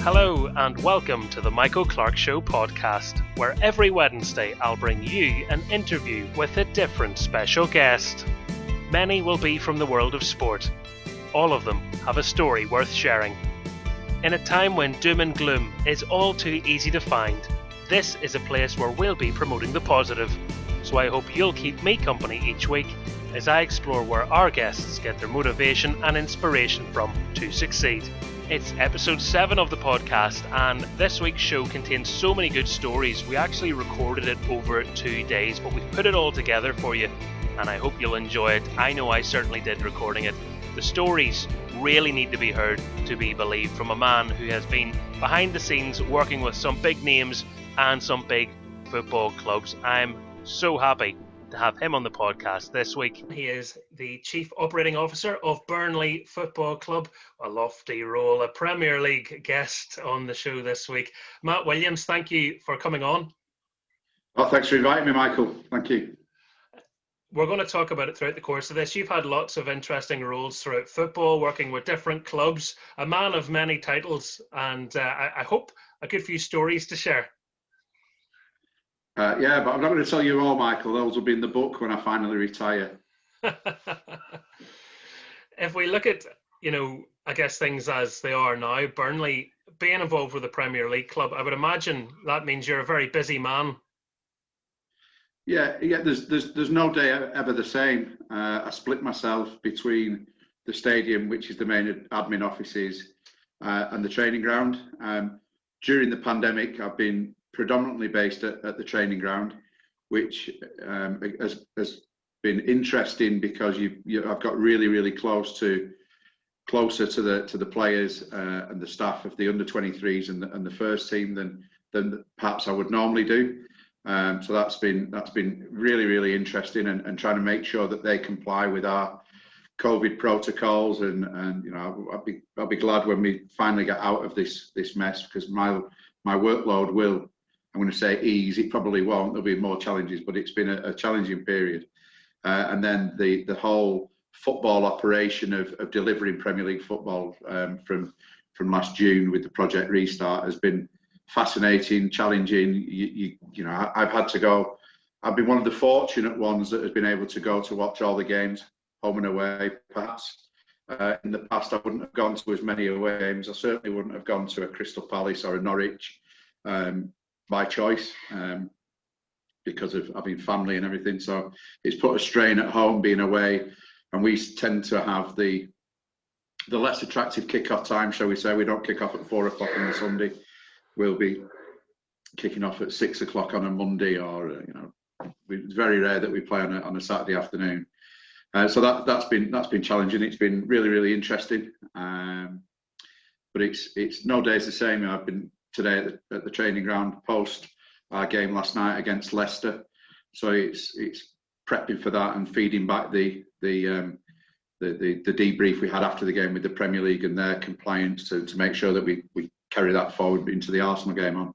Hello and welcome to the Michael Clark Show podcast, where every Wednesday I'll bring you an interview with a different special guest. Many will be from the world of sport. All of them have a story worth sharing. In a time when doom and gloom is all too easy to find, this is a place where we'll be promoting the positive. So I hope you'll keep me company each week as I explore where our guests get their motivation and inspiration from to succeed. It's episode 7 of the podcast, and this week's show contains so many good stories. We actually recorded it over 2 days, but we've put it all together for you, and I hope you'll enjoy it. I know I certainly did recording it. The stories really need to be heard to be believed from a man who has been behind the scenes working with some big names and some big football clubs. I'm so happy to have him on the podcast this week. He is the Chief Operating Officer of Burnley Football Club, a lofty role, a Premier League guest on the show this week. Matt Williams, thank you for coming on. Oh, thanks for inviting me, Michael. Thank you. We're going to talk about it throughout the course of this. You've had lots of interesting roles throughout football, working with different clubs, a man of many titles, and I hope a good few stories to share. Yeah, but I'm not going to tell you all, Michael. Those will be in the book when I finally retire. If we look at, I guess things as they are now, Burnley being involved with a Premier League club, I would imagine that means you're a very busy man. Yeah. There's no day ever the same. I split myself between the stadium, which is the main admin offices, and the training ground. During the pandemic, I've been predominantly based at the training ground, which has been interesting because I've got really closer to the players and the staff of the under-23s and the first team than perhaps I would normally do. So that's been really interesting, and trying to make sure that they comply with our COVID protocols, and I'll be glad when we finally get out of this mess, because my workload will, I'm going to say, ease. It probably won't. There'll be more challenges, but it's been a challenging period. And then the whole football operation of delivering Premier League football from last June with the Project Restart has been fascinating, challenging. I've had to go. I've been one of the fortunate ones that has been able to go to watch all the games, home and away. Perhaps in the past I wouldn't have gone to as many away games. I certainly wouldn't have gone to a Crystal Palace or a Norwich by choice, because of having family and everything. So it's put a strain at home being away, and we tend to have the less attractive kick-off time, shall we say. We don't kick off at 4 o'clock on a Sunday. We'll be kicking off at 6 o'clock on a Monday, or it's very rare that we play on a Saturday afternoon. So that's been challenging. It's been really interesting, but it's no day's the same. I've been today at the training ground post our game last night against Leicester, so it's prepping for that and feeding back the debrief we had after the game with the Premier League and their compliance to make sure that we carry that forward into the Arsenal game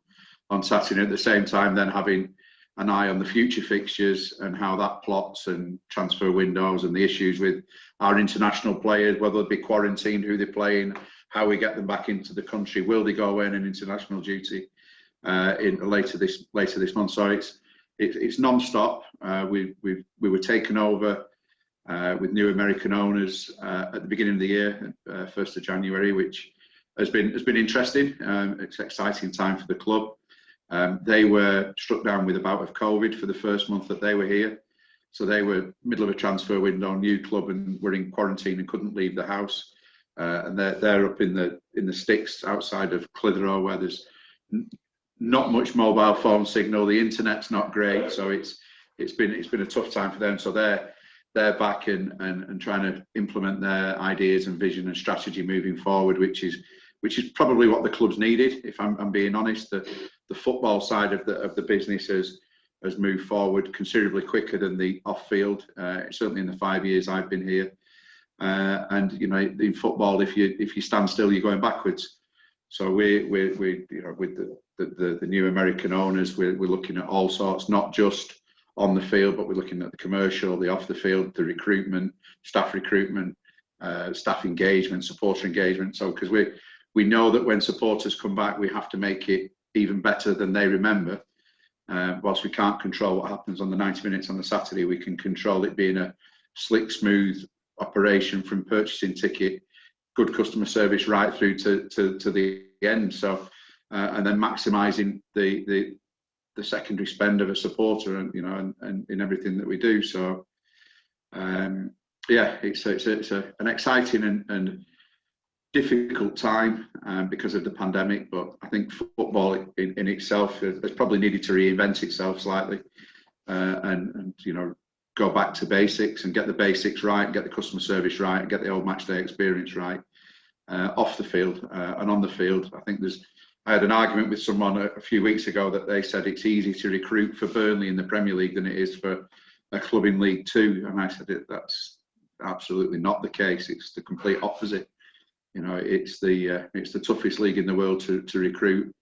on Saturday. At the same time, then having an eye on the future fixtures and how that plots, and transfer windows, and the issues with our international players, whether they be quarantined, who they're playing, how we get them back into the country, will they go away on an international duty later this month. So it's non-stop. We were taken over with new American owners at the beginning of the year, 1st of January, which has been interesting. It's an exciting time for the club. They were struck down with a bout of COVID for the first month that they were here. So they were middle of a transfer window, new club, and were in quarantine and couldn't leave the house. And they're up in the sticks outside of Clitheroe, where there's not much mobile phone signal. The internet's not great, so it's been a tough time for them. So they're back and trying to implement their ideas and vision and strategy moving forward, which is probably what the club's needed. If I'm being honest, the football side of the business has moved forward considerably quicker than the off-field. Certainly in the 5 years I've been here. And in football, if you stand still, you're going backwards. So we're with the new American owners, we're looking at all sorts, not just on the field, but we're looking at the commercial, the off the field, the recruitment, staff engagement, supporter engagement. So because we know that when supporters come back, we have to make it even better than they remember. Whilst we can't control what happens on the 90 minutes on the Saturday, we can control it being a slick, smooth operation from purchasing ticket, good customer service right through to the end. So, and then maximising the secondary spend of a supporter, and and in everything that we do. So, yeah, it's an exciting and difficult time because of the pandemic, but I think football in itself has probably needed to reinvent itself slightly, and go back to basics and get the basics right, and get the customer service right, and get the old match day experience right, off the field and on the field. I think I had an argument with someone a few weeks ago that they said it's easier to recruit for Burnley in the Premier League than it is for a club in League Two, and I said that's absolutely not the case. It's the complete opposite. It's the toughest league in the world to recruit.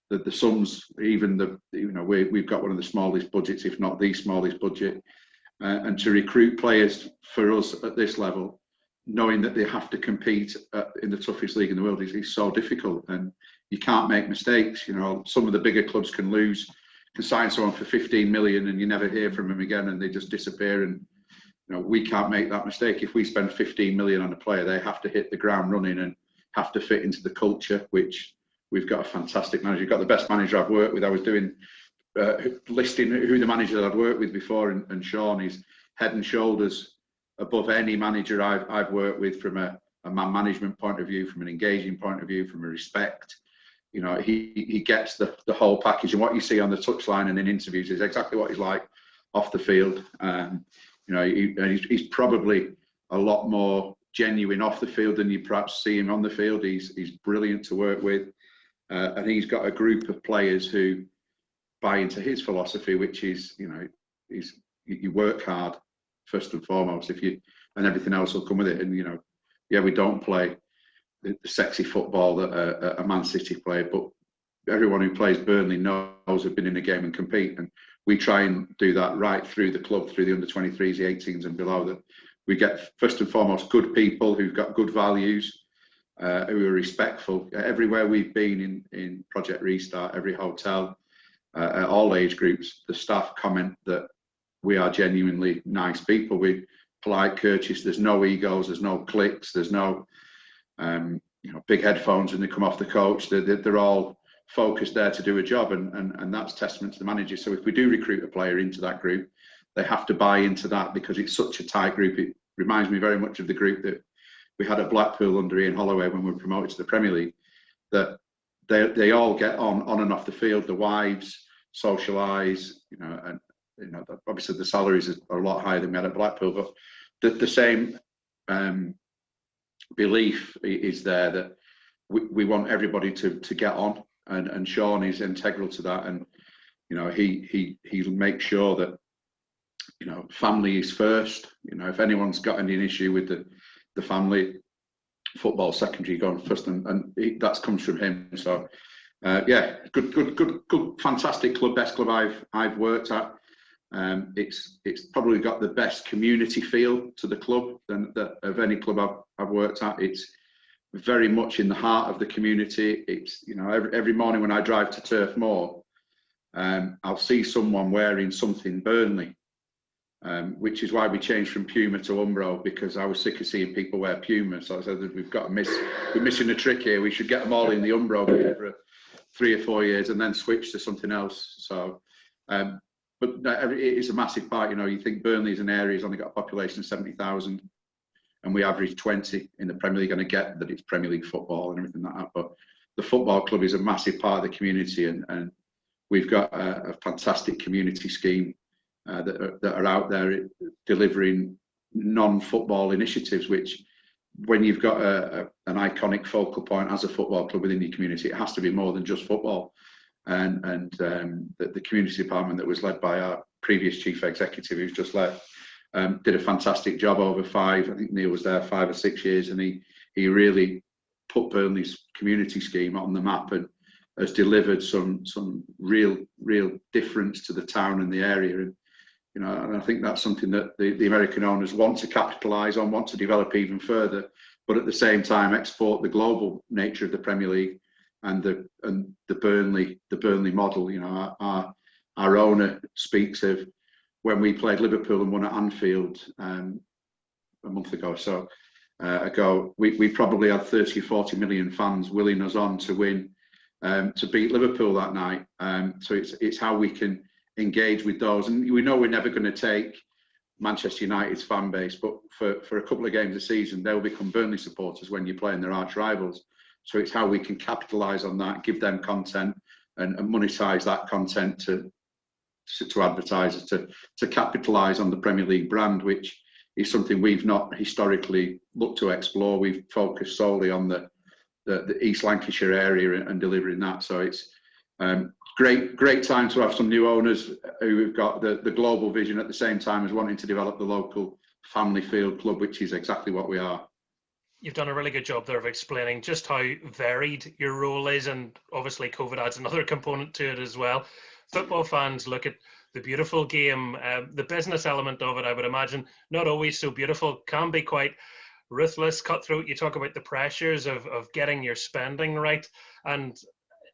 The sums, even we've got one of the smallest budgets, if not the smallest budget, and to recruit players for us at this level, knowing that they have to compete in the toughest league in the world, is so difficult, and you can't make mistakes. Some of the bigger clubs can sign someone for 15 million and you never hear from them again, and they just disappear. And we can't make that mistake. If we spend 15 million on a player, they have to hit the ground running and have to fit into the culture, which we've got a fantastic manager. We've got the best manager I've worked with. I was doing listing who the manager that I'd worked with before, and Sean is head and shoulders above any manager I've worked with, from a man management point of view, from an engaging point of view, from a respect. He gets the whole package, and what you see on the touchline and in interviews is exactly what he's like off the field. He's probably a lot more genuine off the field than you perhaps see him on the field. He's brilliant to work with, and he's got a group of players who buy into his philosophy, which is you work hard first and foremost, and everything else will come with it. And we don't play the sexy football that a Man City play, but everyone who plays Burnley knows they've been in a game and compete, and we try and do that right through the club, through the under-23s, the 18s and below. That we get first and foremost good people who've got good values, who are respectful. Everywhere we've been in Project Restart, every hotel, at all age groups, the staff comment that we are genuinely nice people. We're polite, courteous. There's no egos. There's no cliques. There's no big headphones when they come off the coach. They're all focused there to do a job, and that's testament to the manager. So if we do recruit a player into that group, they have to buy into that, because it's such a tight group. It reminds me very much of the group that we had at Blackpool under Ian Holloway when we were promoted to the Premier League, that they all get on and off the field. The wives socialise, and obviously the salaries are a lot higher than we had at Blackpool, but the same belief is there that we want everybody to get on, and Sean is integral to that. And he makes sure that family is first. If anyone's got any issue with the family, football secondary going first, and that comes from him. So good, fantastic club, best club I've worked at. It's probably got the best community feel to the club of any club I've worked at. It's very much in the heart of the community. It's every morning when I drive to Turf Moor, I'll see someone wearing something Burnley, which is why we changed from Puma to Umbro, because I was sick of seeing people wear Puma. So I said, we're missing a trick here. We should get them all in the Umbro for 3 or 4 years and then switch to something else. So, but it is a massive part. You think Burnley as an area has only got a population of 70,000, and we average 20 in the Premier League. And I get that it's Premier League football and everything like that, but the football club is a massive part of the community, and we've got a fantastic community scheme that are out there delivering non-football initiatives, which, when you've got an iconic focal point as a football club within your community, it has to be more than just football. And the community department that was led by our previous chief executive, who's just left, did a fantastic job over 5. I think Neil was there 5 or 6 years, and he really put Burnley's community scheme on the map and has delivered some real difference to the town and the area. And I think that's something that the American owners want to capitalise on, want to develop even further. but at the same time export the global nature of the Premier League and the Burnley model. You know, our owner speaks of when we played Liverpool and won at Anfield a month ago or so ago, we probably had 30 or 40 million fans willing us on to win, to beat Liverpool that night. So it's how we can engage with those. And we know we're never going to take Manchester United's fan base, but for a couple of games a season, they'll become Burnley supporters when you're playing their arch rivals. So it's how we can capitalise on that, give them content and monetise that content to advertisers, to capitalise on the Premier League brand, which is something we've not historically looked to explore. We've focused solely on the East Lancashire area and delivering that. So it's great time to have some new owners who have got the global vision at the same time as wanting to develop the local family field club, which is exactly what we are. You've done a really good job there of explaining just how varied your role is, and obviously COVID adds another component to it as well. Football fans look at the beautiful game, the business element of it, I would imagine, not always so beautiful, can be quite ruthless, cutthroat. You talk about the pressures of getting your spending right, and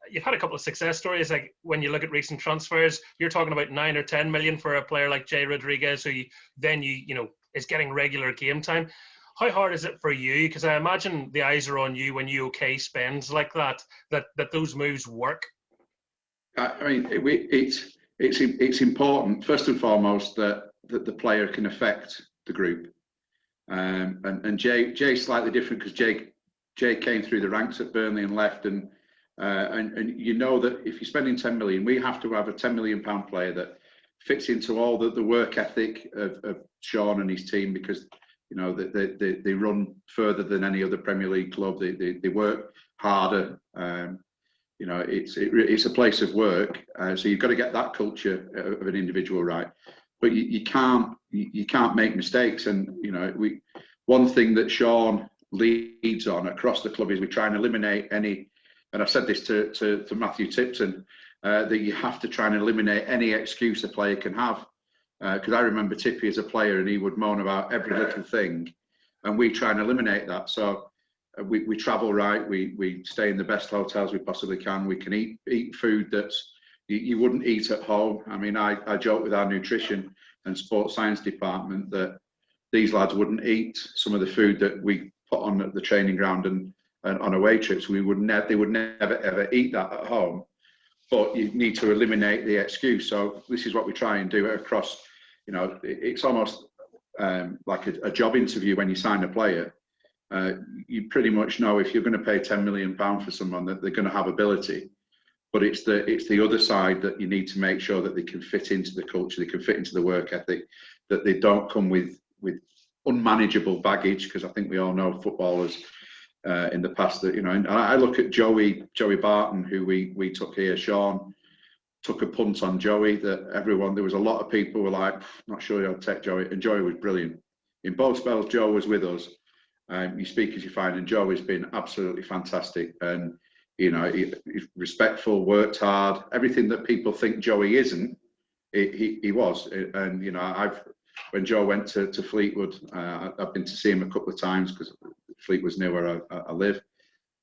you've had a couple of success stories. Like when you look at recent transfers, you're talking about 9 or 10 million for a player like Jay Rodriguez, who you know is getting regular game time. How hard is it for you? Because I imagine the eyes are on you when you spends like that those moves work. I mean, it's important first and foremost that the player can affect the group. And Jay's slightly different because Jay came through the ranks at Burnley and left, and you know that if you're spending 10 million, we have to have a 10 million pound player that fits into all the work ethic of Sean and his team, because you know they run further than any other Premier League club. They work harder. You know, it's a place of work. So you've got to get that culture of an individual right. But you can't make mistakes. And you know, one thing that Sean leads on across the club is we try and eliminate any. And I've said this to Matthew Tipton, that you have to try and eliminate any excuse a player can have. Because I remember Tippy as a player, and he would moan about every little thing, and we try and eliminate that. So we travel right, we stay in the best hotels we possibly can. We can eat food that's you wouldn't eat at home. I mean, I joke with our nutrition and sports science department that these lads wouldn't eat some of the food that we put on at the training ground and on away trips. They would never ever eat that at home. But you need to eliminate the excuse. So this is what we try and do across. You know, it's almost like a job interview when you sign a player. You pretty much know if you're going to pay £10 million for someone that they're going to have ability, but it's the other side that you need to make sure that they can fit into the culture, they can fit into the work ethic, that they don't come with unmanageable baggage. Because I think we all know footballers in the past that, you know, and I look at Joey Barton, who we took here. Sean took a punt on Joey that there was a lot of people were like, not sure I'll take Joey, and Joey was brilliant. In both spells, Joe was with us. You speak as you find, and Joe has been absolutely fantastic. And, you know, he's respectful, worked hard, everything that people think Joey isn't, he was. And, you know, when Joe went to Fleetwood, I've been to see him a couple of times because Fleetwood's near where I live.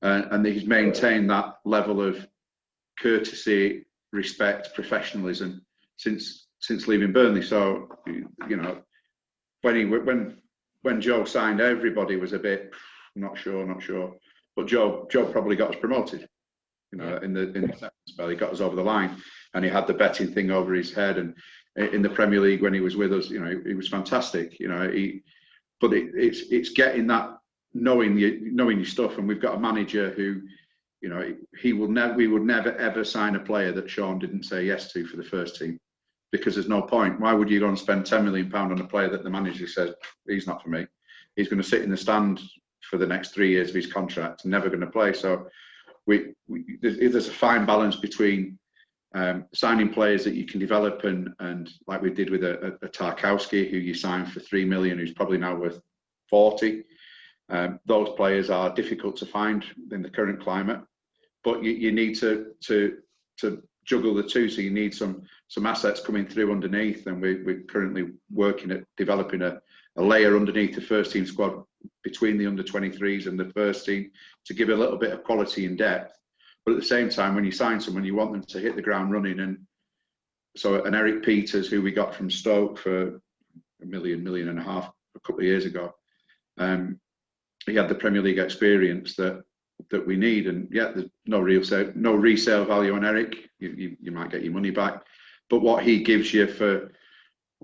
And he's maintained that level of courtesy, respect, professionalism since leaving Burnley. So, you know, when Joe signed, everybody was a bit not sure. But Joe probably got us promoted. You know, in the second spell, he got us over the line, and he had the betting thing over his head. And in the Premier League, when he was with us, you know, he was fantastic. You know, but it's getting that knowing your stuff. And we've got a manager who, you know, we would never ever sign a player that Sean didn't say yes to for the first team, because there's no point. Why would you go and spend £10 million on a player that the manager says he's not for me? He's going to sit in the stand for the next 3 years of his contract and never going to play. So there's a fine balance between signing players that you can develop and like we did with a Tarkowski, who you signed for 3 million, who's probably now worth 40. Those players are difficult to find in the current climate, but you need to juggle the two. So you need some assets coming through underneath, and we're currently working at developing a layer underneath the first team squad between the under 23s and the first team to give a little bit of quality and depth. But at the same time, when you sign someone, you want them to hit the ground running. And so an Eric Peters, who we got from Stoke for $1.5 million a couple of years ago, he had the Premier League experience that we need. And yeah, there's no resale value on Eric. You might get your money back, but what he gives you for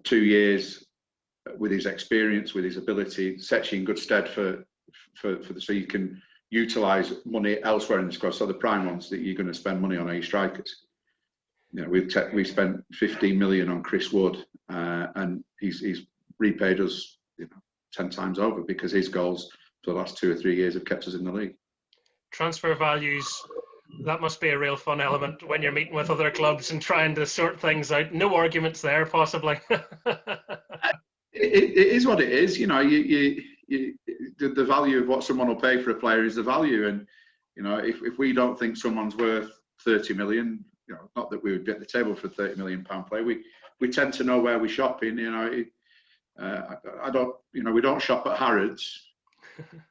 2 years with his experience, with his ability, sets you in good stead for so you can utilise money elsewhere in the squad. So the prime ones that you're going to spend money on are your strikers. You know, we spent 15 million on Chris Wood, and he's repaid us 10 times over because his goals for the last 2 or 3 years have kept us in the league. Transfer values, that must be a real fun element when you're meeting with other clubs and trying to sort things out. No arguments there, possibly. It is what it is. You know, the value of what someone will pay for a player is the value. And, you know, if we don't think someone's worth 30 million, you know, not that we would be at the table for a £30 million player, we tend to know where we're shopping. You know, I don't, you know, we don't shop at Harrods.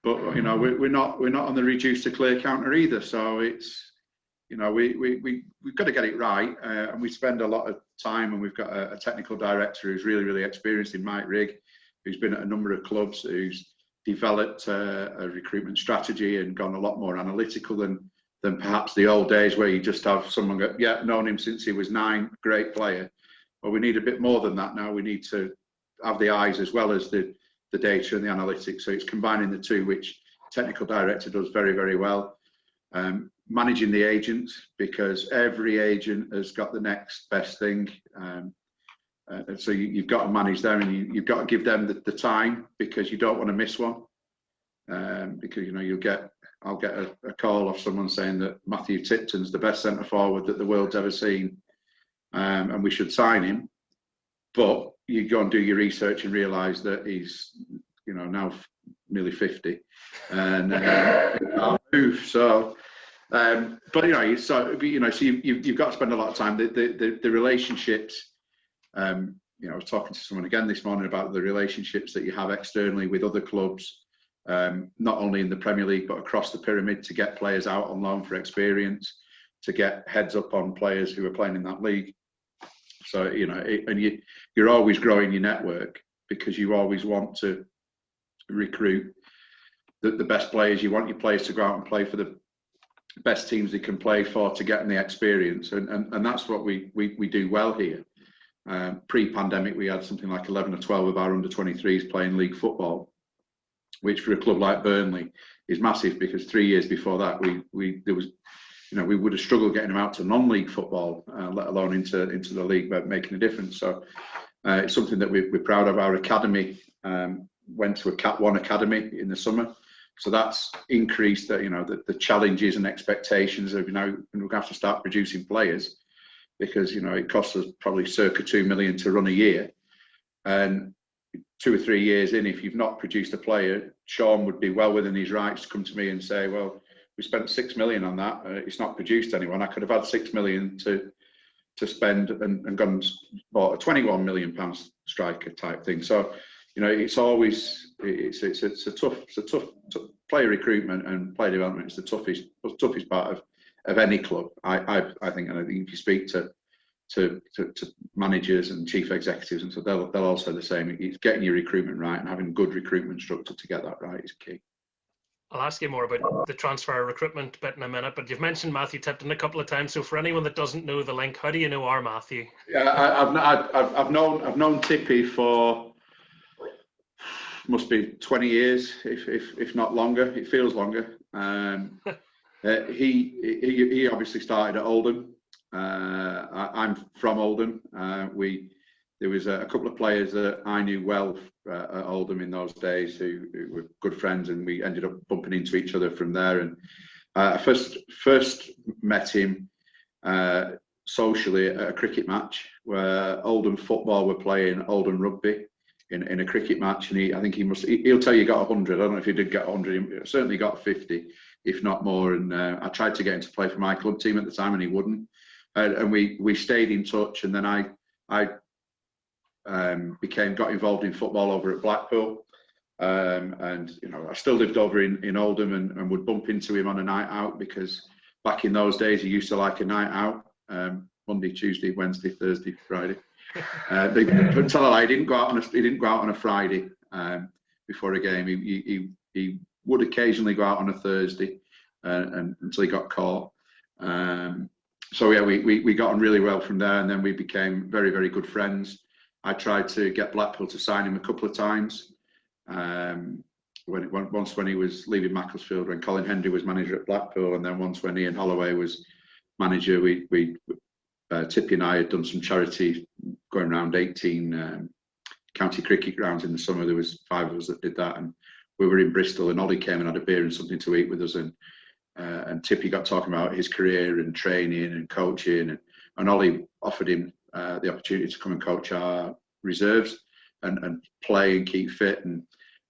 But you know, we're not on the reduced to clear counter either. So it's, you know, we've got to get it right, and we spend a lot of time. And we've got a technical director who's really experienced in Mike Rigg, who's been at a number of clubs, who's developed a recruitment strategy and gone a lot more analytical than perhaps the old days where you just have someone go, yeah, known him since he was 9, great player. Well, we need a bit more than that now. We need to have the eyes as well as the data and the analytics. So it's combining the two, which technical director does very well. Managing the agents, because every agent has got the next best thing. So you've got to manage them, and you've got to give them the time, because you don't want to miss one. Because, you know, I'll get a call off someone saying that Matthew Tipton's the best centre forward that the world's ever seen, and we should sign him. But you go and do your research and realise that he's, you know, now nearly 50 and can't move. So, but so you've got to spend a lot of time. The relationships. You know, I was talking to someone again this morning about the relationships that you have externally with other clubs, not only in the Premier League but across the pyramid, to get players out on loan for experience, to get heads up on players who are playing in that league. So, you know, and you're always growing your network, because you always want to recruit the best players. You want your players to go out and play for the best teams they can play for, to get them the experience. And that's what we do well here. Pre-pandemic, we had something like 11 or 12 of our under-23s playing league football, which for a club like Burnley is massive, because 3 years before that, there was, you know, we would have struggled getting them out to non-league football, let alone into the league, but making a difference. So it's something that we're proud of. Our academy went to a Cat 1 academy in the summer, so that's increased the challenges and expectations of, you know, we're going to have to start producing players, because, you know, it costs us probably circa 2 million to run a year, and 2 or 3 years in, if you've not produced a player, Sean would be well within his rights to come to me and say, well, we spent 6 million on that. It's not produced anyone. I could have had 6 million to spend and gone and bought a 21 million pound striker type thing. So, you know, it's always it's a tough player recruitment and player development. It's the toughest part of any club. I think, and I think if you speak to managers and chief executives, and so they'll all say the same. It's getting your recruitment right and having good recruitment structure to get that right is key. I'll ask you more about the transfer recruitment bit in a minute, but you've mentioned Matthew Tipton a couple of times. So for anyone that doesn't know the link, how do you know our Matthew? Yeah, I've known Tippy for must be 20 years, if not longer. It feels longer. He obviously started at Oldham. I'm from Oldham. There was a couple of players that I knew well at Oldham in those days who were good friends, and we ended up bumping into each other from there. And I first met him socially at a cricket match where Oldham football were playing Oldham rugby in a cricket match, and he'll tell you he got 100. I don't know if he did get 100. He certainly got 50, if not more. And I tried to get him to play for my club team at the time, and he wouldn't. And we stayed in touch. And then I got involved in football over at Blackpool. And I still lived over in Oldham and would bump into him on a night out, because back in those days he used to like a night out, Monday, Tuesday, Wednesday, Thursday, Friday. But tell a lie, he didn't go out on a Friday before a game. He would occasionally go out on a Thursday, and until he got caught. So yeah, we got on really well from there, and then we became very, very good friends. I tried to get Blackpool to sign him a couple of times. Once when he was leaving Macclesfield, when Colin Hendry was manager at Blackpool, and then once when Ian Holloway was manager, Tippy and I had done some charity, going around 18 county cricket grounds in the summer. There was 5 of us that did that, and we were in Bristol, and Ollie came and had a beer and something to eat with us, and Tippy got talking about his career and training and coaching, and Ollie offered him the opportunity to come and coach our reserves and play and keep fit. And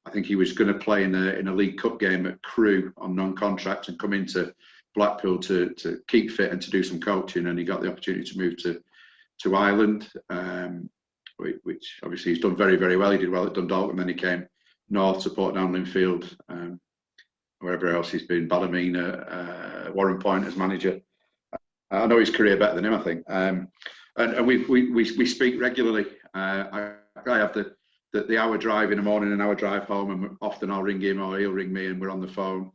I think he was going to play in a League Cup game at Crewe on non-contract and come into Blackpool to keep fit and to do some coaching, and he got the opportunity to move to Ireland, which obviously he's done very, very well. He did well at Dundalk, and then he came north to Portdown, Linfield, wherever else he's been, Ballymena, Warren Point as manager. I know his career better than him, I think. And we speak regularly. I have the hour drive in the morning and hour drive home, and often I'll ring him or he'll ring me, and we're on the phone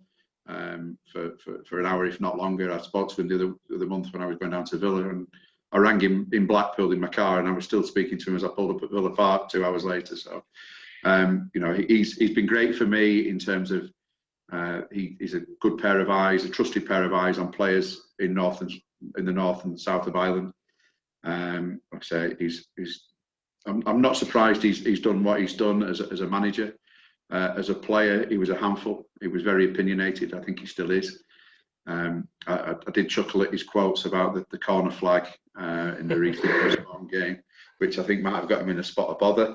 for an hour, if not longer. I spoke to him the other month when I was going down to Villa, and I rang him in Blackpool in my car, and I was still speaking to him as I pulled up at Villa Park 2 hours later. So, he's been great for me in terms of he's a good pair of eyes, a trusted pair of eyes on players in the north and south of Ireland. Like I say, I'm not surprised he's done what he's done as a manager. As a player, he was a handful. He was very opinionated. I think he still is. I did chuckle at his quotes about the corner flag in the recent Westbourne game, which I think might have got him in a spot of bother.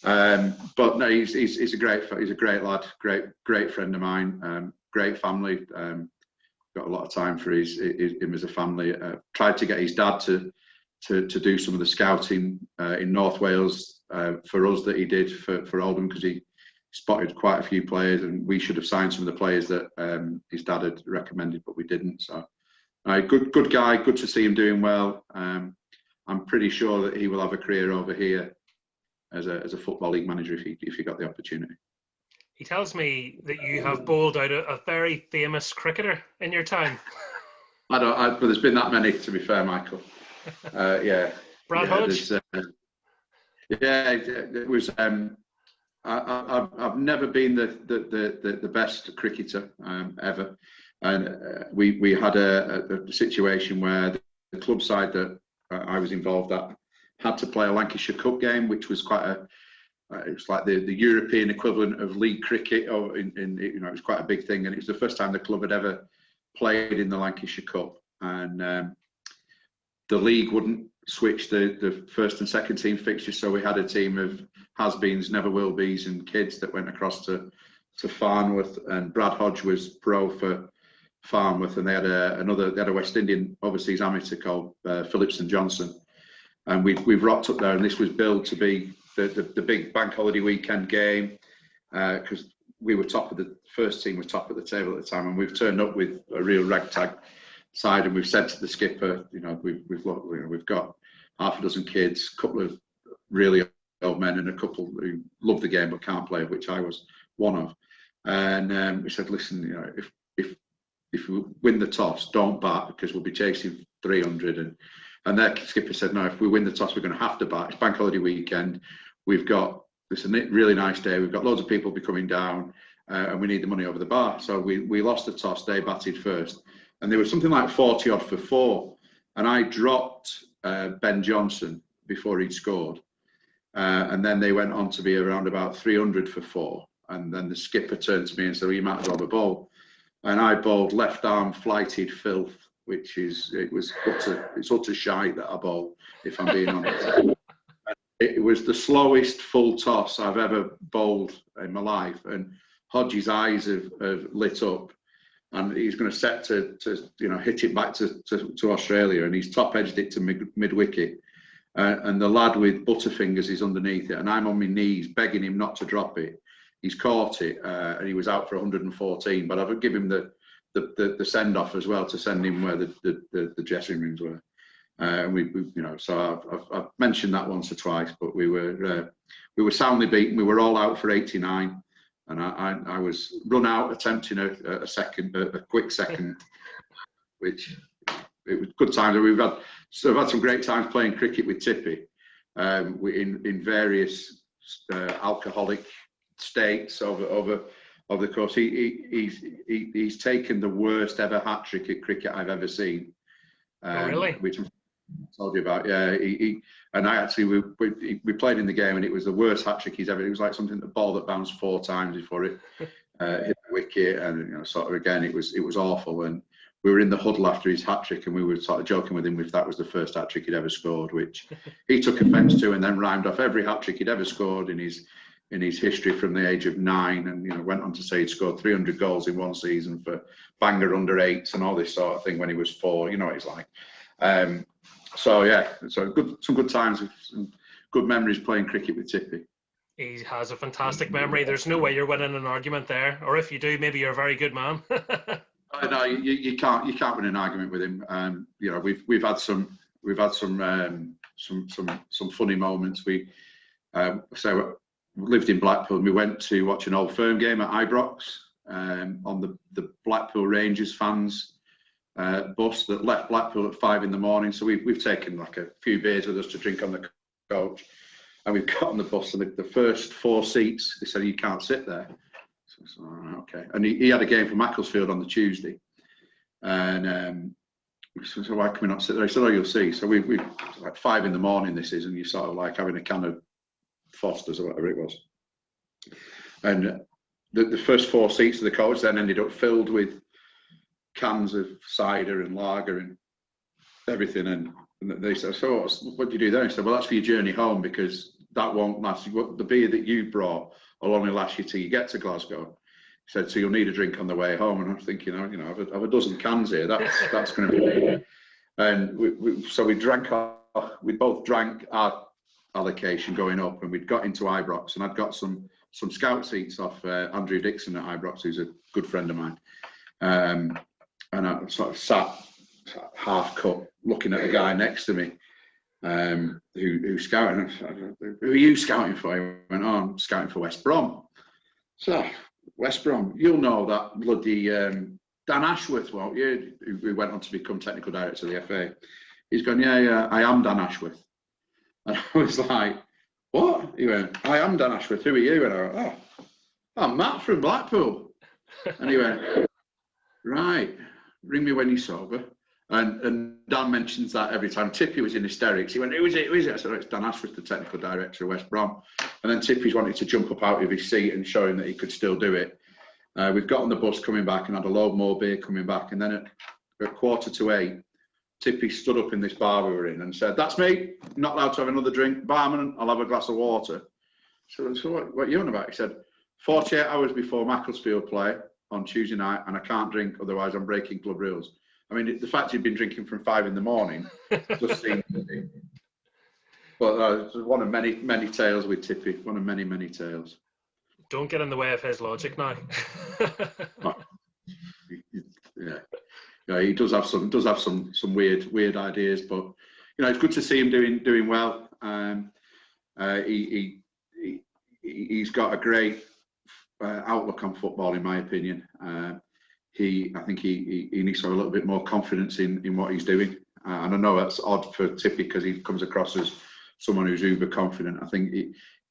But no, he's a great lad, great friend of mine, great family. Got a lot of time for him as a family. Tried to get his dad to do some of the scouting in North Wales for us that he did for Oldham, because he spotted quite a few players, and we should have signed some of the players that his dad had recommended, but we didn't. So, good guy. Good to see him doing well. I'm pretty sure that he will have a career over here as a football league manager if he got the opportunity. He tells me that you have bowled out a very famous cricketer in your time. But there's been that many, to be fair, Michael. Yeah. Brad Hodge. It was. I've never been the best cricketer ever, and we had a situation where the club side that I was involved at had to play a Lancashire Cup game, which was quite it was like the European equivalent of league cricket, or it was quite a big thing, and it was the first time the club had ever played in the Lancashire Cup, and the league wouldn't switch the first and second team fixtures, so we had a team of has-beens, never-will-be's, and kids that went across to Farnworth, and Brad Hodge was pro for Farnworth, and they had a West Indian overseas amateur called Phillips and Johnson, and we've rocked up there, and this was billed to be the big bank holiday weekend game, because we were the first team was top of the table at the time, and we've turned up with a real ragtag side, and we've said to the skipper, we've got half a dozen kids, a couple of really old men, and a couple who love the game but can't play, which I was one of. And we said, listen, if we win the toss, don't bat, because we'll be chasing 300. And their skipper said, no, if we win the toss, we're going to have to bat. It's bank holiday weekend. It's a really nice day. We've got loads of people be coming down, and we need the money over the bar. So we lost the toss. They batted first, and there was something like 40 odd for 4, and I dropped Ben Johnson before he'd scored, and then they went on to be around about 300 for 4, and then the skipper turned to me and said, well, you might as well have a bowl, and I bowled left arm flighted filth, which it's utter shite that I bowl, if I'm being honest. It was the slowest full toss I've ever bowled in my life, and Hodge's eyes have lit up, and he's going to set to hit it back to Australia, and he's top edged it to mid wicket, and the lad with butterfingers is underneath it, and I'm on my knees begging him not to drop it. He's caught it, and he was out for 114. But I've given him the send off as well to send him where the dressing rooms were. And we so I've mentioned that once or twice. But we were soundly beaten. We were all out for 89, and I was run out attempting a quick second, which it was good times. I've had some great times playing cricket with Tippy, in various alcoholic states over the course. He's taken the worst ever hat trick at cricket I've ever seen. Oh, really? Which I told you about. Yeah, we played in the game, and it was the worst hat trick he's ever. It was like something, the ball that bounced 4 times before it hit the wicket, and sort of again it was awful. And we were in the huddle after his hat trick, and we were sort of joking with him if that was the first hat trick he'd ever scored, which he took offence to, and then rhymed off every hat trick he'd ever scored in his history from the age of 9, and went on to say he'd scored 300 goals in one season for Bangor under 8s and all this sort of thing when he was 4. You know what he's like. So some good times, some good memories playing cricket with Tippy. He has a fantastic memory. There's no way you're winning an argument there, or if you do, maybe you're a very good man. No, you can't win an argument with him. We've had some funny moments. We lived in Blackpool, and we went to watch an Old Firm game at Ibrox on the Blackpool Rangers fans bus that left Blackpool at 5 in. So we've taken like a few beers with us to drink on the coach, and we've got on the bus, and the first 4 seats, they said you can't sit there. So okay, and he had a game for Macclesfield on the Tuesday, and so why can we not sit there? He said, oh, you'll see. So we like 5 in this is, and you're sort of like having a can of Foster's or whatever it was, and the first 4 seats of the coach then ended up filled with cans of cider and lager and everything, and they said, so what do you do then? I said, well, that's for your journey home, because that won't last. The beer that you brought will only last you till you get to Glasgow. He said, so you'll need a drink on the way home. And I'm thinking, I've a dozen cans here. That's going to be. And we both drank our allocation going up, and we'd got into Ibrox, and I'd got some scout seats off Andrew Dixon at Ibrox, who's a good friend of mine. And I sort of sat half cut looking at the guy next to me, who's scouting. Who are you scouting for? He went, oh, I'm scouting for West Brom. So, West Brom, you'll know that bloody Dan Ashworth, won't you? Who went on to become technical director of the FA. He's gone, yeah, I am Dan Ashworth. And I was like, what? He went, I am Dan Ashworth, who are you? And I went, oh, I'm Matt from Blackpool. And he went, right, ring me when you're sober. And Dan mentions that every time. Tippy was in hysterics. He went, who is it? I said, oh, it's Dan Ashworth, the technical director of West Brom. And then Tippy's wanted to jump up out of his seat and show him that he could still do it. We've got on the bus coming back and had a load more beer coming back. And then at 7:45, Tippy stood up in this bar we were in and said, that's me, not allowed to have another drink. Barman, I'll have a glass of water. So what are you on about? He said, 48 hours before Macclesfield play on Tuesday night, and I can't drink, otherwise I'm breaking club rules. I mean, the fact he'd been drinking from 5 in just seemed to be. But it was one of many tales with Tippy, one of many tales. Don't get in the way of his logic now. Yeah, he does have some weird ideas, but it's good to see him doing well. He's got a great outlook on football, in my opinion. I think he needs to have a little bit more confidence in what he's doing. And I know that's odd for Tippy because he comes across as someone who's uber confident. I think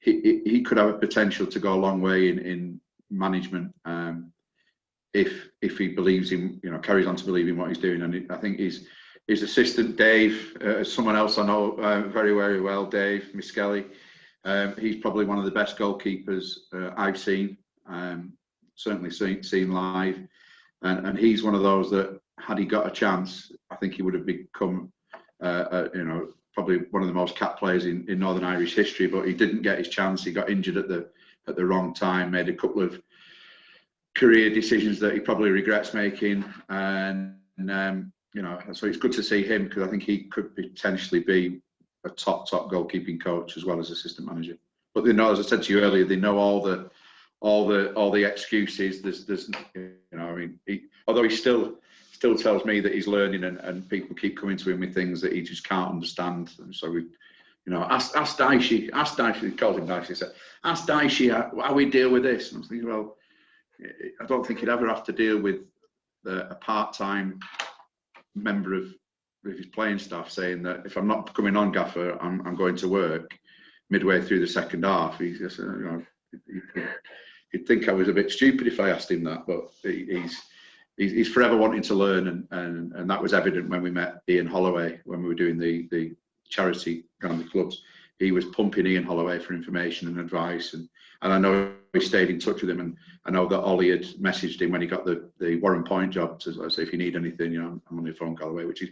he could have a potential to go a long way in management if he believes in, carries on to believe in what he's doing. And I think his assistant Dave, someone else I know very, very well, Dave Miskelly, he's probably one of the best goalkeepers I've seen, certainly seen live. And he's one of those that, had he got a chance, I think he would have become, probably one of the most capped players in Northern Irish history. But he didn't get his chance. He got injured at the wrong time. Made a couple of career decisions that he probably regrets making. And so it's good to see him, because I think he could potentially be a top goalkeeping coach as well as assistant manager. But they know, as I said to you earlier, they know all the excuses. There's I mean, although he still tells me that he's learning, and people keep coming to him with things that he just can't understand. And so we, ask Dyche, he calls him Dyche, he said, ask Dyche how we deal with this. And I was thinking, well, I don't think he'd ever have to deal with a part-time member of his playing staff saying that if I'm not coming on, Gaffer, I'm going to work midway through the second half. He's just, he'd think I was a bit stupid if I asked him that, but he's forever wanting to learn, and that was evident when we met Ian Holloway when we were doing the charity around the clubs. He was pumping Ian Holloway for information and advice, and I know he stayed in touch with him, and I know that Ollie had messaged him when he got the Warren Point job to say, if you need anything, I'm on your phone call away, which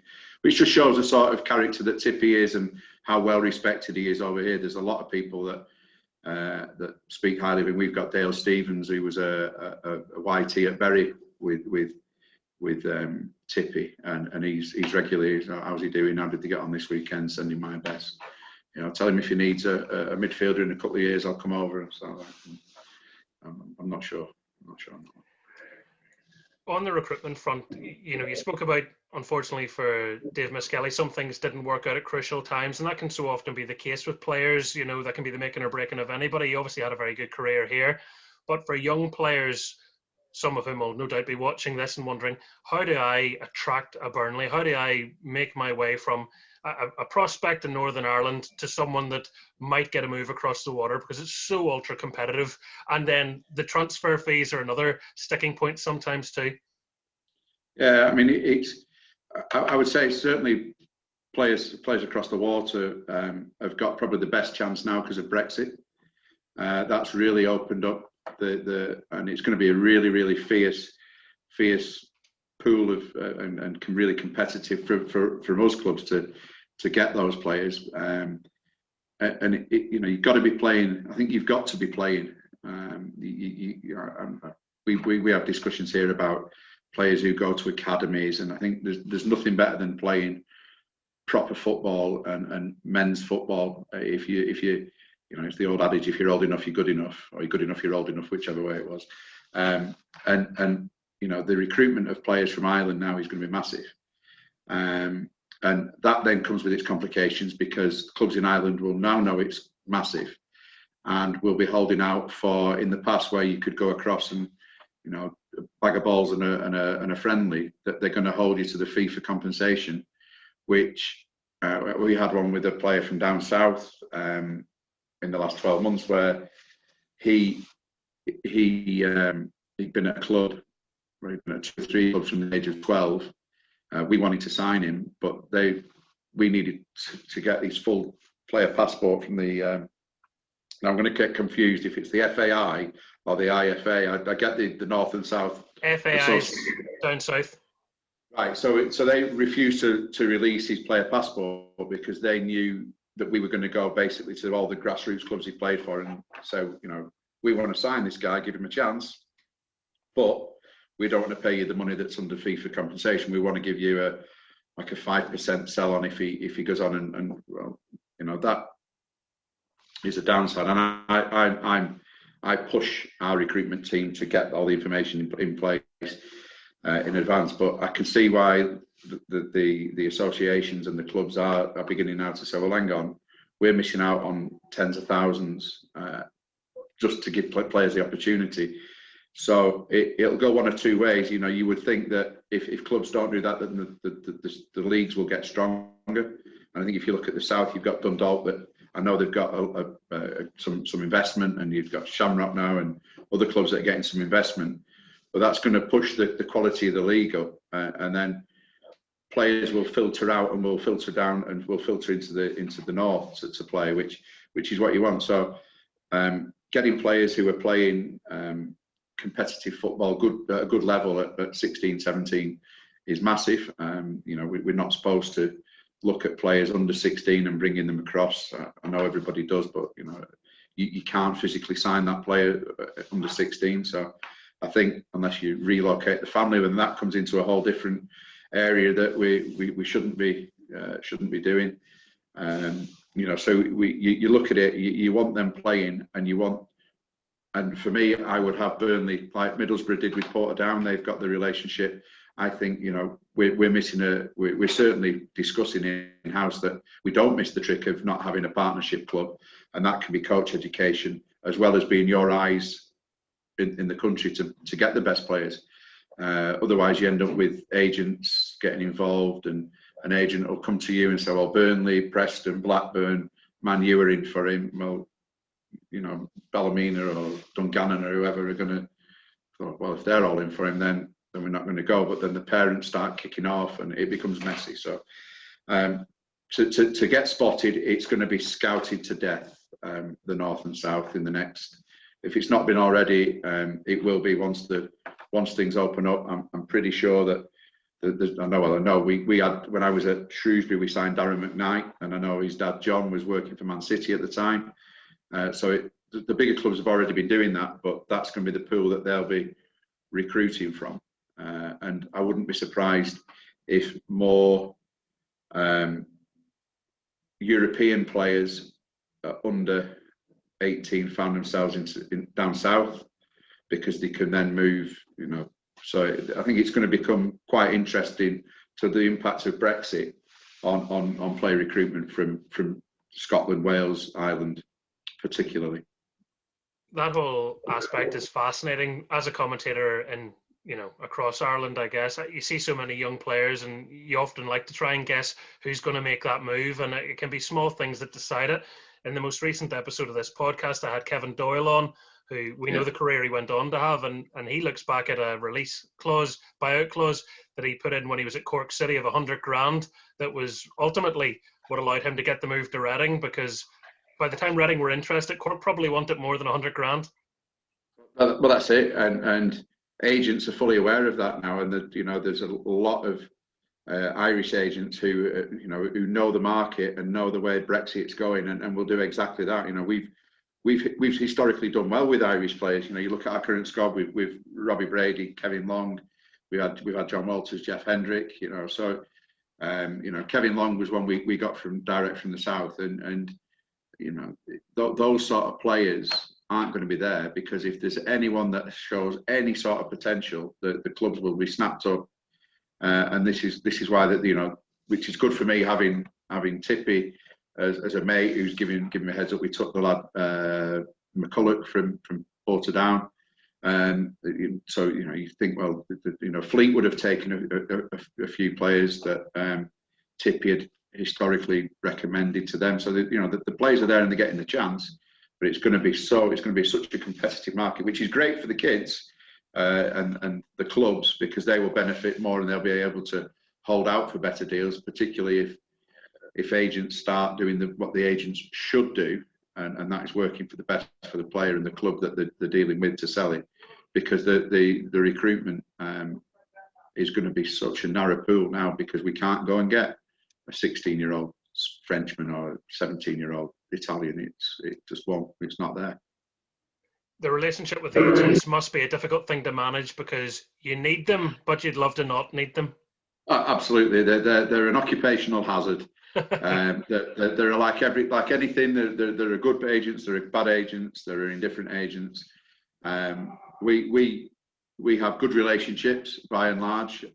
just shows the sort of character that Tippy is and how well respected he is over here. There's a lot of people that speak highly of him. We've got Dale Stevens, who was a YT at Bury with Tippy, and he's regularly, how's he doing? How did they get on this weekend? Send him my best. Tell him if he needs a midfielder in a couple of years, I'll come over. So I'm not sure. On the recruitment front, you spoke about, unfortunately for Dave Miskelly, some things didn't work out at crucial times, and that can so often be the case with players. That can be the making or breaking of anybody. He obviously had a very good career here, but for young players, some of whom will no doubt be watching this and wondering, how do I attract a Burnley? How do I make my way from a prospect in Northern Ireland to someone that might get a move across the water, because it's so ultra competitive, and then the transfer fees are another sticking point sometimes too? Yeah, I mean, I would say certainly players across the water have got probably the best chance now because of Brexit. That's really opened up and it's going to be a really, really fierce pool of and really competitive for most clubs to get those players. And you've got to be playing. I think you've got to be playing. We have discussions here about players who go to academies, and I think there's nothing better than playing proper football and men's football. If you it's the old adage: if you're old enough, you're good enough, or you're good enough, you're old enough, whichever way it was. And the recruitment of players from Ireland now is going to be massive. And that then comes with its complications, because clubs in Ireland will now know it's massive, and will be holding out for, in the past where you could go across and a bag of balls and a friendly, that they're going to hold you to the fee for compensation, which we had one with a player from down south in the last 12 months where he'd been at a club, he'd been at 2 or 3 clubs from the age of 12. We wanted to sign him, but we needed to get his full player passport from the. Now I'm going to get confused if it's the FAI or the IFA. I get the North and South. FAI down south. Right, so they refused to release his player passport because they knew that we were going to go basically to all the grassroots clubs he played for, and so we want to sign this guy, give him a chance, but we don't want to pay you the money that's under fee for compensation. We want to give you a 5% sell on if he goes on, and well, that is a downside. And I push our recruitment team to get all the information in place in advance. But I can see why the associations and the clubs are beginning now to say, well, hang on, we're missing out on tens of thousands just to give players the opportunity. So it'll go one of two ways. You would think that if clubs don't do that, then the leagues will get stronger. And I think if you look at the south, you've got Dundalk, that I know they've got some investment, and you've got Shamrock now and other clubs that are getting some investment. But that's going to push the quality of the league up, and then players will filter out and will filter down and will filter into the north to play, which is what you want. So getting players who are playing competitive football, at a good level at 16, 17 is massive. We're not supposed to look at players under 16 and bringing them across. I know everybody does, but you can't physically sign that player under 16. So I think unless you relocate the family, then that comes into a whole different area that we shouldn't be doing. So you look at it, you want them playing, and for me, I would have Burnley like Middlesbrough did with Portadown. They've got the relationship. I think we're missing we're certainly discussing in house that we don't miss the trick of not having a partnership club, and that can be coach education as well as being your eyes in the country to get the best players. Otherwise, you end up with agents getting involved, and an agent will come to you and say, "Well, Burnley, Preston, Blackburn, Man U are in for him." Well, Ballymena or Dungannon or whoever are going to. Well, if they're all in for him, then we're not going to go. But then the parents start kicking off, and it becomes messy. So, to get spotted, it's going to be scouted to death. The north and south in the next. If it's not been already, it will be once things open up. I'm pretty sure that I know we had, when I was at Shrewsbury, we signed Darren McKnight, and I know his dad John was working for Man City at the time. So the bigger clubs have already been doing that, but that's going to be the pool that they'll be recruiting from. And I wouldn't be surprised if more European players under 18 found themselves down south, because they can then move, So I think it's going to become quite interesting to the impact of Brexit on player recruitment from Scotland, Wales, Ireland, particularly. That whole aspect is fascinating. As a commentator and across Ireland, I guess you see so many young players, and you often like to try and guess who's going to make that move, and it can be small things that decide it. In the most recent episode of this podcast, I had Kevin Doyle on, who we know the career he went on to have, and he looks back at a release clause, buyout clause that he put in when he was at Cork City of 100 grand. That was ultimately what allowed him to get the move to Reading, because by the time Reading were interested, Cork probably wanted more than 100 grand. Well, that's it, and agents are fully aware of that now, and there's a lot of Irish agents who know the market and know the way Brexit's going, and will do exactly that. We've historically done well with Irish players. You look at our current squad with Robbie Brady, Kevin Long. We've had John Walters, Jeff Hendrick. So Kevin Long was one we got direct from the south, and those sort of players aren't going to be there, because if there's anyone that shows any sort of potential, the clubs will be snapped up. And this is why which is good for me having Tippy as a mate who's giving me a heads up. We took the lad McCulloch from Portadown, so you think, well, Fleet would have taken a few players that Tippy had historically recommended to them. So the players are there and they're getting the chance, but it's going to be such a competitive market, which is great for the kids. And the clubs, because they will benefit more and they'll be able to hold out for better deals, particularly if agents start doing what the agents should do, and that is working for the best for the player and the club that they're dealing with to sell it, because the recruitment is going to be such a narrow pool now, because we can't go and get a 16-year-old Frenchman or a 17-year-old Italian. It just won't. It's not there. The relationship with agents must be a difficult thing to manage, because you need them, but you'd love to not need them. Absolutely, they're an occupational hazard. They're like anything. There are good agents, there are bad agents, there are indifferent agents. We have good relationships by and large.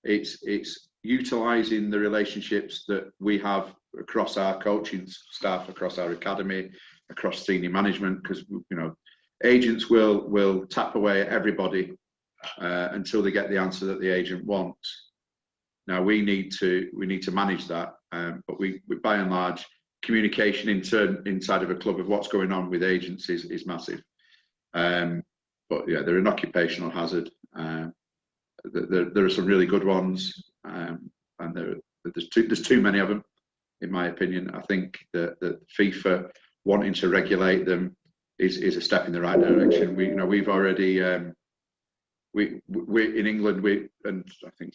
It's utilising the relationships that we have across our coaching staff, across our academy, across senior management, because agents will tap away at everybody until they get the answer that the agent wants. Now we need to manage that, but we by and large, communication inside of a club of what's going on with agents is massive. But yeah, they're an occupational hazard. There are some really good ones, and there's too many of them, in my opinion. I think that FIFA wanting to regulate them is a step in the right direction. We've already we in England, and I think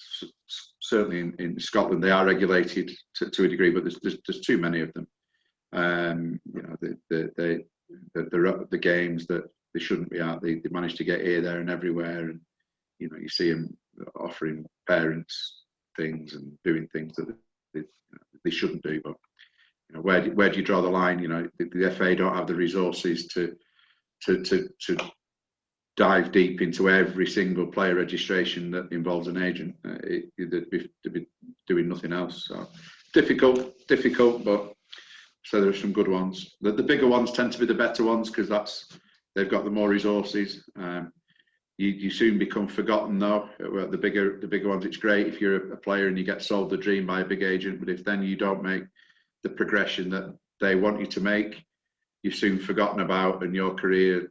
certainly in Scotland they are regulated to a degree, but there's too many of them. They're at the games that they shouldn't be at. They manage to get here, there, and everywhere, and you see them offering parents things and doing things that they shouldn't do. But where do you draw the line? The FA don't have the resources to dive deep into every single player registration that involves an agent. They'd be doing nothing else. So difficult, but so there are some good ones. The bigger ones tend to be the better ones because they've got the more resources. You soon become forgotten though. The bigger ones, it's great if you're a player and you get sold the dream by a big agent, but if then you don't make the progression that they want you to make, you're soon forgotten about, and your career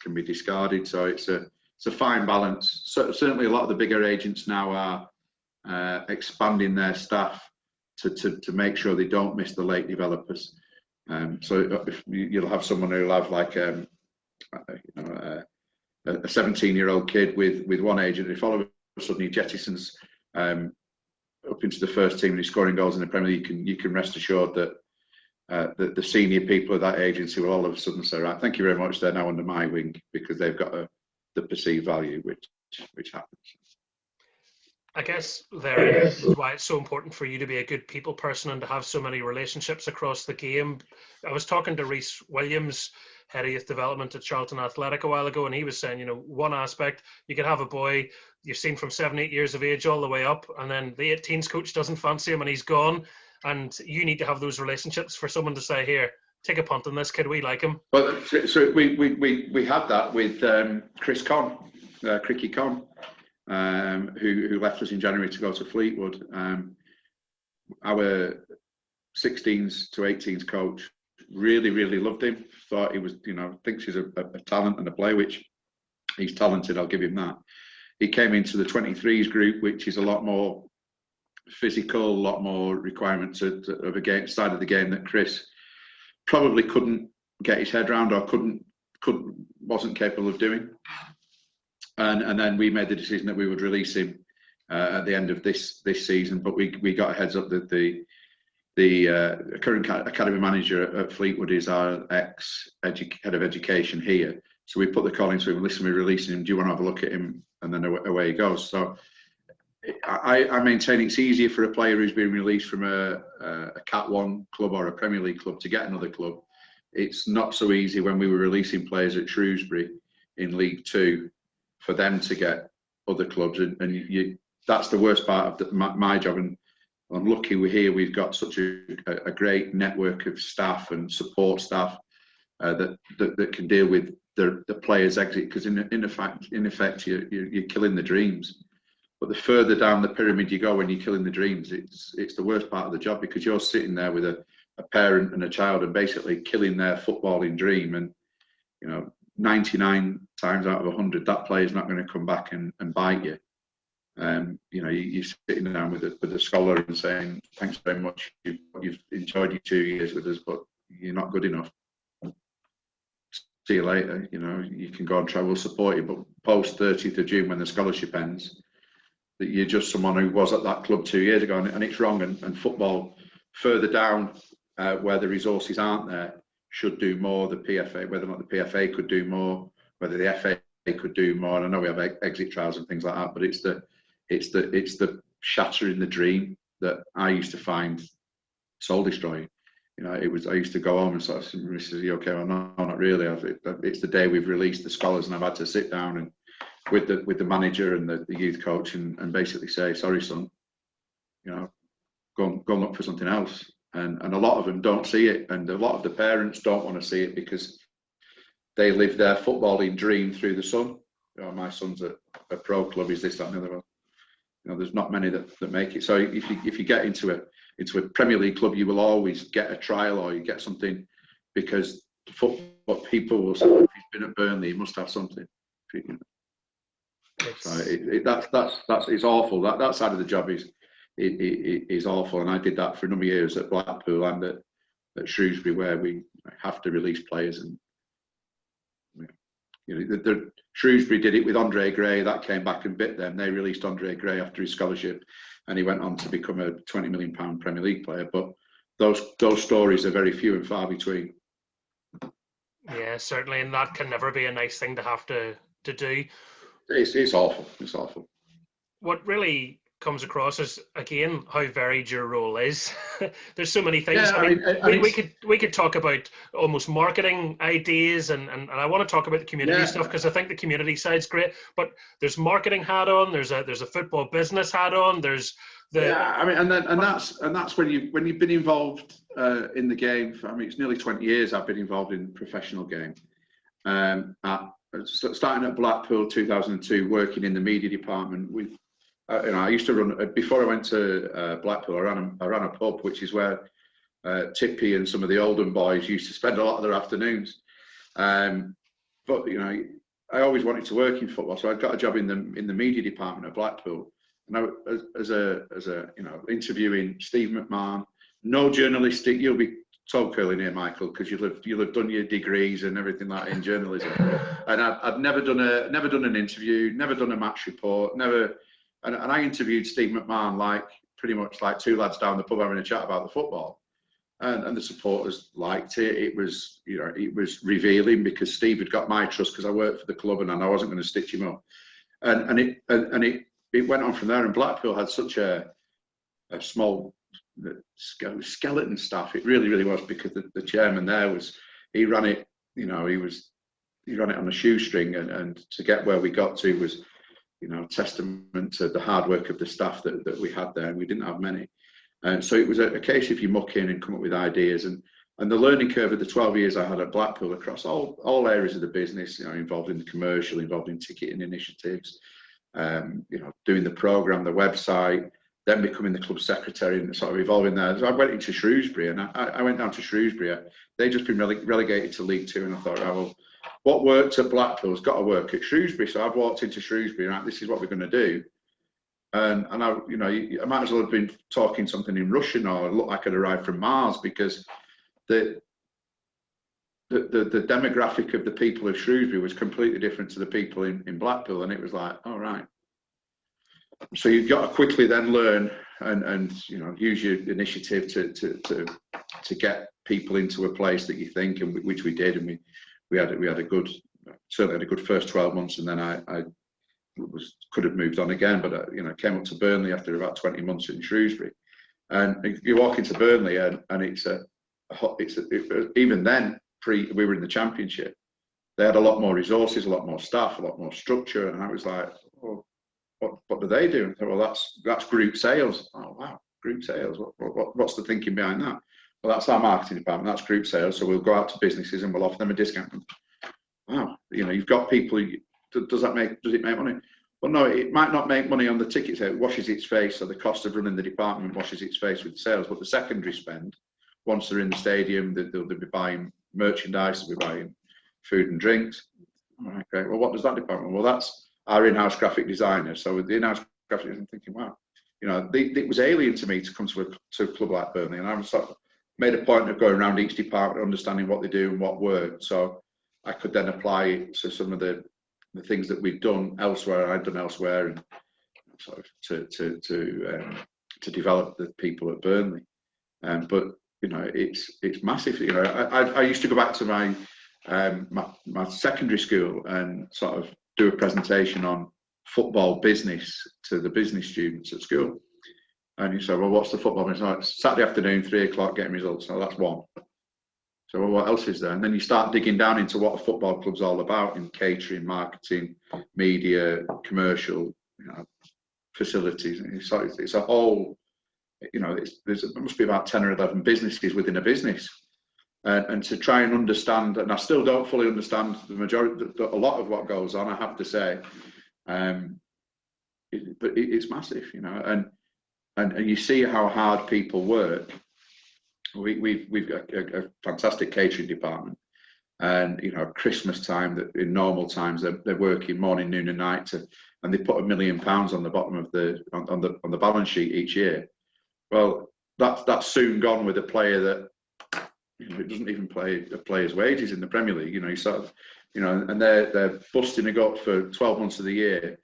can be discarded. So it's a fine balance. So certainly, a lot of the bigger agents now are expanding their staff to make sure they don't miss the late developers. So if you'll have someone who'll have like a 17-year-old kid with one agent, if all of a sudden he jettisons up into the first team and he's scoring goals in the Premier League, you can rest assured that the senior people of that agency will all of a sudden say, right, thank you very much, they're now under my wing, because they've got the perceived value, which happens. I guess there is why it's so important for you to be a good people person and to have so many relationships across the game. I was talking to Rhys Williams, head of youth development at Charlton Athletic, a while ago, and he was saying, one aspect, you could have a boy you've seen from 7-8 years of age all the way up, and then the 18s coach doesn't fancy him and he's gone, and you need to have those relationships for someone to say, here, take a punt on this kid, we like him. Well, so we had that with Chris Conn, Cricky Conn, who left us in January to go to Fleetwood. Our 16s to 18s coach really loved him, thought he was, thinks he's a talent and a player, which he's talented, I'll give him that. He came into the 23s group, which is a lot more physical, a lot more requirements of a side of the game that Chris probably couldn't get his head around or wasn't capable of doing. And then we made the decision that we would release him at the end of this season. But we got a heads up that the current academy manager at Fleetwood is our ex-head of education here. So we put the call into him, listen, we're releasing him, do you want to have a look at him? And then away he goes. So I maintain it's easier for a player who's been released from a Cat 1 club or a Premier League club to get another club. It's not so easy when we were releasing players at Shrewsbury in League 2 for them to get other clubs. And that's the worst part of my job. And I'm lucky we've got such a great network of staff and support staff that can deal with the players' exit, because in effect you're killing the dreams. But the further down the pyramid you go when you're killing the dreams, it's the worst part of the job, because you're sitting there with a parent and a child and basically killing their footballing dream. And 99 times out of 100, that player's not going to come back and bite you. You're sitting down with a scholar and saying, thanks very much, you've enjoyed your 2 years with us, but you're not good enough. See you later. You can go and try, we'll support you, but post 30th of June when the scholarship ends, that you're just someone who was at that club 2 years ago, and it's wrong. And football further down where the resources aren't there should do more. The PFA, whether or not the PFA could do more, whether the FA could do more. And I know we have exit trials and things like that, but it's the shattering the dream that I used to find soul destroying. I used to go home and sort of, Mrs. Are you okay? Well, no, not really. It's the day we've released the scholars, and I've had to sit down and with the manager and the youth coach and basically say, sorry, son, go and look for something else. And a lot of them don't see it, and a lot of the parents don't want to see it because they live their footballing dream through the son. My son's at a pro club, is this, that, and the other one. There's not many that make it. So if you get into a Premier League club, you will always get a trial or you get something, because football people will say, if he's been at Burnley, he must have something. So it's awful. That side of the job is awful, and I did that for a number of years at Blackpool and at Shrewsbury, where we have to release players. And Shrewsbury did it with Andre Gray. That came back and bit them. They released Andre Gray after his scholarship, and he went on to become a £20 million Premier League player. But those stories are very few and far between. Yeah, certainly, and that can never be a nice thing to have to do. It's awful. It's awful. What really comes across as, again, how varied your role is. There's so many things. Yeah, I mean, and we could talk about almost marketing ideas, and I want to talk about the community stuff, because I think the community side's great. But there's marketing hat on. There's a football business hat on. There's the I mean, and that's when you've been involved in the game. I mean, it's nearly 20 years I've been involved in professional game. Starting at Blackpool 2002, working in the media department with. I used to run before I went to Blackpool. I ran a pub, which is where Tippy and some of the Oldham boys used to spend a lot of their afternoons. But I always wanted to work in football, so I got a job in the media department at Blackpool. And as a interviewing Steve McMahon, no journalistic. You'll be toe curling here, Michael, because you'll have done your degrees and everything like that in journalism. And I've never done an interview, never done a match report, never. And I interviewed Steve McMahon pretty much like two lads down the pub having a chat about the football, and the supporters liked it. It was revealing, because Steve had got my trust because I worked for the club and I wasn't going to stitch him up, and it went on from there. And Blackpool had such a small skeleton staff. It really was, because the chairman there he ran it. He ran it on a shoestring, and to get where we got to was. Testament to the hard work of the staff that we had there, and we didn't have many. So it was a case of you muck in and come up with ideas, and the learning curve of the 12 years I had at Blackpool across all areas of the business, involved in the commercial, involved in ticketing initiatives, doing the programme, the website, then becoming the club secretary and sort of evolving there. So I went into Shrewsbury, and I went down to Shrewsbury. They'd just been relegated to League Two, and I thought, well, what worked at Blackpool has got to work at Shrewsbury. So I've walked into Shrewsbury, and this is what we're going to do. And I might as well have been talking something in Russian, or look like I'd arrived from Mars, because the demographic of the people of Shrewsbury was completely different to the people in Blackpool, and it was like, all right. So you've got to quickly then learn and use your initiative to get people into a place that you think, and which we did, and we had a good, certainly had a good first 12 months, and then I could have moved on again, but came up to Burnley after about 20 months in Shrewsbury, and you walk into Burnley and it's even then we were in the Championship, they had a lot more resources, a lot more staff, a lot more structure, and I was like, oh, what do they do? And I thought, well, that's group sales. Oh wow, group sales. What's the thinking behind that? Well, that's our marketing department. That's group sales. So we'll go out to businesses and we'll offer them a discount. Wow, you've got people. Does it make money? Well, no, it might not make money on the tickets. It washes its face. So the cost of running the department washes its face with sales. But the secondary spend, once they're in the stadium, they'll be buying merchandise. They'll be buying food and drinks. Okay. Well, what does that department? Well, that's our in-house graphic designer. So with the in-house graphic designer, I'm thinking, wow, it was alien to me to come to a club like Burnley, and I was sort of made a point of going around each department, understanding what they do and what worked, so I could then apply it to some of the things that we've done elsewhere, I'd done elsewhere, and sort of to develop the people at Burnley. But it's massive. I used to go back to my secondary school and sort of do a presentation on football business to the business students at school. And you say, well, what's the football business? Oh, it's Saturday afternoon, 3 o'clock, getting results. So that's one. So well, what else is there? And then you start digging down into what a football club's all about in catering, marketing, media, commercial, facilities. And it's a whole, there must be about 10 or 11 businesses within a business. And to try and understand, and I still don't fully understand a lot of what goes on, I have to say, but it's massive, and you see how hard people work. We've got a fantastic catering department, and Christmas time, that in normal times they're working morning, noon, and night and they put £1 million on the bottom of on the balance sheet each year. Well, that's soon gone with a player that. It doesn't even play a player's wages in the Premier League. And they're busting a gut for 12 months of the year.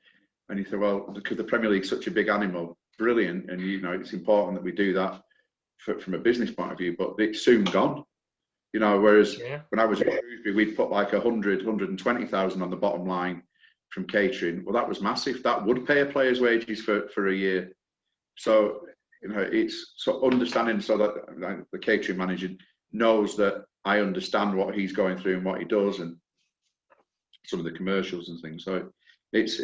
And you think, well, because the Premier League's such a big animal, brilliant, and it's important that we do that from a business point of view. But it's soon gone. Whereas when I was at Shrewsbury, we'd put like 120,000 on the bottom line from catering. Well, that was massive. That would pay a player's wages for a year. So, it's sort of understanding so that the catering manager knows that I understand what he's going through and what he does, and some of the commercials and things. So it's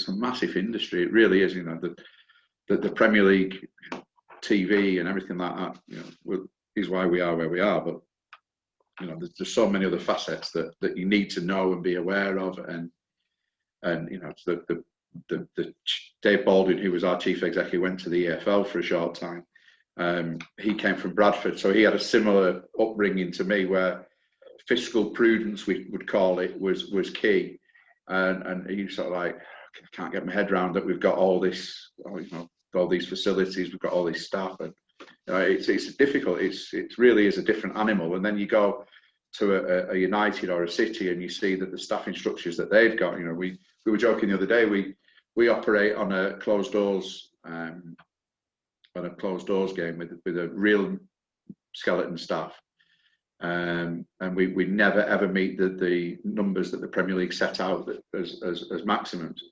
a massive industry. It really is. The Premier League TV and everything like that, is why we are where we are. But there's so many other facets that you need to know and be aware of, and the Dave Baldwin, who was our chief executive, went to the EFL for a short time. He came from Bradford, so he had a similar upbringing to me, where fiscal prudence, we would call it, was key, and he sort of like, I can't get my head around that we've got all this, all these facilities, we've got all this staff, and it's difficult. It really is a different animal. And then you go to a United or a City, and you see that the staffing structures that they've got. We were joking the other day. We operate on a closed doors game with a real skeleton staff. And we never ever meet the numbers that the Premier League set out as maximums.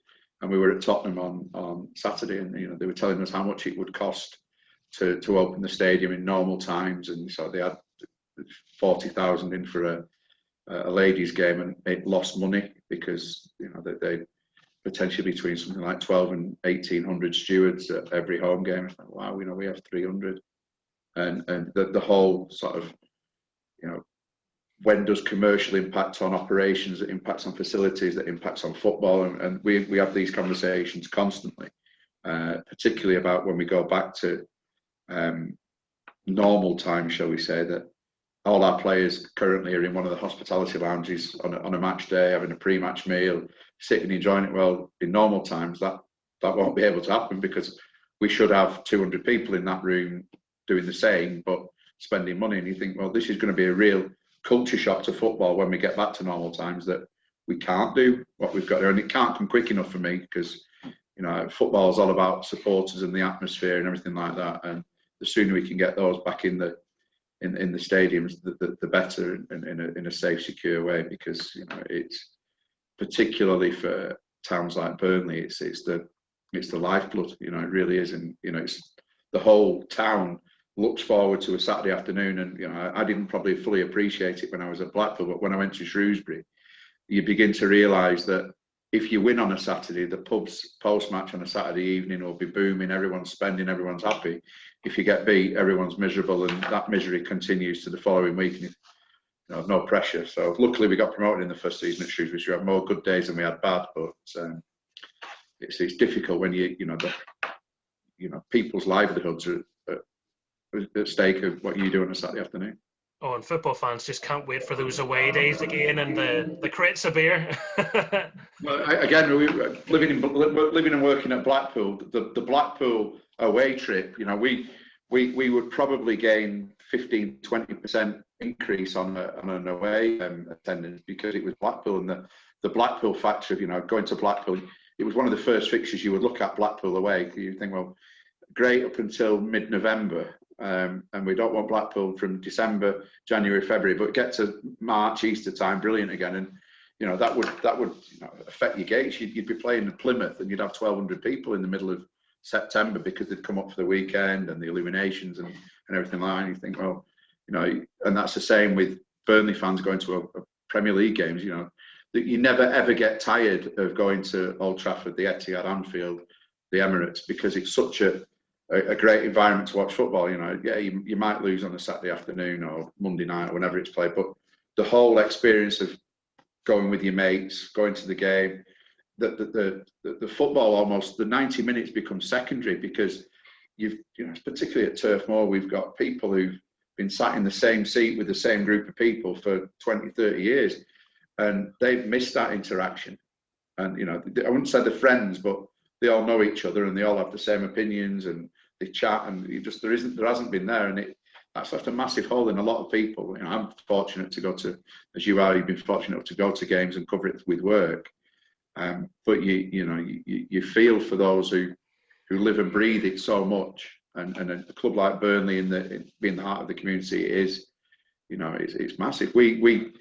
And we were at Tottenham on Saturday, and they were telling us how much it would cost to open the stadium in normal times, and so they had 40,000 in for a ladies' game, and it lost money because they potentially between something like 12 and 1,800 stewards at every home game. It's like, wow, we have 300, and the whole sort of when does commercial impact on operations, that impacts on facilities, that impacts on football, and we have these conversations constantly, particularly about when we go back to normal times, shall we say, that all our players currently are in one of the hospitality lounges on a match day, having a pre-match meal, sitting enjoying it. Well, in normal times that won't be able to happen, because we should have 200 people in that room doing the same, but spending money. And you think, well, this is going to be a real culture shock to football when we get back to normal times, that we can't do what we've got there, and it can't come quick enough for me, because football is all about supporters and the atmosphere and everything like that, and the sooner we can get those back in the stadiums, the better, in a safe, secure way, because it's particularly for towns like Burnley, it's the lifeblood. It really is, and it's the whole town looks forward to a Saturday afternoon. And I didn't probably fully appreciate it when I was at Blackpool, but when I went to Shrewsbury, you begin to realise that if you win on a Saturday, the pubs post-match on a Saturday evening will be booming, everyone's spending, everyone's happy. If you get beat, everyone's miserable, and that misery continues to the following week. And no pressure. So luckily we got promoted in the first season at Shrewsbury, so we had more good days than we had bad. But it's difficult when people's livelihoods are at stake of what you do on a Saturday afternoon. Oh, and football fans just can't wait for those away days again, and the crates of beer. Well, again, living and working at Blackpool, the Blackpool away trip, we would probably gain 15-20% increase on an away attendance, because it was Blackpool, and the Blackpool factor of going to Blackpool. It was one of the first fixtures you would look at, Blackpool away. You think, well, great up until mid-November. And we don't want Blackpool from December, January, February, but get to March, Easter time, brilliant again. And that would affect your gates. You'd be playing in Plymouth, and you'd have 1,200 people in the middle of September, because they'd come up for the weekend and the illuminations and everything like that. And you think, well, and that's the same with Burnley fans going to a Premier League games. That you never ever get tired of going to Old Trafford, the Etihad, Anfield, the Emirates, because it's such a great environment to watch football. You might lose on a Saturday afternoon or Monday night or whenever it's played, but the whole experience of going with your mates, going to the game, the football, almost the 90 minutes becomes secondary, because particularly at Turf Moor, we've got people who've been sat in the same seat with the same group of people for 20, 30 years, and they've missed that interaction. And I wouldn't say they're friends, but they all know each other, and they all have the same opinions, and they chat, and there hasn't been there, and that's left a massive hole in a lot of people. I'm fortunate to go to, as you are, you've been fortunate to go to games and cover it with work, but you feel for those who live and breathe it so much, and a club like Burnley, being the heart of the community, it's massive. We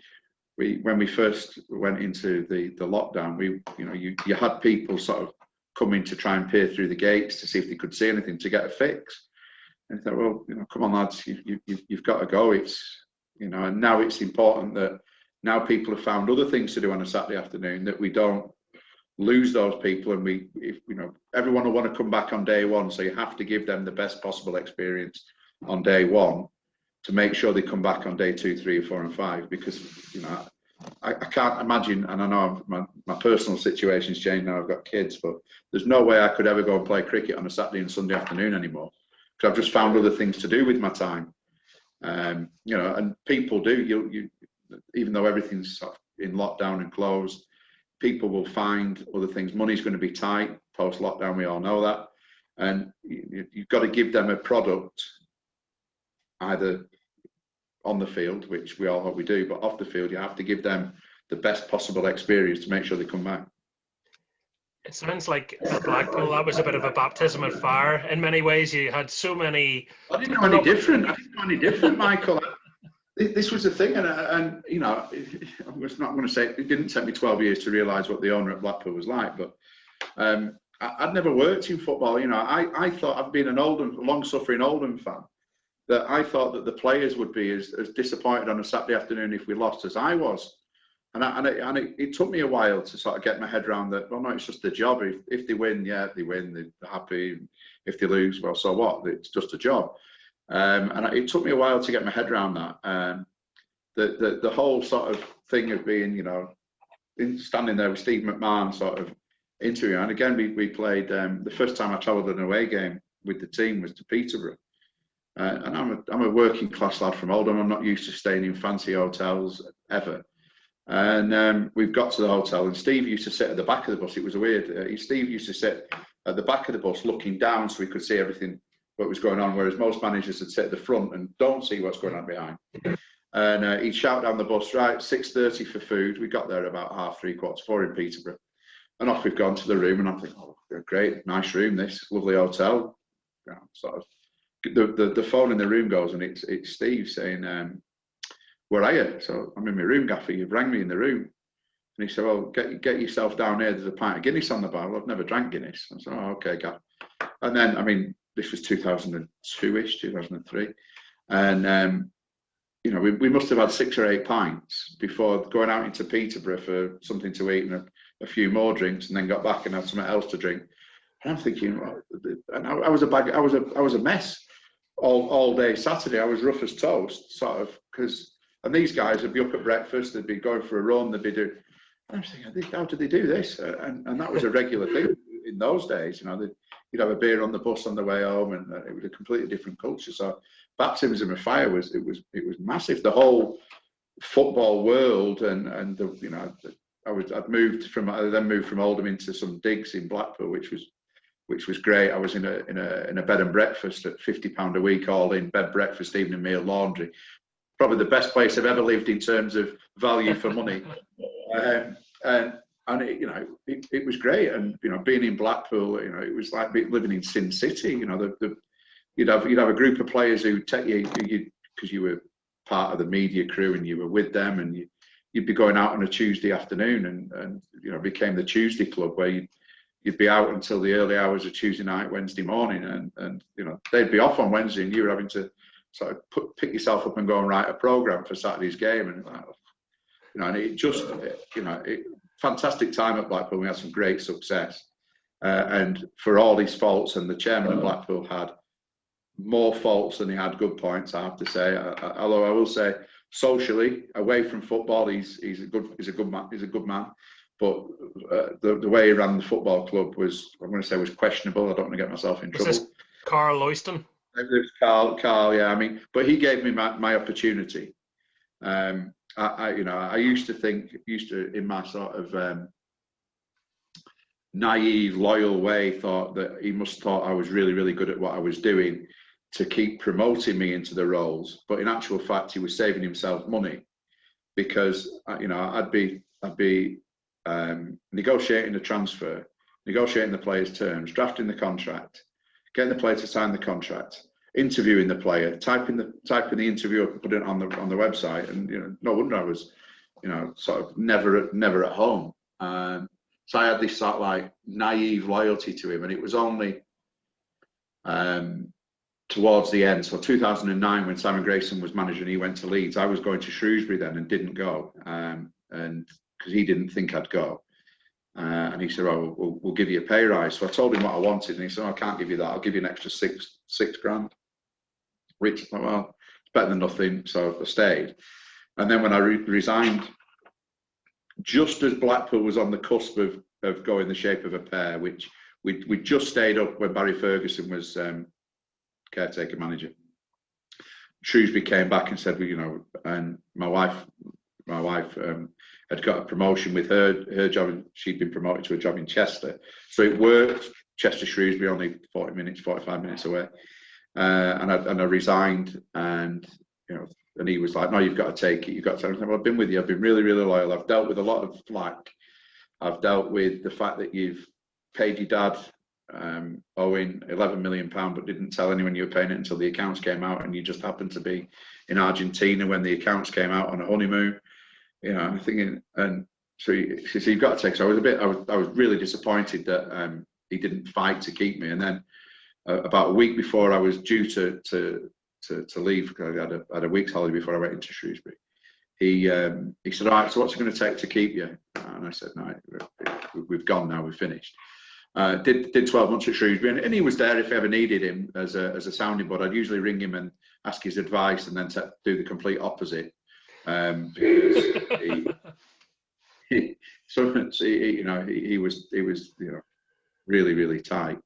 when we first went into the lockdown, you had people sort of coming to try and peer through the gates to see if they could see anything to get a fix. And I thought, well, come on, lads, you've got to go. It's, and now it's important that now people have found other things to do on a Saturday afternoon, that we don't lose those people, and everyone will want to come back on day one, so you have to give them the best possible experience on day one to make sure they come back on day 2, 3, 4 and 5, because I can't imagine, and I know my personal situation's changed now, I've got kids, but there's no way I could ever go and play cricket on a Saturday and Sunday afternoon anymore, because I've just found other things to do with my time. And people do, even though everything's sort of in lockdown and closed, people will find other things. Money's going to be tight post-lockdown, we all know that. And you've got to give them a product, either on the field, which we all hope we do, but off the field, you have to give them the best possible experience to make sure they come back. It sounds like at Blackpool, that was a bit of a baptism of fire. In many ways, you had so many... I didn't know any different, Michael. This was the thing, and I was not going to say, it didn't take me 12 years to realise what the owner at Blackpool was like, but I'd never worked in football. I thought, I've been an long-suffering Oldham fan, that I thought that the players would be as disappointed on a Saturday afternoon if we lost as I was. And it took me a while to sort of get my head around that, well, no, it's just a job. If they win, yeah, they win, they're happy. If they lose, well, so what? It's just a job. And it took me a while to get my head around that. The whole sort of thing of being, standing there with Steve McMahon sort of interviewing. And again, we played, the first time I travelled an away game with the team was to Peterborough. And I'm a working class lad from Oldham. I'm not used to staying in fancy hotels ever. And we've got to the hotel, and Steve used to sit at the back of the bus. It was weird. Steve used to sit at the back of the bus looking down so we could see everything what was going on, whereas most managers would sit at the front and don't see what's going on behind. And he'd shout down the bus, right, 6:30 for food. We got there about 3:30, 4 in Peterborough. And off we've gone to the room, and I'm thinking, oh, great, nice room, this lovely hotel. Sort of, the phone in the room goes, and it's Steve saying, where are you? So I'm in my room, Gaffer, you've rang me in the room. And he said, well, get yourself down here, there's a pint of Guinness on the bar. Well, I've never drank Guinness. I said, oh, okay, Gaff. And then, this was 2002-ish, 2003. And, we must have had 6 or 8 pints before going out into Peterborough for something to eat and a few more drinks, and then got back and had something else to drink. And I'm thinking, well, and I was a mess all day Saturday. I was rough as toast, sort of, and these guys would be up at breakfast, they'd be going for a run, they'd be doing, and I'm thinking, how did they do this? And that was a regular thing in those days. You'd have a beer on the bus on the way home, and it was a completely different culture. So baptism of fire was massive. The whole football world, and I then moved from Oldham into some digs in Blackpool, which was great. I was in a bed and breakfast at £50 a week, all in, bed, breakfast, evening meal, laundry. Probably the best place I've ever lived in terms of value for money. And it was great. And being in Blackpool, it was like living in Sin City. You'd have a group of players who take you because you were part of the media crew and you were with them, and you'd be going out on a Tuesday afternoon, and became the Tuesday club, where you'd be out until the early hours of Tuesday night, Wednesday morning, and they'd be off on Wednesday, and you were having to sort of pick yourself up and go and write a programme for Saturday's game, and it just fantastic time at Blackpool. We had some great success, and for all his faults, and the chairman of Blackpool had more faults than he had good points, I have to say. Although I will say, socially, away from football, he's a good man. But the way he ran the football club was questionable. I don't want to get myself in trouble. Was this Carl Loyston? It was Carl, yeah. But he gave me my opportunity. I used to in my sort of naive, loyal way, thought that he must thought I was really, really good at what I was doing to keep promoting me into the roles. But in actual fact, he was saving himself money, because I'd be negotiating the transfer, negotiating the player's terms, drafting the contract, getting the player to sign the contract, interviewing the player, typing the interview up and putting it on the website. And no wonder I was sort of never at home. So I had this sort of like naive loyalty to him, and it was only towards the end, so 2009, when Simon Grayson was manager and he went to Leeds, I was going to Shrewsbury then and didn't go, and because he didn't think I'd go, and he said, "Oh, we'll give you a pay rise." So I told him what I wanted, and he said, "Oh, I can't give you that. I'll give you an extra six grand." Which, well, it's better than nothing. So I stayed, and then when I resigned, just as Blackpool was on the cusp of going the shape of a pear, which we just stayed up when Barry Ferguson was caretaker manager. Shrewsbury came back and said, well, and my wife had got a promotion with her job. She'd been promoted to a job in Chester, so it worked. Chester Shrewsbury only 45 minutes away, and I resigned, and and he was like, "No, you've got to take it. You've got to." I said, "Well, I've been with you. I've been really, really loyal. I've dealt with a lot of flack. I've dealt with the fact that you've paid your dad owing £11 million, but didn't tell anyone you were paying it until the accounts came out, and you just happened to be in Argentina when the accounts came out on a honeymoon." I'm thinking, and so you've got to take. So I was really disappointed that he didn't fight to keep me. And then about a week before I was due to leave, because I had a week's holiday before I went into Shrewsbury, he said, "All right, so what's it going to take to keep you?" And I said, "No, we've gone now. We've finished." Did 12 months at Shrewsbury, and he was there if I ever needed him as a sounding board. I'd usually ring him and ask his advice, and then do the complete opposite, because he was really, really tight.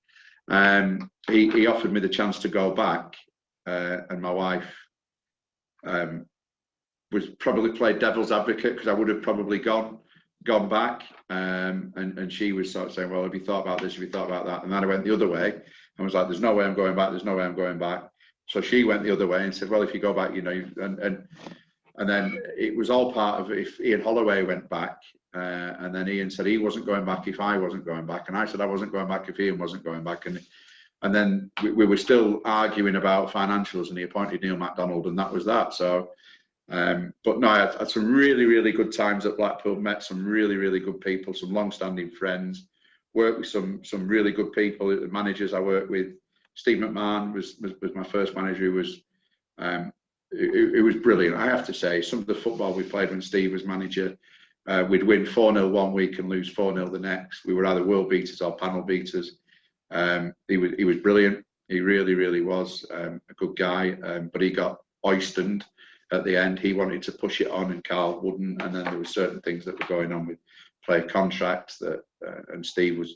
He offered me the chance to go back, and my wife was probably played devil's advocate, because I would have probably gone back, and she was sort of saying, "Well, have you thought about this? Have you thought about that?" And then I went the other way and was like, "There's no way I'm going back. There's no way I'm going back." So she went the other way and said, "Well, if you go back, and then it was all part of if Ian Holloway went back, and then Ian said he wasn't going back if I wasn't going back, and I said I wasn't going back if Ian wasn't going back, and then we were still arguing about financials, and he appointed Neil MacDonald, and that was that. So. But no, I had some really, really good times at Blackpool, met some really, really good people, some long-standing friends, worked with some really good people, the managers I worked with. Steve McMahon was my first manager, who was it was brilliant. I have to say, some of the football we played when Steve was manager, we'd win 4-0 one week and lose 4-0 the next. We were either world beaters or panel beaters. He was brilliant. He really, really was a good guy, but he got oystered at the end. He wanted to push it on and Carl wouldn't, and then there were certain things that were going on with player contracts that and Steve was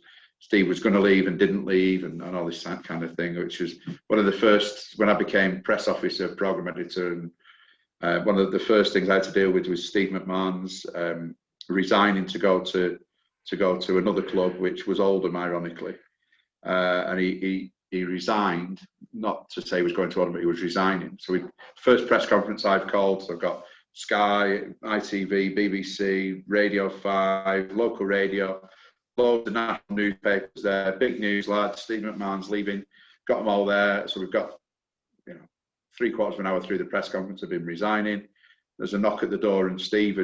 going to leave and didn't leave, and all this kind of thing, which was one of the first, when I became press officer, program editor, and one of the first things I had to deal with was Steve McMahon's resigning to go to another club, which was Oldham, ironically, and he resigned, not to say he was going to Oldham, but he was resigning. So first press conference I've called, so I've got Sky, ITV, BBC, Radio 5, local radio, loads of national newspapers there, big news, lads. Steve McMahon's leaving, got them all there. So we've got, 3/4 of an hour through the press conference of him resigning. There's a knock at the door, and Steve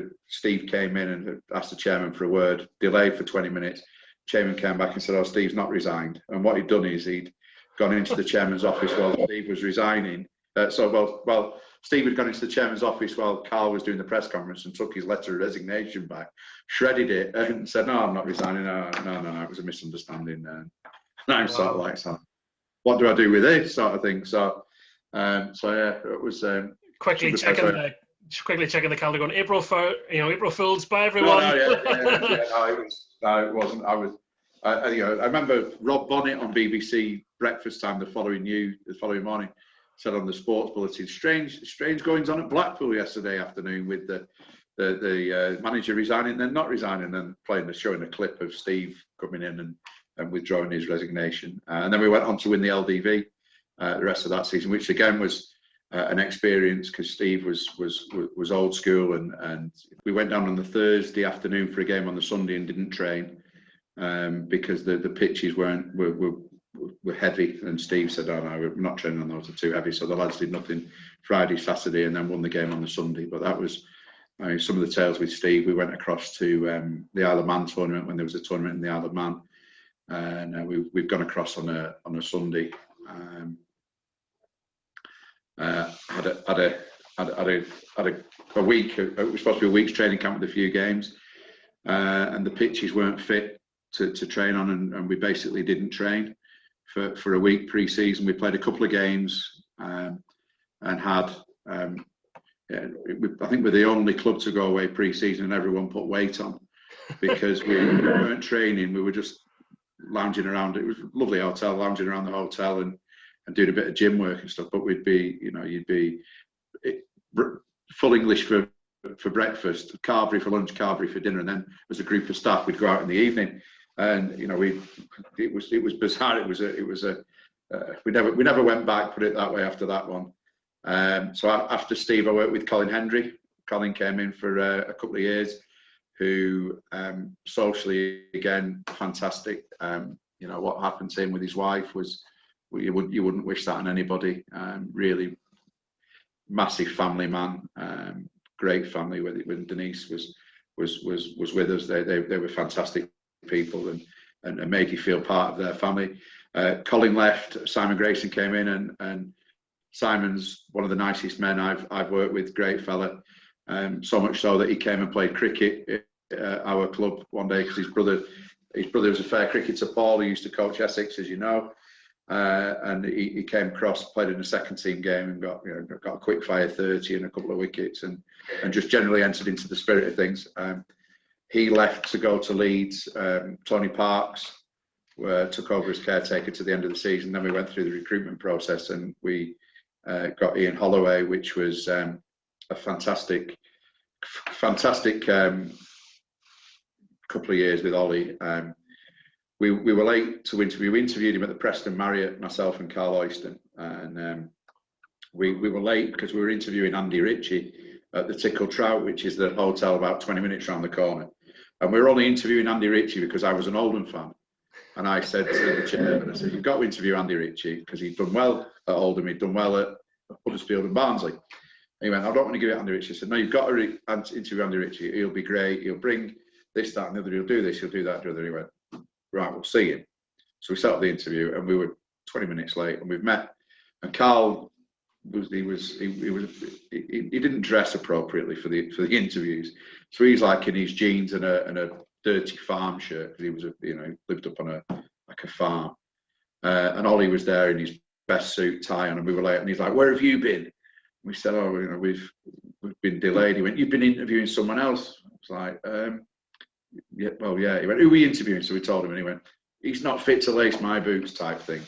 came in and asked the chairman for a word, delayed for 20 minutes. Chairman came back and said, "Oh, Steve's not resigned." And what he'd done is he'd gone into the chairman's office while Steve was resigning. Steve had gone into the chairman's office while Carl was doing the press conference and took his letter of resignation back, shredded it, and said, "No, I'm not resigning. No, it was a misunderstanding." And I'm sort of like, "So, what do I do with this?" sort of thing. So yeah, it was quickly checking the calendar, going April Fools, bye everyone. It wasn't. I remember Rob Bonnet on BBC Breakfast Time the following morning said on the sports bulletin, strange goings on at Blackpool yesterday afternoon with the manager resigning, then not resigning, and showing a clip of Steve coming in and withdrawing his resignation. And then we went on to win the LDV the rest of that season, which again was an experience, because Steve was old school, and we went down on the Thursday afternoon for a game on the Sunday and didn't train because the pitches were heavy, and Steve said, "Oh no, we're not training on those, they're too heavy." So the lads did nothing Friday, Saturday, and then won the game on the Sunday. But that was some of the tales with Steve, we went across to the Isle of Man tournament when there was a tournament in the Isle of Man, and we've gone across on a Sunday. Had a week. It was supposed to be a week's training camp with a few games, and the pitches weren't fit to train on, and we basically didn't train for a week pre-season. We played a couple of games and had. I think we're the only club to go away pre-season and everyone put weight on, because we weren't training. We were just lounging around. It was a lovely hotel, lounging around the hotel and doing a bit of gym work and stuff. But you'd be full English for breakfast, carvery for lunch, carvery for dinner, and then as a group of staff we'd go out in the evening. And it was bizarre. We never went back, put it that way, after that one. So after Steve, I worked with Colin Hendry. Colin came in for a couple of years, who socially, again, fantastic. What happened to him with his wife was, you wouldn't wish that on anybody. Really massive family man, great family. When Denise was with us, they were fantastic people and made you feel part of their family. Colin left, Simon Grayson came in, and Simon's one of the nicest men I've worked with, great fella. So much so that he came and played cricket at our club one day, because his brother was a fair cricketer, Paul, who used to coach Essex, as you know. And he came across, played in a second team game, and got a quick fire 30 and a couple of wickets, and just generally entered into the spirit of things. He left to go to Leeds. Tony Parks took over as caretaker to the end of the season. Then we went through the recruitment process, and we got Ian Holloway, which was a fantastic couple of years with Ollie. We were late to interview. We interviewed him at the Preston Marriott, myself and Carl Oyston, and we were late because we were interviewing Andy Ritchie at the Tickle Trout, which is the hotel about 20 minutes around the corner. And we were only interviewing Andy Ritchie because I was an Oldham fan. And I said to the chairman, I said, you've got to interview Andy Ritchie, because he'd done well at Oldham, he'd done well at Huddersfield and Barnsley. And he went, I don't want to give it Andy Ritchie. I said, no, you've got to interview Andy Ritchie. He'll be great. He'll bring this, that, and the other. He'll do this, he'll do that, the other. He went, right, we'll see him. So we set up the interview, and we were 20 minutes late, and we've met. And Carl he didn't dress appropriately for the interviews. So he's like in his jeans and a dirty farm shirt, because he was lived up on a farm. And Ollie was there in his best suit, tie on, and we were late. And he's like, "Where have you been?" And we said, "Oh, we've been delayed." He went, "You've been interviewing someone else?" I was like, "Yeah, well, yeah." He went, "Who are we interviewing?" So we told him, and he went, "He's not fit to lace my boots," type thing.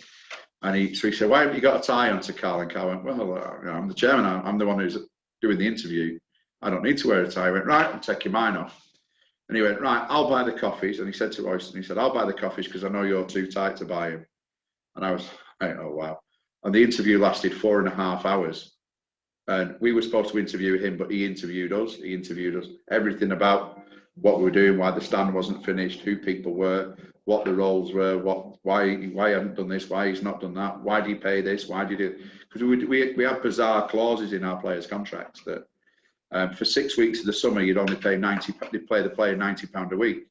And so he said, "Why haven't you got a tie on?" to Carl. And Carl went, "Well, I'm the chairman. I'm the one who's doing the interview. I don't need to wear a tie." He went, "Right, I'm taking mine off." And he went, "Right, I'll buy the coffees." And he said to Royston, he said, "I'll buy the coffees because I know you're too tight to buy them." And I was like, "Oh, wow." And the interview lasted 4.5 hours. And we were supposed to interview him, but he interviewed us. He interviewed us everything about what we were doing, why the stand wasn't finished, who people were, what the roles were, why he hadn't done this, why he's not done that, why did he pay this, why did it? Because we have bizarre clauses in our players' contracts that for 6 weeks of the summer you'd only pay they pay the player £90 a week,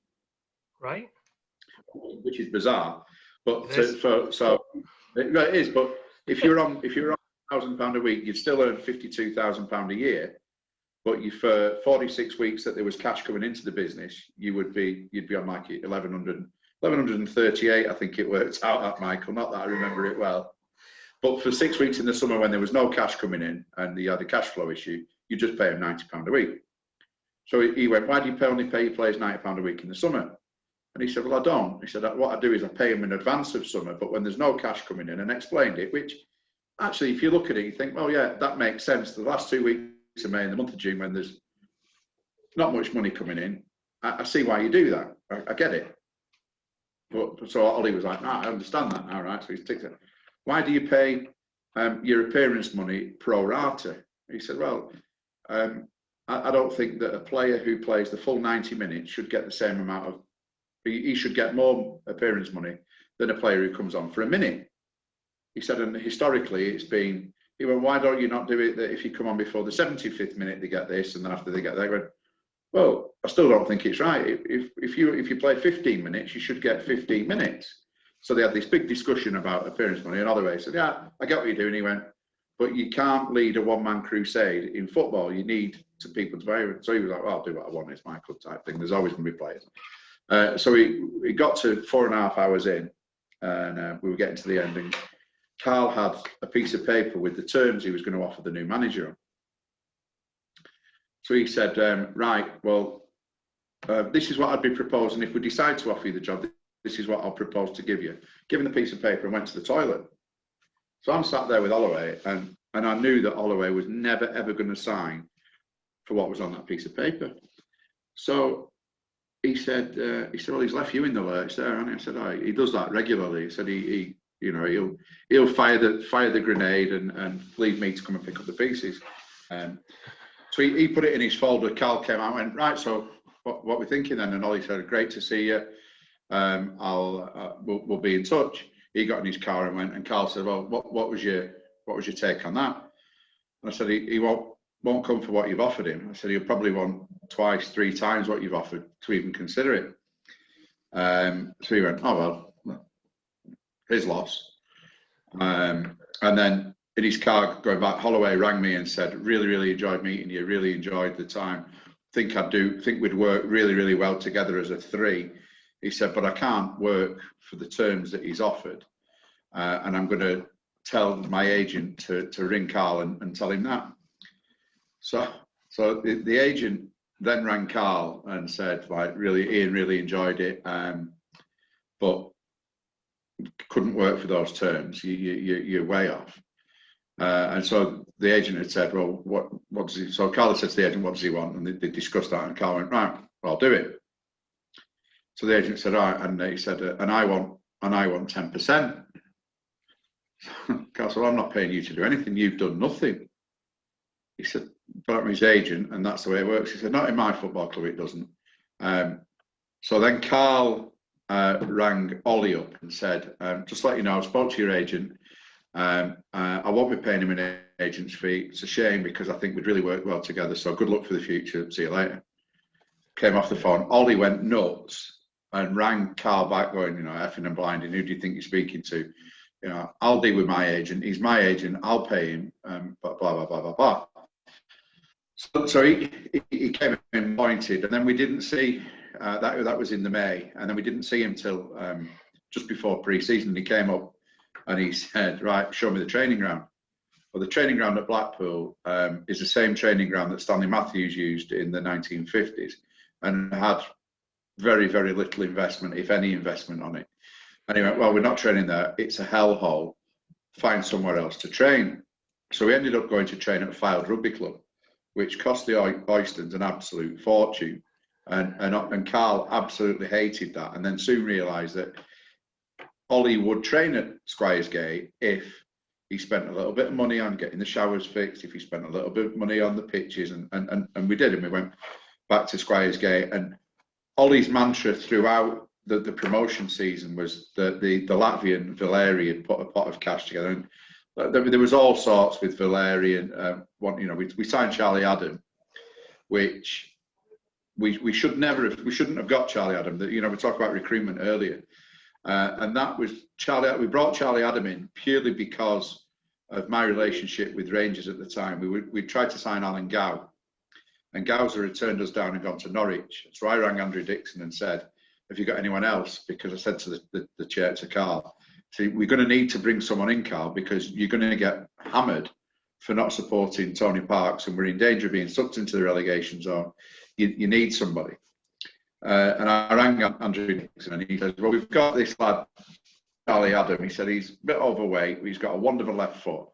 right? Which is bizarre, but it is. But if you're on £1,000 a week, you'd still earn £52,000 a year. But for 46 weeks that there was cash coming into the business, you'd be on like 1138, I think it worked out at, Michael. Not that I remember it well. But for 6 weeks in the summer when there was no cash coming in and you had a cash flow issue, you just pay them £90 a week. So he went, "Why do you only pay your players £90 a week in the summer?" And he said, "Well, I don't." He said, "What I do is I pay them in advance of summer, but when there's no cash coming in," and explained it, which actually, if you look at it, you think, well, yeah, that makes sense. The last 2 weeks of May and the month of June, when there's not much money coming in, I see why you do that. I get it. But so Ollie was like, "No, I understand that now, right?" So he's ticked it. "Why do you pay your appearance money pro rata?" He said, "Well, I don't think that a player who plays the full 90 minutes should get the same amount of. He should get more appearance money than a player who comes on for a minute." He said, "And historically, it's been he went, why don't you not do it that if you come on before the 75th minute, they get this, and then after they get that, I went, well, I still don't think it's right. If you play 15 minutes, you should get 15 minutes. So they had this big discussion about appearance money. Another way said, yeah, I get what you're doing. He went, but you can't lead a one-man crusade in football. You need people to vary. So he was like, well, I'll do what I want. It's my club type thing. There's always going to be players. So we got to 4.5 hours in, and we were getting to the end. And Carl had a piece of paper with the terms he was going to offer the new manager on. So he said, right, well, this is what I'd be proposing. If we decide to offer you the job, this is what I'll propose to give you. Give him the piece of paper and went to the toilet. So I'm sat there with Holloway, and I knew that Holloway was never, ever going to sign for what was on that piece of paper. So he said, well, he's left you in the lurch there, hasn't he? I said, oh, he does that regularly. He said he'll fire the grenade and leave me to come and pick up the pieces. So he put it in his folder. Carl came out and went, right, so what we're thinking then? And Ollie said, great to see you. We'll be in touch. He got in his car and went, and Carl said, well, what was your take on that? And I said, he won't come for what you've offered him. I said, he'll probably want twice, 3 times what you've offered to even consider it. So he went, oh, well, his loss. And then in his car going back, Holloway rang me and said, really, really enjoyed meeting you, really enjoyed the time. Think we'd work really, really well together as a 3. He said, but I can't work for the terms that he's offered. And I'm going to tell my agent to ring Carl and tell him that. So the agent then rang Carl and said, like, Ian really enjoyed it, but couldn't work for those terms. You're way off. And so the agent had said, well, what does he? So Carl said to the agent, what does he want? And they discussed that, and Carl went, right, well, I'll do it. So the agent said, all right, and he said, and I want 10%. Carl said, well, I'm not paying you to do anything. You've done nothing. He said, but I'm his agent, and that's the way it works. He said, not in my football club, it doesn't. So then Carl rang Ollie up and said, just to let you know, I spoke to your agent. I won't be paying him an agent's fee. It's a shame because I think we'd really work well together. So good luck for the future. See you later. Came off the phone. Ollie went nuts and rang Carl back going, effing and blinding. Who do you think you're speaking to? I'll deal with my agent. He's my agent. I'll pay him. Blah, blah, blah, blah, blah. So he came in pointed, and then we didn't see, that was in the May, and then we didn't see him till just before pre-season. He came up and he said, right, show me the training ground. Well, the training ground at Blackpool is the same training ground that Stanley Matthews used in the 1950s and had very, very little investment, if any investment on it. And he went, well, we're not training there. It's a hellhole. Find somewhere else to train. So we ended up going to train at a Fylde Rugby Club, which cost the Oystons an absolute fortune. And Carl absolutely hated that, and then soon realised that Ollie would train at Squires Gate if he spent a little bit of money on getting the showers fixed, if he spent a little bit of money on the pitches, and we did, and we went back to Squires Gate. And Ollie's mantra throughout the promotion season was that the Latvian Valeri had put a pot of cash together, and there was all sorts with Valeri, and we signed Charlie Adam, which we shouldn't have got Charlie Adam. We talked about recruitment earlier, and that was Charlie. We brought Charlie Adam in purely because of my relationship with Rangers at the time. We tried to sign Alan Gow, and Gowser had turned us down and gone to Norwich. So I rang Andrew Dixon and said, have you got anyone else? Because I said to the chair, to Carl, see, we're going to need to bring someone in, Carl, because you're going to get hammered for not supporting Tony Parks, and we're in danger of being sucked into the relegation zone. You need somebody. And I rang Andrew Dixon, and he said, well, we've got this lad, Charlie Adam. He said he's a bit overweight, but he's got a wonderful left foot.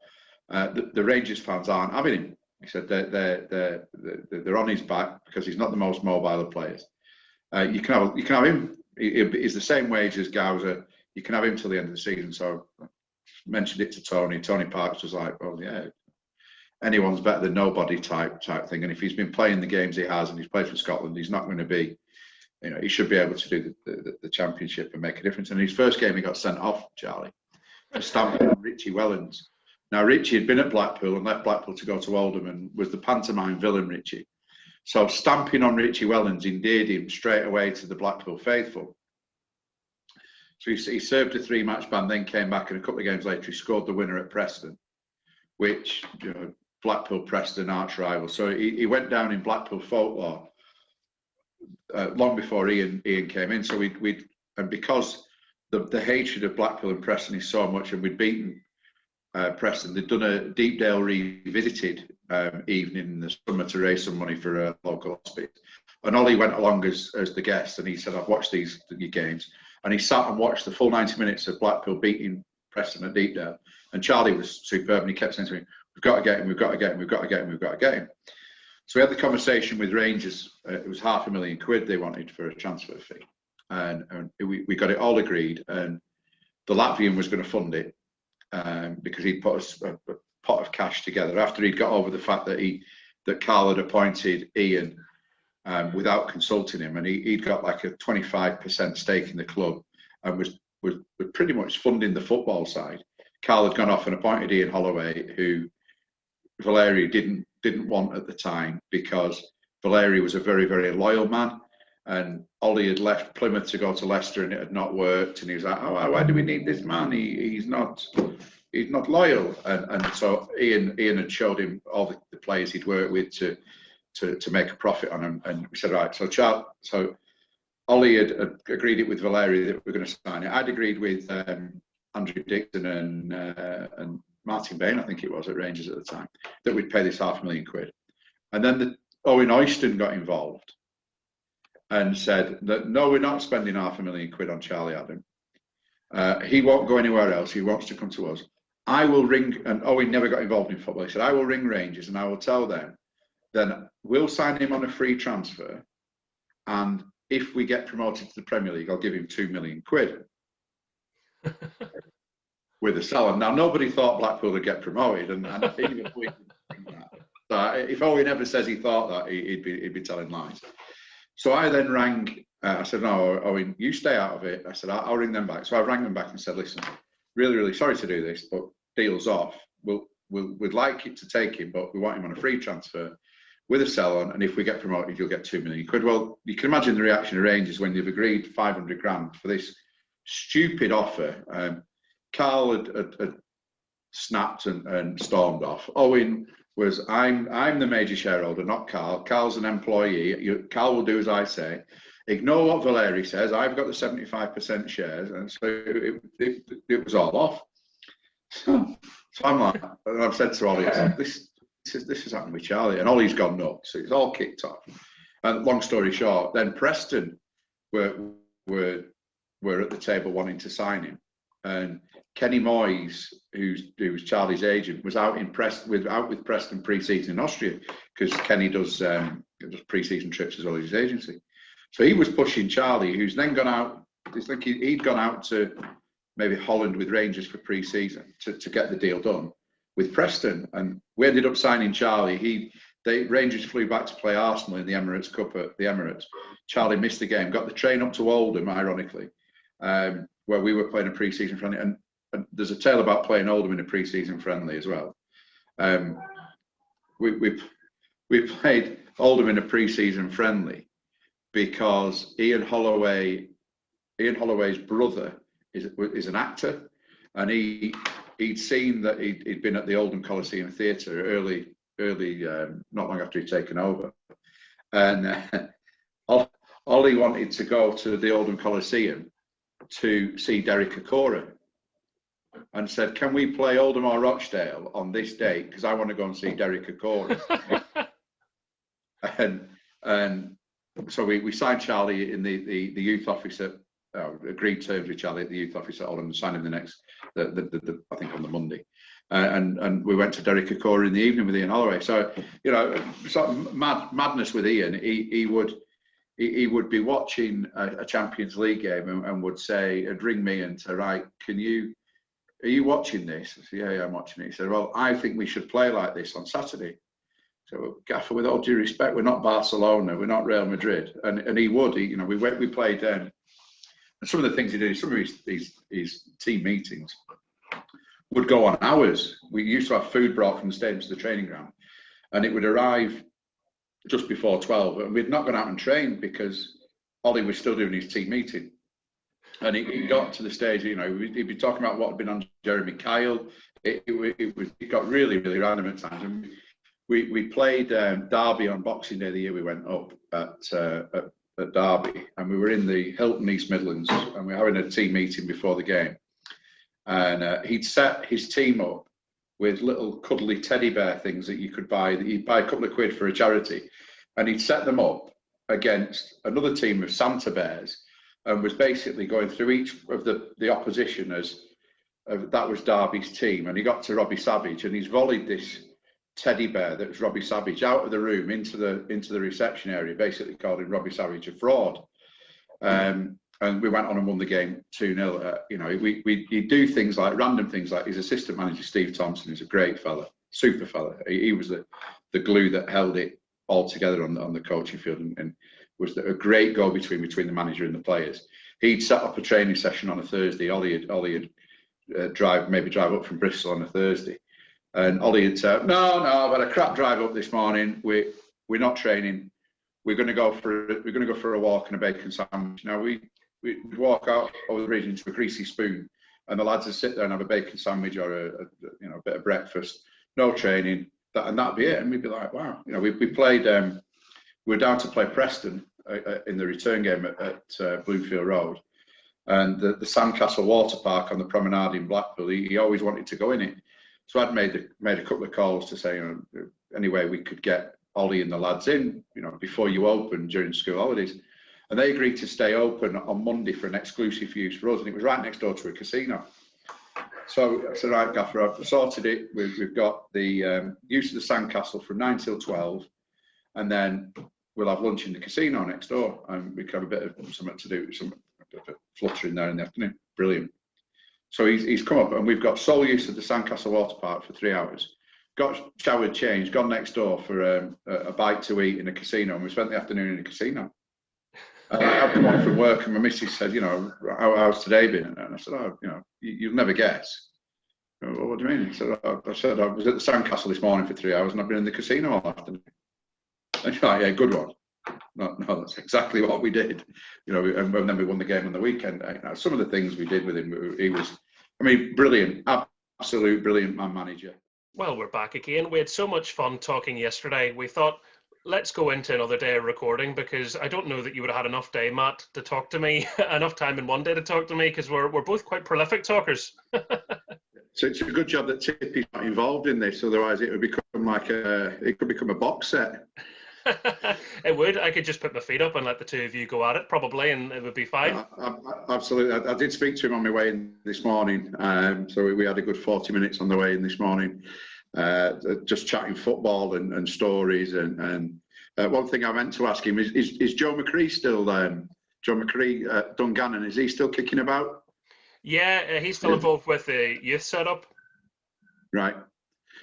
The Rangers fans aren't having him. He said they're on his back because he's not the most mobile of players. You can have him. He's the same wage as Gowser. You can have him till the end of the season. So I mentioned it to Tony. Tony Parks was like, well, yeah, anyone's better than nobody type thing. And if he's been playing the games he has and he's played for Scotland, he's not going to be, he should be able to do the championship and make a difference. And his first game, he got sent off, Charlie, for stamping Richie Wellens. Now, Richie had been at Blackpool and left Blackpool to go to Oldham and was the pantomime villain, Richie. So stamping on Richie Wellens endeared him straight away to the Blackpool faithful. So he served a 3-match ban, then came back, and a couple of games later he scored the winner at Preston, which, you know, Blackpool, Preston, arch rival. So he went down in Blackpool folklore long before Ian came in. So and because the hatred of Blackpool and Preston is so much, and we'd beaten Preston, they'd done a Deepdale Revisited evening in the summer to raise some money for a local hospice. And Ollie went along as the guest, and he said, "I've watched your games." And he sat and watched the full 90 minutes of Blackpool beating Preston at Deepdale. And Charlie was superb, and he kept saying to me, "We've got to get him, we've got to get him, we've got to get him, we've got to get him." So we had the conversation with Rangers. It was £500,000 they wanted for a transfer fee. And we got it all agreed. And the Latvian was going to fund it because he'd put a pot of cash together after he'd got over the fact that Carl had appointed Ian without consulting him. And he'd got like a 25% stake in the club and was pretty much funding the football side. Carl had gone off and appointed Ian Holloway, who Valeri didn't want at the time, because Valeri was a very, very loyal man, and Ollie had left Plymouth to go to Leicester and it had not worked, and he was like, "Oh, why do we need this man? He's not loyal." And so Ian had showed him all the players he'd worked with to make a profit on him, and we said, right, so Ollie had agreed it with Valeri that we're going to sign it. I'd agreed with Andrew Dixon and Martin Bain, I think it was, at Rangers at the time, that we'd pay this £500,000. And then Owen Oyston got involved and said that, no, we're not spending £500,000 on Charlie Adam. He won't go anywhere else. He wants to come to us. I will ring, and Owen never got involved in football. He said, I will ring Rangers and I will tell them, then we'll sign him on a free transfer. And if we get promoted to the Premier League, I'll give him £2 million with a seller. Now, nobody thought Blackpool would get promoted, and even if we think that. So if Owen ever says he thought that, he'd be telling lies. So I then rang. I said, "No, Owen, you stay out of it." I said, "I'll ring them back." So I rang them back and said, "Listen, really, really sorry to do this, but deal's off. We'd like it to take him, but we want him on a free transfer with a sell on, and if we get promoted, you'll get £2 million." Well, you can imagine the reaction of Rangers when they've agreed £500,000 for this stupid offer. Carl had snapped and stormed off. Owen was, I'm the major shareholder, not Carl. Carl's an employee. Carl will do as I say. Ignore what Valeri says. I've got the 75% shares, and so it was all off. So I'm like, and I've said to Ollie, this has happened with Charlie, and Ollie's gone nuts. So it's all kicked off. And long story short, then Preston were at the table wanting to sign him. And Kenny Moyes, who was Charlie's agent, was out with Preston pre-season in Austria, because Kenny does pre-season trips as well as his agency. So he was pushing Charlie, who's then gone out. I think he'd gone out to maybe Holland with Rangers for pre-season to get the deal done with Preston, and we ended up signing Charlie. Rangers flew back to play Arsenal in the Emirates Cup at the Emirates. Charlie missed the game, got the train up to Oldham, ironically. Where we were playing a pre-season friendly, and there's a tale about playing Oldham in a pre-season friendly as well. We played Oldham in a pre-season friendly because Ian Holloway's brother is an actor, and he'd seen that he'd been at the Oldham Coliseum Theatre early, not long after he'd taken over, and Ollie wanted to go to the Oldham Coliseum to see Derek Akora, and said, "Can we play Oldham or Rochdale on this date? Because I want to go and see Derek Akora." and so we signed Charlie in the youth office at agreed terms with Charlie at the youth office at Oldham, and signed him the next, I think on the Monday, and we went to Derek Akora in the evening with Ian Holloway. So sort of madness with Ian. He would be watching a Champions League game and would ring me and say, "Right, are you watching this?" I said, yeah, I'm watching it. He said, "Well, I think we should play like this on Saturday." So, Gaffer, with all due respect, we're not Barcelona, we're not Real Madrid. And he would, we played, and some of the things he did, some of his team meetings would go on hours. We used to have food brought from the stadium to the training ground, and it would arrive just before 12. And we'd not gone out and trained because Ollie was still doing his team meeting. And it got to the stage, you know, he'd be talking about what had been on Jeremy Kyle. It got really, really random at times. And we played Derby on Boxing Day the year we went up at Derby, and we were in the Hilton East Midlands, and we were having a team meeting before the game. And he'd set his team up with little cuddly teddy bear things that you could buy. That you'd buy a couple of quid for a charity, and he'd set them up against another team of Santa bears, and was basically going through each of the opposition as that was Derby's team. And he got to Robbie Savage, and he's volleyed this teddy bear that was Robbie Savage out of the room into the reception area, basically calling Robbie Savage a fraud. And we went on and won the game 2-0. You know, he'd do things like random things, like his assistant manager Steve Thompson is a great fella, super fella. He was the glue that held it all together on the coaching field, and was a great go-between between the manager and the players. He'd set up a training session on a Thursday. Ollie had drive up from Bristol on a Thursday, and Ollie had said, "No, I've had a crap drive up this morning. We're not training. We're going to go for a walk and a bacon sandwich." Now we'd walk out over the bridge into a greasy spoon, and the lads would sit there and have a bacon sandwich or a bit of breakfast. No training, and that'd be it. And we'd be like, "Wow." You know, we played. We were down to play Preston in the return game at Bloomfield Road, and the Sandcastle Water Park on the promenade in Blackpool. He always wanted to go in it, so I'd made a couple of calls to say, you know, any way we could get Ollie and the lads in, you know, before you open during school holidays, and they agreed to stay open on Monday for an exclusive use for us, and it was right next door to a casino. So I said, "Right, Gaffer, I've sorted it. We've got the use of the Sandcastle from 9 till 12, and then we'll have lunch in the casino next door, and we can have a bit of something to do, some fluttering there in the afternoon." Brilliant. So he's come up, and we've got sole use of the Sandcastle Water Park for 3 hours. Got showered, changed, gone next door for a bite to eat in a casino, and we spent the afternoon in a casino. I've come home from work, and my missus said, "You know, how's today been?" And I said, "Oh, you know, you'll never guess." "Well, what do you mean?" I said, "I was at the Sandcastle this morning for 3 hours, and I've been in the casino all afternoon." And she's like, "Yeah, good one." No, that's exactly what we did. You know, and then we won the game on the weekend. Some of the things we did with him, he was, I mean, brilliant, absolute brilliant man manager. Well, we're back again. We had so much fun talking yesterday. We thought, let's go into another day of recording, because I don't know that you would have had enough day, Matt, to talk to me, enough time in one day to talk to me, because we're both quite prolific talkers. So it's a good job that Tippy's not involved in this, otherwise it would become it could become a box set. It would. I could just put my feet up and let the two of you go at it, probably, and it would be fine. Absolutely. I did speak to him on my way in this morning, so we had a good 40 minutes on the way in this morning, just chatting football and stories. And one thing I meant to ask him is Joe McCree still Joe McCree Dungannon, is he still kicking about? Yeah, he's still involved with the youth setup. Right.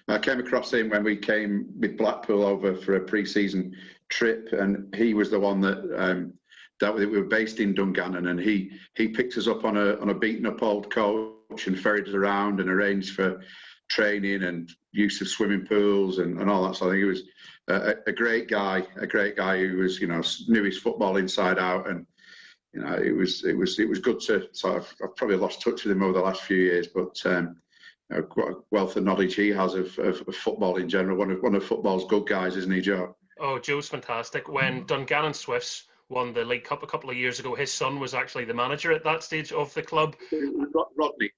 I came across him when we came with Blackpool over for a pre-season trip, and he was the one that we were based in Dungannon, and he picked us up on a beaten up old coach and ferried us around and arranged for training and use of swimming pools and all that. So I think he was a great guy who was, you know, knew his football inside out, and you know, it was good to sort of, I've probably lost touch with him over the last few years, but you know, what a wealth of knowledge he has of football in general. One of football's good guys, isn't he, Joe? Oh, Joe's fantastic. When Dungannon Swifts won the League Cup a couple of years ago, his son was actually the manager at that stage of the club. Rodney,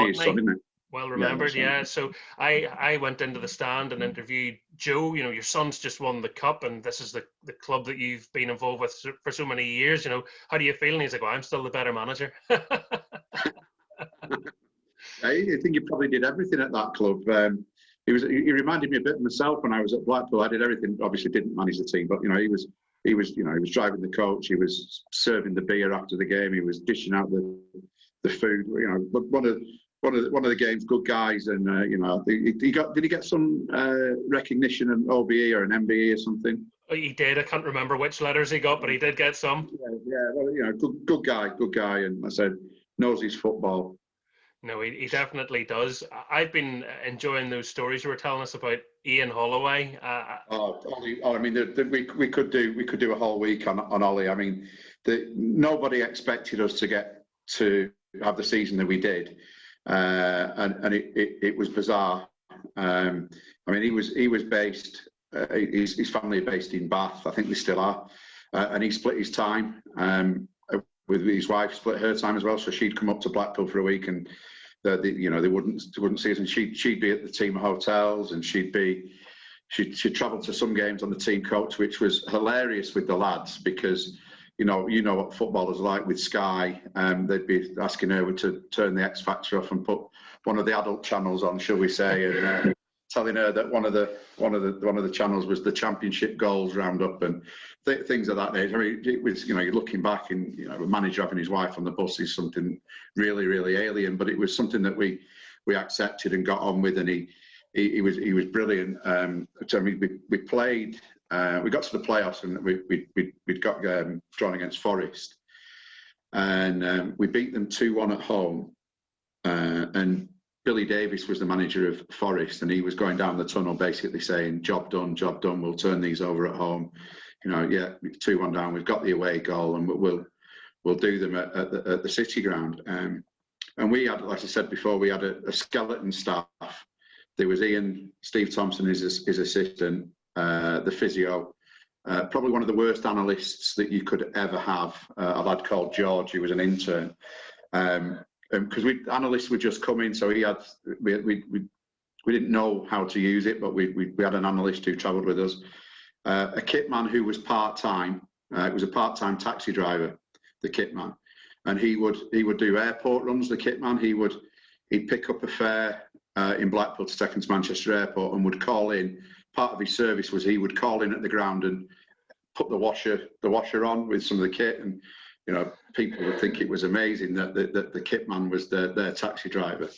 his son, isn't it? Well remembered, yeah. So I went into the stand and interviewed Joe. You know, your son's just won the cup, and this is the club that you've been involved with for so many years. You know, how do you feel? And he's like, "Well, I'm still the better manager." I think he probably did everything at that club. He reminded me a bit of myself when I was at Blackpool. I did everything. Obviously, didn't manage the team, but you know, he was driving the coach. He was serving the beer after the game. He was dishing out the food. You know, one of the game's good guys, and you know, did he get some recognition, an OBE or an MBE or something? He did. I can't remember which letters he got, but he did get some. Yeah. Well, you know, good guy, and I said knows his football. No, he definitely does. I've been enjoying those stories you were telling us about Ian Holloway. Ollie, I mean, we could do a whole week on Ollie. I mean, nobody expected us to get to have the season that we did, and it was bizarre. I mean, he was based. His family are based in Bath. I think they still are, and he split his time with his wife. Split her time as well, so she'd come up to Blackpool for a week, and they wouldn't see us, and she'd be at the team hotels, and she'd travel to some games on the team coach, which was hilarious with the lads, because you know what footballers are like with Sky. They'd be asking her to turn the X Factor off and put one of the adult channels on, shall we say, and telling her that one of the channels was the Championship goals roundup and things of that nature. I mean, it was, you're looking back, and a manager having his wife on the bus is something really, really alien, but it was something that we accepted and got on with, and he was brilliant. So, I mean, we played. We got to the playoffs, and we'd got drawn against Forest, and we beat them 2-1 at home. And Billy Davies was the manager of Forest, and he was going down the tunnel basically saying, "Job done, job done. We'll turn these over at home. 2-1 down. We've got the away goal, and we'll do them at the City Ground." And we had, like I said before, we had a skeleton staff. There was Ian, Steve Thompson, his assistant, the physio, probably one of the worst analysts that you could ever have. A lad called George, who was an intern. Because analysts would just come in, so we didn't know how to use it, but we had an analyst who travelled with us. A kit man who was part-time. It was a part-time taxi driver, the kit man, and he would do airport runs. The kit man, he'd pick up a fare in Blackpool to take him to Manchester Airport, and would call in. Part of his service was he would call in at the ground and put the washer on with some of the kit, and people would think it was amazing that the kit man was their taxi driver.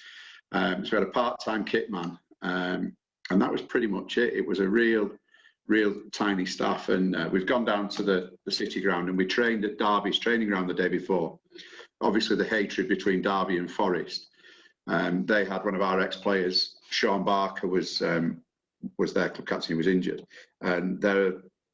So we had a part-time kit man, and that was pretty much it. It was a real tiny staff, and we've gone down to the City Ground, and we trained at Derby's training ground the day before. Obviously, the hatred between Derby and Forest. They had one of our ex-players, Sean Barker, was their club captain. He was injured, and I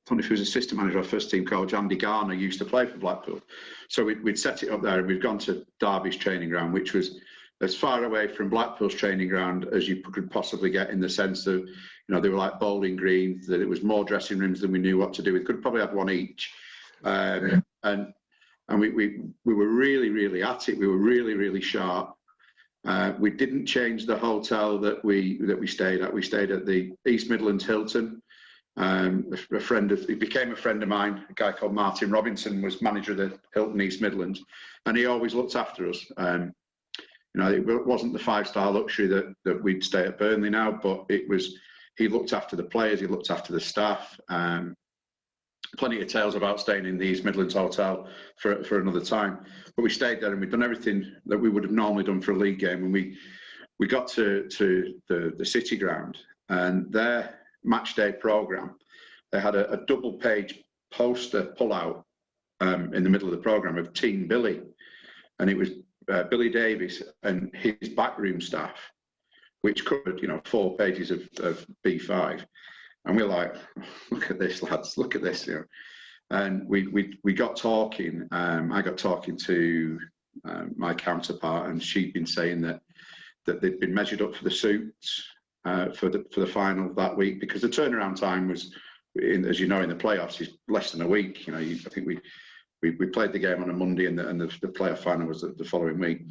don't know if he was assistant manager or first team coach, Andy Garner used to play for Blackpool. So we'd set it up there, and we've gone to Derby's training ground, which was as far away from Blackpool's training ground as you could possibly get, in the sense that, they were like bowling green, that it was more dressing rooms than we knew what to do. We could probably have one each. And we were really, really at it. We were really, really sharp. We didn't change the hotel that we stayed at. We stayed at the East Midlands Hilton. He became a friend of mine, a guy called Martin Robinson, was manager of the Hilton East Midlands, and he always looked after us. It wasn't the 5-star luxury that we'd stay at Burnley now, but he looked after the players, he looked after the staff. Plenty of tales about staying in the East Midlands Hotel for another time, but we stayed there, and we'd done everything that we would have normally done for a league game. And we got to the City Ground, and their match day programme, they had a double-page poster pull-out in the middle of the programme of Team Billy, and it was Billy Davies and his backroom staff, which covered 4 pages of B5, and we're like, look at this, lads, look at this, and we got talking. I got talking to my counterpart, and she'd been saying that they'd been measured up for the suits for the final that week, because the turnaround time was, as you know, in the playoffs, is less than a week. I think we played the game on a Monday, and the playoff final was the following week.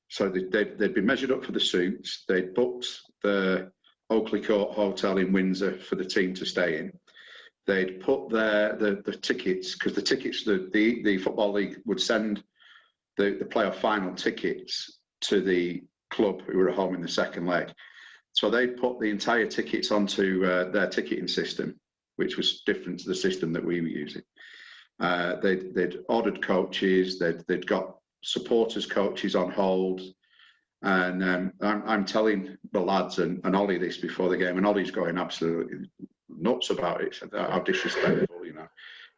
So they'd been measured up for the suits. They'd booked the Oakley Court Hotel in Windsor for the team to stay in. They'd put the tickets, because the tickets, the Football League would send the playoff final tickets to the club who were at home in the second leg. So they put the entire tickets onto their ticketing system, which was different to the system that we were using. They'd ordered coaches. They'd got supporters coaches on hold, and I'm telling the lads and Ollie this before the game, and Ollie's going absolutely nuts about it. How disrespectful,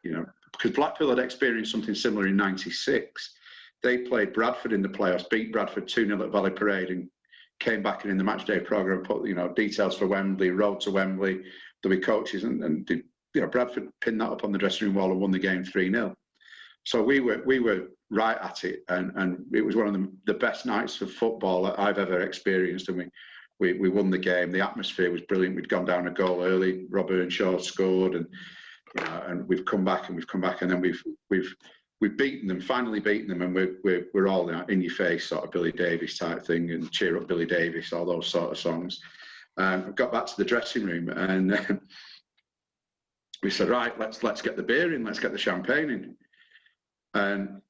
because Blackpool had experienced something similar in '96. they played Bradford in the playoffs, beat Bradford 2-0 at Valley Parade, and came back in the match day programme, put details for Wembley, road to Wembley, there'll be coaches, and did, Bradford pinned that up on the dressing room wall and won the game 3-0. So we were right at it, and it was one of the best nights of football that I've ever experienced, and we won the game. The atmosphere was brilliant. We'd gone down a goal early. Rob Earnshaw scored, and we've come back, and then we've beaten them, finally beaten them, and we're all in your face sort of Billy Davies type thing, and cheer up Billy Davies, all those sort of songs. Got back to the dressing room, and we said, right, let's get the beer in, let's get the champagne in. And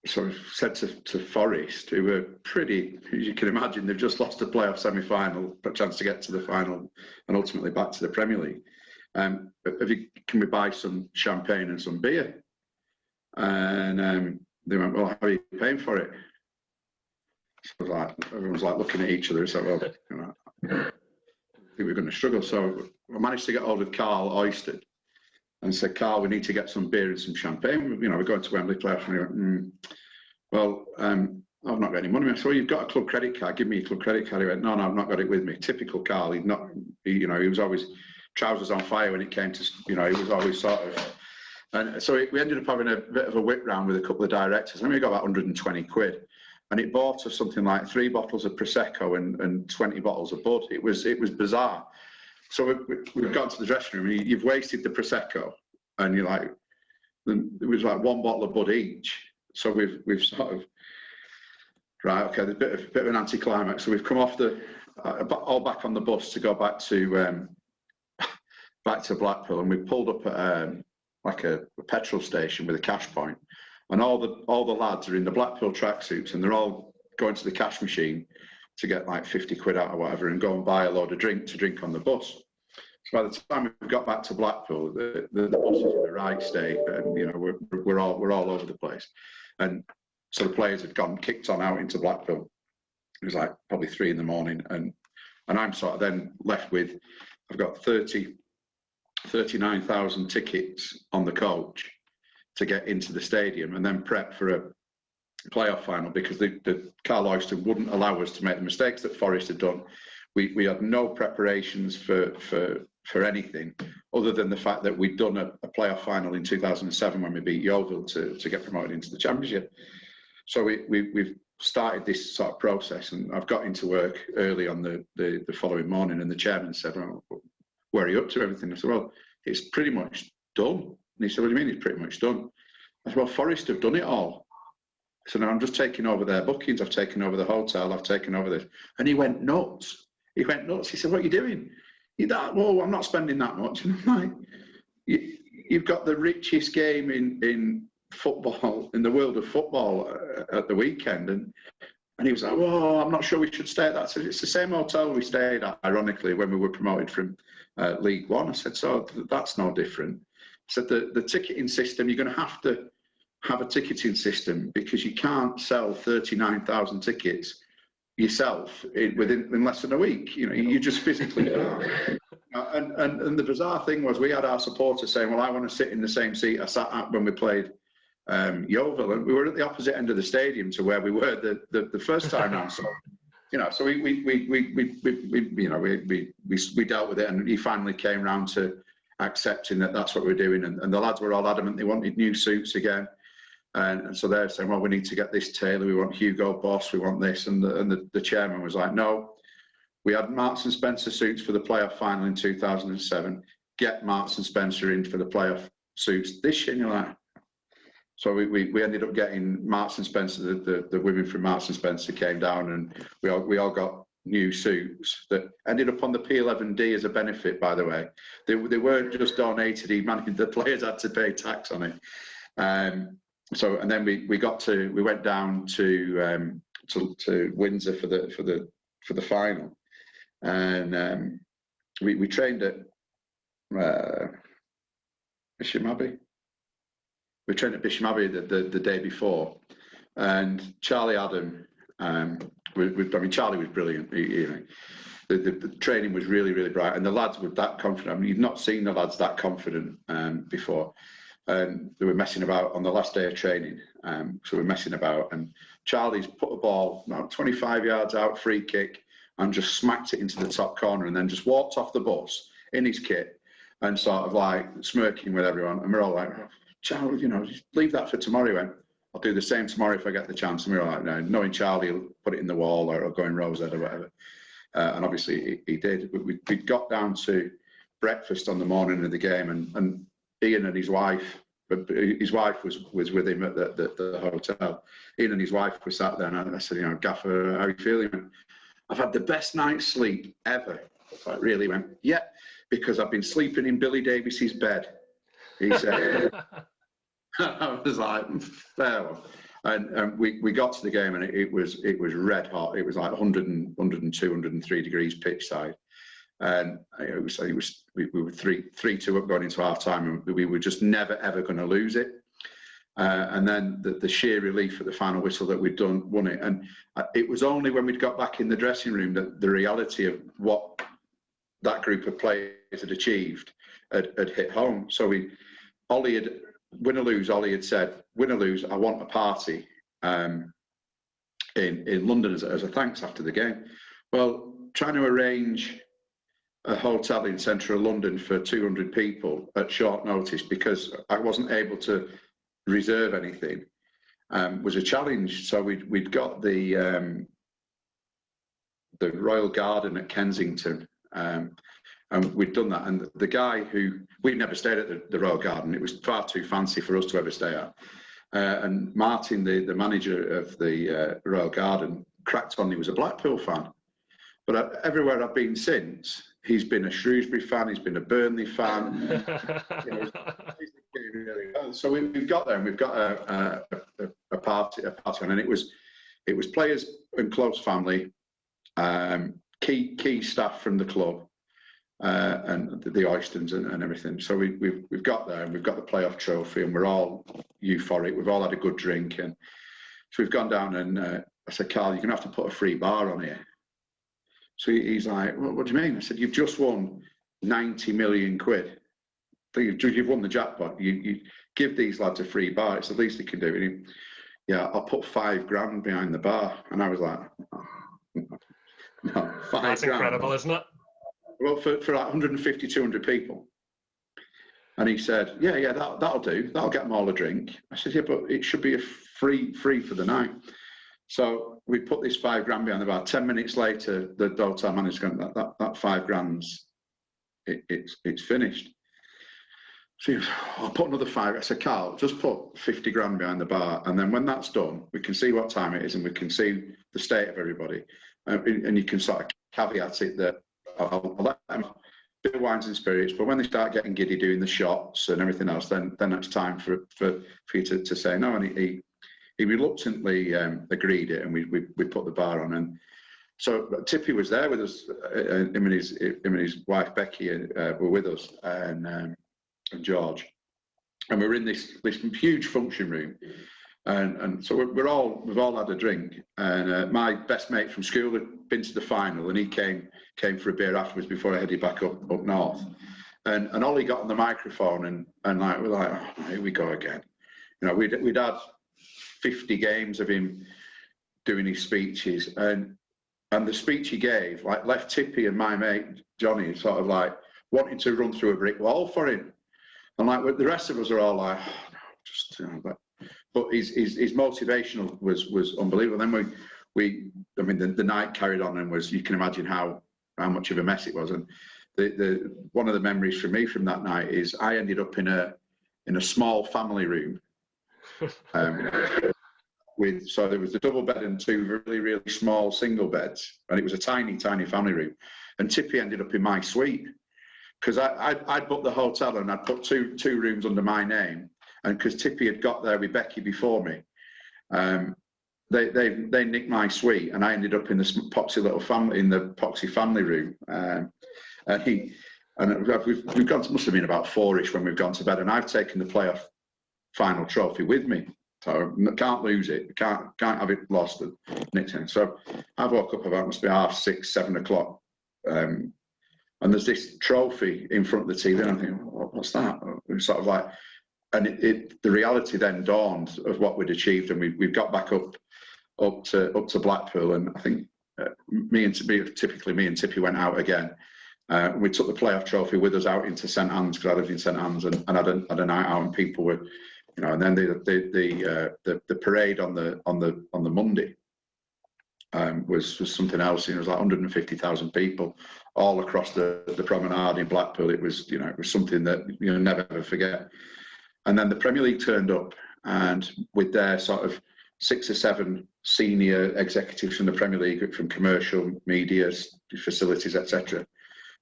so I said to Forest, who were pretty, as you can imagine, they've just lost a playoff semi-final, but a chance to get to the final and ultimately back to the Premier League. Can we buy some champagne and some beer? And they went, well, how are you paying for it? So everyone was looking at each other and said, well, I think we're going to struggle. So I managed to get hold of Carl Oyster and said, Carl, we need to get some beer and some champagne. We're going to Wembley playoffs. And he went, well, I've not got any money. I said, well, you've got a club credit card. Give me your club credit card. He went, no, I've not got it with me. Typical Carl. He was always trousers on fire when it came to, he was always sort of. And so we ended up having a bit of a whip round with a couple of directors. I mean, we got about 120 quid. And it bought us something like 3 bottles of Prosecco and 20 bottles of Bud. It was bizarre. So we've got to the dressing room, and you've wasted the Prosecco, and you're like, it was like 1 bottle of Bud each. So we've sort of, right, okay, there's a bit of an anticlimax. So we've come off all back on the bus to go back to Blackpool, and we pulled up at a petrol station with a cash point, and all the lads are in the Blackpool tracksuits, and they're all going to the cash machine to get like 50 quid out or whatever, and go and buy a load of drink to drink on the bus. So by the time we got back to Blackpool, the bus is in the right state, and we're all over the place. And so the players had kicked on out into Blackpool. It was like probably 3 a.m, and I'm sort of then left with, I've got 39,000 tickets on the coach to get into the stadium, and then prep for a playoff final, because the Carl Oyster wouldn't allow us to make the mistakes that Forest had done. We had no preparations for anything other than the fact that we'd done a playoff final in 2007 when we beat Yeovil to get promoted into the Championship. So we've started this sort of process, and I've got into work early on the following morning, and the chairman said, well, where are you up to everything? I said, well, it's pretty much done. And he said, what do you mean it's pretty much done? I said, well, Forest have done it all. I said, no, I'm just taking over their bookings. I've taken over the hotel. I've taken over this. And he went nuts. He said, what are you doing? Well, I'm not spending that much. And I'm like, you've got the richest game in football, in the world of football at the weekend. And he was like, well, I'm not sure we should stay at that. So it's the same hotel we stayed at, ironically, when we were promoted from League One. I said, so that's no different. I said, the ticketing system, you're going to have a ticketing system, because you can't sell 39,000 tickets yourself in less than a week. You just physically can't. And the bizarre thing was, we had our supporters saying, well, I want to sit in the same seat I sat at when we played Yeovil, and we were at the opposite end of the stadium to where we were the first time round. So so we dealt with it, and he finally came round to accepting that that's what we're doing, and the lads were all adamant they wanted new suits again, and so they're saying, well, we need to get this tailor, we want Hugo Boss, we want this, and the chairman was like, no, we had Marks and Spencer suits for the playoff final in 2007, get Marks and Spencer in for the playoff suits this year. And you're like, so we ended up getting Marks and Spencer, the women from Marks and Spencer came down, and we all got new suits that ended up on the P11D as a benefit, by the way. They weren't just donated, the players had to pay tax on it. So, and then we went down to Windsor for the final, and we trained at Bisham Abbey. We trained at Bisham Abbey the day before, and Charlie Adam. Charlie was brilliant. The training was really, really bright, and the lads were that confident. I mean, you've not seen the lads that confident before. and they were messing about on the last day of training. So we're messing about, and Charlie's put a ball about 25 yards out, free kick, and just smacked it into the top corner, and then just walked off the bus in his kit and sort of like smirking with everyone. And we're all like, Charlie, you know, just leave that for tomorrow. He went, I'll do the same tomorrow if I get the chance. And we were like, no, knowing Charlie will put it in the wall or go in Rosehead or whatever. And obviously he did. We got down to breakfast on the morning of the game, and Ian and his wife was with him at the hotel. Ian and his wife were sat there, and I said, you know, Gaffer, how are you feeling? He went, I've had the best night's sleep ever. I really went, yeah, because I've been sleeping in Billy Davies's bed. He said, I was like, fair one. And we got to the game, and it was red hot. It was like 102, 103 degrees pitch side. And we were 3-2 up going into half time, and we were just never ever going to lose it. And then the sheer relief at the final whistle that we'd won it. And it was only when we'd got back in the dressing room that the reality of what that group of players had achieved had hit home. So Ollie had, win or lose, Ollie had said, win or lose, I want a party in London as a thanks after the game. Well, trying to arrange a hotel in central London for 200 people at short notice because I wasn't able to reserve anything was a challenge. So we'd got the Royal Garden at Kensington, and we'd done that. And the guy who, we'd never stayed at the Royal Garden, it was far too fancy for us to ever stay at. And Martin, the manager of the Royal Garden, cracked on he was a Blackpool fan. But everywhere I've been since, he's been a Shrewsbury fan, he's been a Burnley fan. So we've got there, and we've got a party on, and it was players and close family, key staff from the club, and the Oystons and everything. So we've got there, and we've got the playoff trophy, and we're all euphoric. We've all had a good drink, and so we've gone down, and I said, Carl, you're gonna have to put a free bar on here. So he's like, well, what do you mean? I said, you've just won 90 million quid. You've won the jackpot. You give these lads a free bar. It's the least they can do. And he, yeah, I'll put $5,000 behind the bar. And I was like, oh, no, $5,000. That's incredible, isn't it? Well, for like 150, 200 people. And he said, yeah, that'll do. That'll get them all a drink. I said, yeah, but it should be a free for the night. So we put this $5,000 behind the bar. 10 minutes later, the hotel manager's going, that $5,000's it's finished. So I'll put another $5,000. I said, Carl, just put $50,000 behind the bar, and then when that's done, we can see what time it is, and we can see the state of everybody, and you can sort of caveat it that I'll let them do wines and spirits, but when they start getting giddy doing the shots and everything else, then it's time for you to say no. And he reluctantly agreed it, and we put the bar on. And so Tippy was there with us. Him and his wife Becky were with us, and George, and we were in this huge function room, and so we've all had a drink. And my best mate from school had been to the final, and he came for a beer afterwards before I headed back up north. And Ollie got on the microphone, and like we're like, oh, here we go again. You know, we'd had 50 games of him doing his speeches, and the speech he gave like left Tippy and my mate Johnny sort of like wanting to run through a brick wall for him, and like the rest of us are all like, oh, no, just but his motivation was unbelievable. Then the night carried on, and you can imagine how much of a mess it was. And the one of the memories for me from that night is I ended up in a small family room. So there was a double bed and two really, really small single beds, and it was a tiny, tiny family room. And Tippy ended up in my suite because I'd booked the hotel, and I'd put two rooms under my name, and because Tippy had got there with Becky before me, they nicked my suite, and I ended up in the Poxy family room. We've gone to, must have been about 4-ish when we've gone to bed, and I've taken the playoff final trophy with me, so I can't lose it. Can't have it lost and nicked in. So I woke up about, must be 6:30, 7 o'clock, and there's this trophy in front of the TV, and I'm thinking, what's that? It was sort of like the reality then dawned of what we'd achieved, and we got back up to Blackpool, and I think me and Tippy went out again. We took the playoff trophy with us out into St Anne's, because I lived in St Anne's, and had a night out, and people were, and then the parade on the Monday was something else. It was like 150,000 people all across the promenade in Blackpool. It was something that you'll never ever forget. And then the Premier League turned up, and with their sort of 6 or 7 senior executives from the Premier League, from commercial, media, facilities, etc.,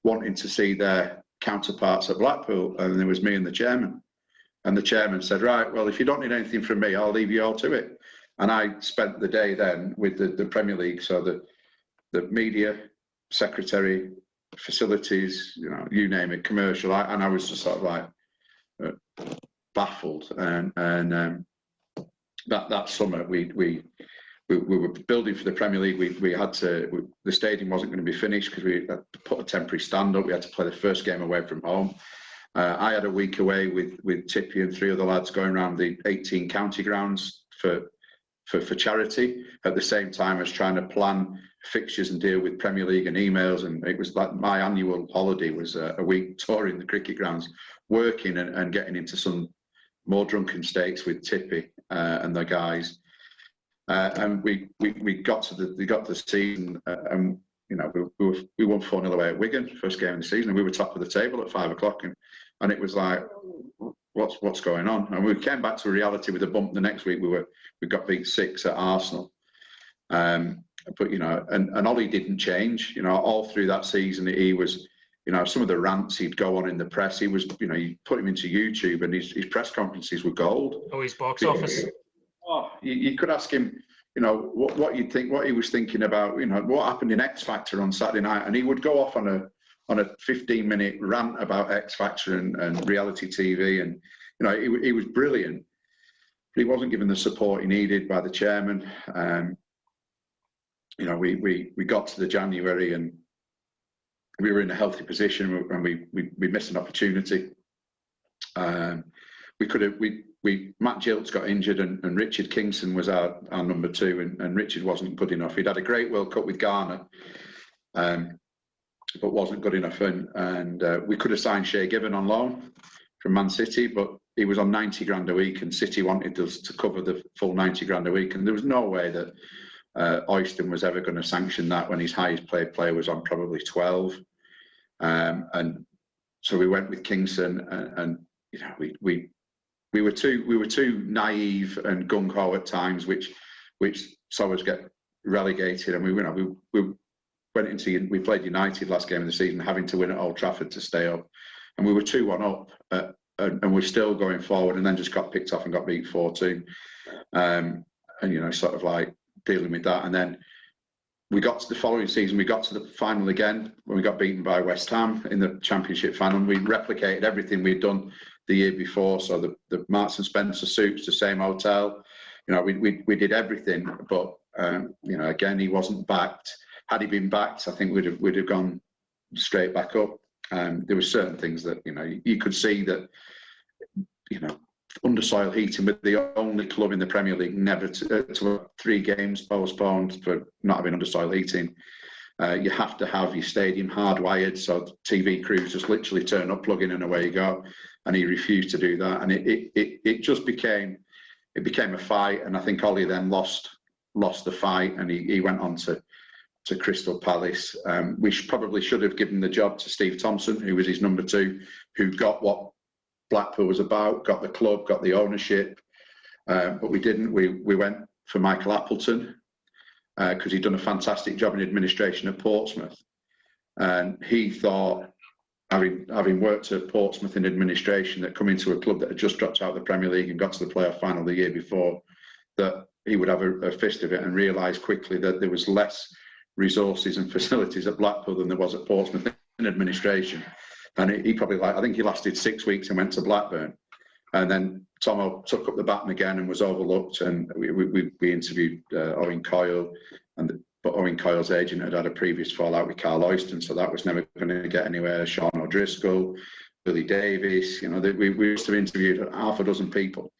wanting to see their counterparts at Blackpool. And there was me and the chairman. And the chairman said, right, well, if you don't need anything from me, I'll leave you all to it. And I spent the day then with the Premier League, so the media, secretary, facilities, you name it, commercial, and I was just sort of like baffled. And that summer we were building for the Premier League. We had to. The stadium wasn't going to be finished because we had to put a temporary stand up. We had to play the first game away from home. I had a week away with Tippy and 3 other lads going around the 18 county grounds for charity, at the same time as trying to plan fixtures and deal with Premier League and emails. And it was like my annual holiday was a week touring the cricket grounds, working and getting into some more drunken states with Tippy and the guys. And we got to the season, and we won 4-0 away at Wigan, first game of the season, and we were top of the table at 5 o'clock, and it was like, what's going on? And we came back to reality with a bump the next week. We got beat 6 at Arsenal, but and Ollie didn't change. All through that season, he was, some of the rants he'd go on in the press, he was, you put him into YouTube, and his press conferences were gold. Oh, his box office. Oh, you could ask him, what you'd think, what he was thinking about, what happened in X Factor on Saturday night, and he would go off on a 15-minute rant about X Factor and reality TV, and he was brilliant, but he wasn't given the support he needed by the chairman. We got to the January, and we were in a healthy position, and we missed an opportunity. Matt Gilt's got injured, and Richard Kingston was our number 2, and Richard wasn't good enough. He'd had a great World Cup with Ghana, but wasn't good enough. And we could have signed Shay Given on loan from Man City, but he was on 90 grand a week, and City wanted us to cover the full 90 grand a week. And there was no way that Oyston was ever going to sanction that when his highest paid player was on probably 12. And so we went with Kingston, and we were too naive and gung ho at times, which saw us get relegated. And we played United last game of the season, having to win at Old Trafford to stay up, and we were 2-1 up, and we're still going forward, and then just got picked off and got beat 4-2, and sort of like dealing with that. And then we got to the following season, we got to the final again when we got beaten by West Ham in the Championship final. We replicated everything we'd done the year before, so the Marks and Spencer suits, the same hotel, we did everything, but again, he wasn't backed. Had he been backed, I think we'd have gone straight back up. There were certain things that you could see that undersoil heating, with the only club in the Premier League never to 3 games postponed for not having undersoil heating. You have to have your stadium hardwired, so TV crews just literally turn up, plug in, and away you go. And he refused to do that, and it just became a fight. And I think Ollie then lost the fight, and he went on to Crystal Palace. We probably should have given the job to Steve Thompson, who was his number 2, who got what Blackpool was about, got the club, got the ownership, but we didn't. We went for Michael Appleton because he'd done a fantastic job in administration at Portsmouth, and he thought, having worked at Portsmouth in administration, that coming to a club that had just dropped out of the Premier League and got to the playoff final the year before, that he would have a fist of it, and realised quickly that there was less resources and facilities at Blackpool than there was at Portsmouth in administration. And he probably, I think he lasted 6 weeks and went to Blackburn. And then Tomo took up the baton again and was overlooked. And we interviewed Owen Coyle, but Owen Coyle's agent had a previous fallout with Carl Oyston, so that was never going to get anywhere. Sean O'Driscoll, Billy Davis, you know, we must have interviewed half a dozen people,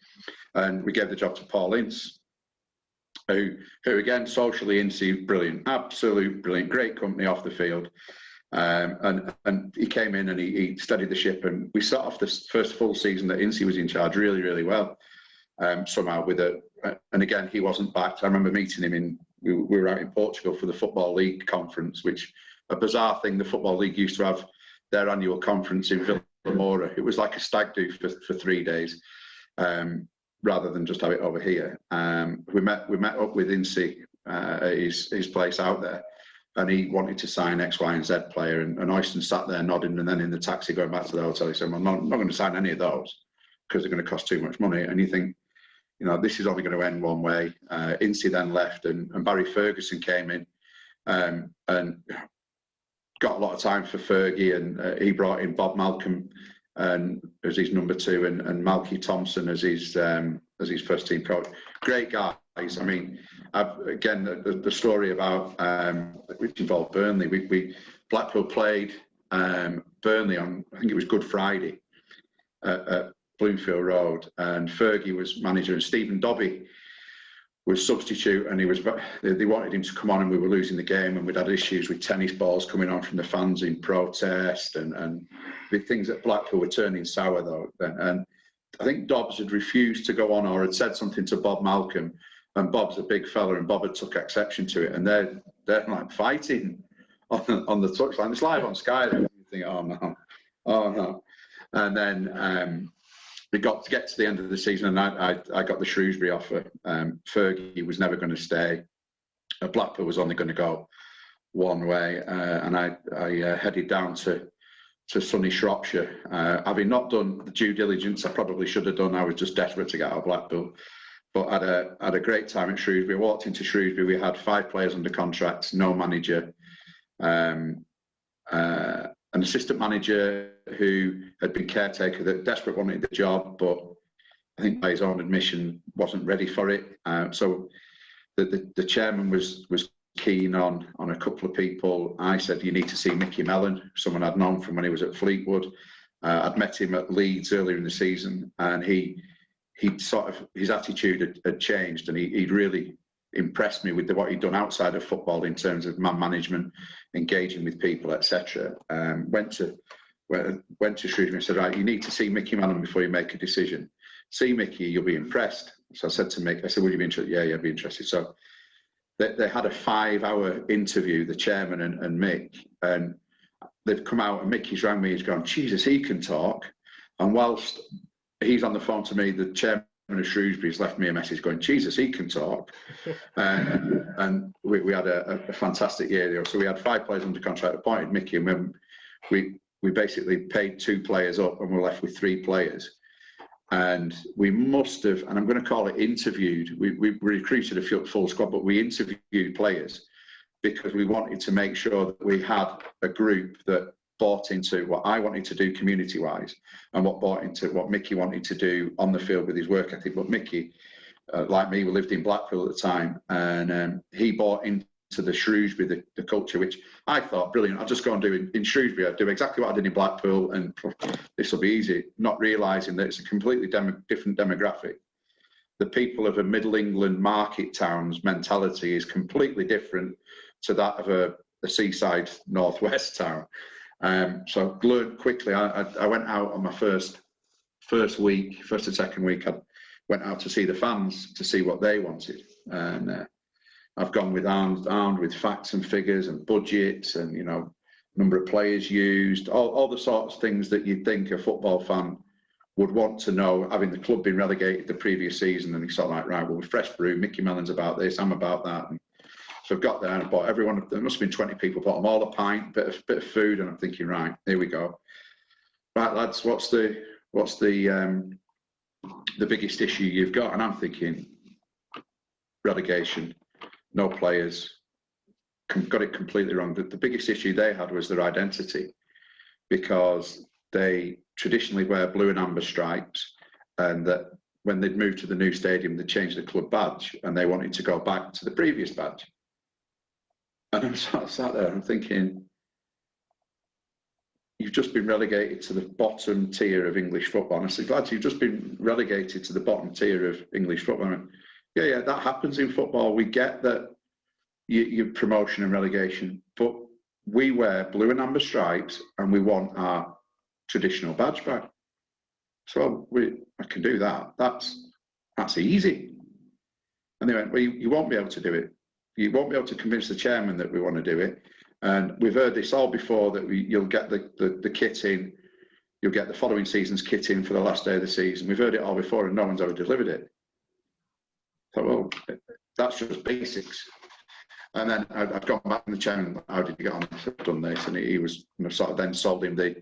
and we gave the job to Paul Ince, who again, socially, Ince, brilliant, absolute brilliant, great company off the field. And he came in and he steadied the ship, and we set off this first full season that Ince was in charge really, really well. Somehow and again, he wasn't backed. I remember meeting him we were out in Portugal for the Football League conference, which a bizarre thing. The Football League used to have their annual conference in Villamora. It was like a stag do for 3 days, rather than just have it over here. We met up with Ince at his place out there, and he wanted to sign X, Y, and Z player, and Oyston sat there nodding, and then in the taxi going back to the hotel, he said, well, I'm not going to sign any of those because they're going to cost too much money. And you think, you know, this is only going to end one way. Ince then left, and Barry Ferguson came in, and got a lot of time for Fergie, and he brought in Bob Malcolm as his number 2, and Malky Thompson as his first team coach. Great guys. I mean, again, the story about which involved Burnley. Blackpool played Burnley on, I think it was Good Friday, at Bloomfield Road, and Fergie was manager, and Stephen Dobby was substitute, and they wanted him to come on, and we were losing the game, and we'd had issues with tennis balls coming on from the fans in protest, and the things at Blackpool were turning sour though. And I think Dobbs had refused to go on, or had said something to Bob Malcolm, and Bob's a big fella, and Bob had took exception to it, and they're like fighting on the touchline. It's live on Sky. And you think, oh no. And then we got to get to the end of the season, and I got the Shrewsbury offer. Fergie was never going to stay. Blackpool was only going to go one way, and I headed down to sunny Shropshire. Having not done the due diligence I probably should have done, I was just desperate to get out of Blackpool. But had a great time at Shrewsbury. Walked into Shrewsbury, we had 5 players under contract, no manager, an assistant manager who had been caretaker, that desperate wanted the job, but I think by his own admission wasn't ready for it. So the chairman was keen on a couple of people. I said, you need to see Mickey Mellon, someone I'd known from when he was at Fleetwood. I'd met him at Leeds earlier in the season, and his attitude had changed, and he'd really impressed me with what he'd done outside of football in terms of man management, engaging with people, etc. Went to Shrewsbury and said, right, you need to see Mickey Mellon before you make a decision. See Mickey, you'll be impressed. So I said to Mick, I said, would you be interested? Yeah, I'd be interested. So they had a 5-hour interview, the chairman and Mick, and they've come out, and Mickey's rang me, he's gone, Jesus, he can talk. And whilst he's on the phone to me, the chairman of Shrewsbury's left me a message going, Jesus, he can talk. And we had a fantastic year. So we had 5 players under contract, appointed Mickey, and when we basically paid 2 players up, and we're left with 3 players. And we must have, and I'm going to call it interviewed, we recruited a full squad, but we interviewed players because we wanted to make sure that we had a group that bought into what I wanted to do community-wise, and what bought into what Mickey wanted to do on the field with his work ethic. But Mickey, like me, we lived in Blackpool at the time, and he bought into the Shrewsbury, the culture, which I thought, brilliant, I'll just go and do in Shrewsbury. I'd do exactly what I did in Blackpool, and this will be easy, not realising that it's a completely different demographic. The people of a Middle England market town's mentality is completely different to that of a seaside northwest town. So I learned quickly. I went out on my first and second week. I went out to see the fans, to see what they wanted, and I've gone with armed with facts and figures and budgets, and number of players used, all the sorts of things that you'd think a football fan would want to know, having the club been relegated the previous season. And it's sort of like, right, well, with fresh brew, Mickey Mellon's about this, I'm about that. And so I've got there and I bought everyone, there must have been 20 people, bought them all a pint, bit of food, and I'm thinking, right, here we go. Right, lads, what's the biggest issue you've got? And I'm thinking, relegation, no players, got it completely wrong. The biggest issue they had was their identity, because they traditionally wear blue and amber stripes, and that when they'd moved to the new stadium, they changed the club badge, and they wanted to go back to the previous badge. And I sat there, I'm thinking, you've just been relegated to the bottom tier of English football. And I said, lads, you've just been relegated to the bottom tier of English football. I went, yeah, that happens in football. We get that you promotion and relegation, but we wear blue and amber stripes and we want our traditional badge back. So I can do that. That's easy. And they went, well, you won't be able to do it. You won't be able to convince the chairman that we want to do it. And we've heard this all before, that you'll get the kit in, you'll get the following season's kit in for the last day of the season. We've heard it all before and no one's ever delivered it. So, well, that's just basics. And then I've gone back to the chairman, how did you get on? I've done this. And he was sort of then sold him the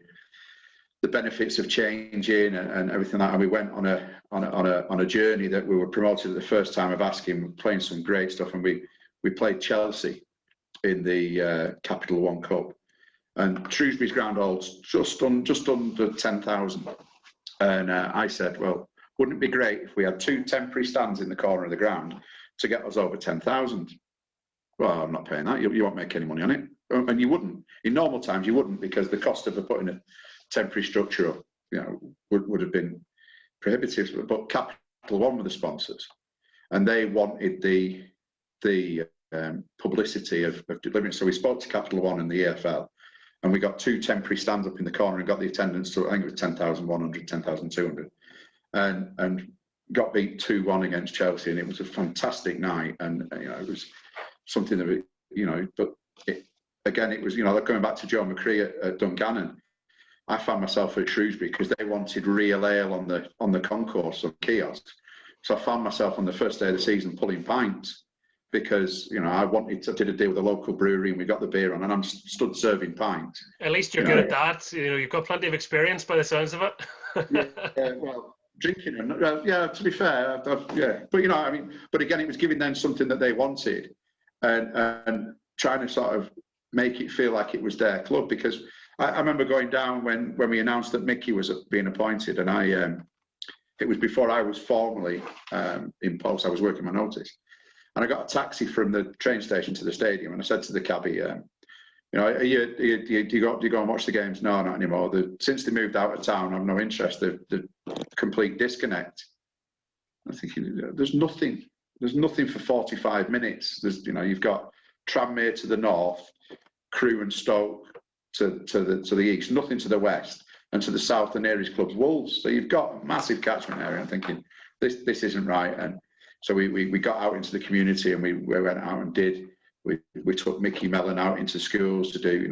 benefits of changing and everything like that. And we went on a journey that we were promoted at the first time of asking, playing some great stuff. And we played Chelsea in the Capital One Cup, and Shrewsbury's ground holds just under 10,000. And I said, well, wouldn't it be great if we had 2 temporary stands in the corner of the ground to get us over 10,000? Well, I'm not paying that. You won't make any money on it, and you wouldn't. In normal times, you wouldn't, because the cost of putting a temporary structure up, would have been prohibitive. But Capital One were the sponsors, and they wanted the publicity of delivering. So we spoke to Capital One and the EFL, and we got 2 temporary stands up in the corner and got the attendance to, I think it was 10,100, 10,200, and got beat 2-1 against Chelsea, and it was a fantastic night. And it was something that but again, it was going back to Joe McCree at Dungannon. I found myself at Shrewsbury because they wanted real ale on the concourse of kiosks. So I found myself on the first day of the season pulling pints, because I did a deal with a local brewery and we got the beer on, and I'm stood serving pints. At least you're good at that. You've got plenty of experience by the sounds of it. yeah, well, drinking, to be fair, but again, it was giving them something that they wanted, and trying to sort of make it feel like it was their club. Because I remember going down when we announced that Mickey was being appointed, and it was before I was formally in post. I was working my notice. And I got a taxi from the train station to the stadium, and I said to the cabbie, do you go and watch the games? No, not anymore. Since they moved out of town, I've no interest. The complete disconnect. I'm thinking, there's nothing for 45 minutes. You've got Tranmere to the north, Crewe and Stoke to the east, nothing to the west, and to the south, the nearest club's Wolves. So you've got a massive catchment area. I'm thinking, this isn't right. And so we got out into the community, and we went out and we took Mickey Mellon out into schools to do,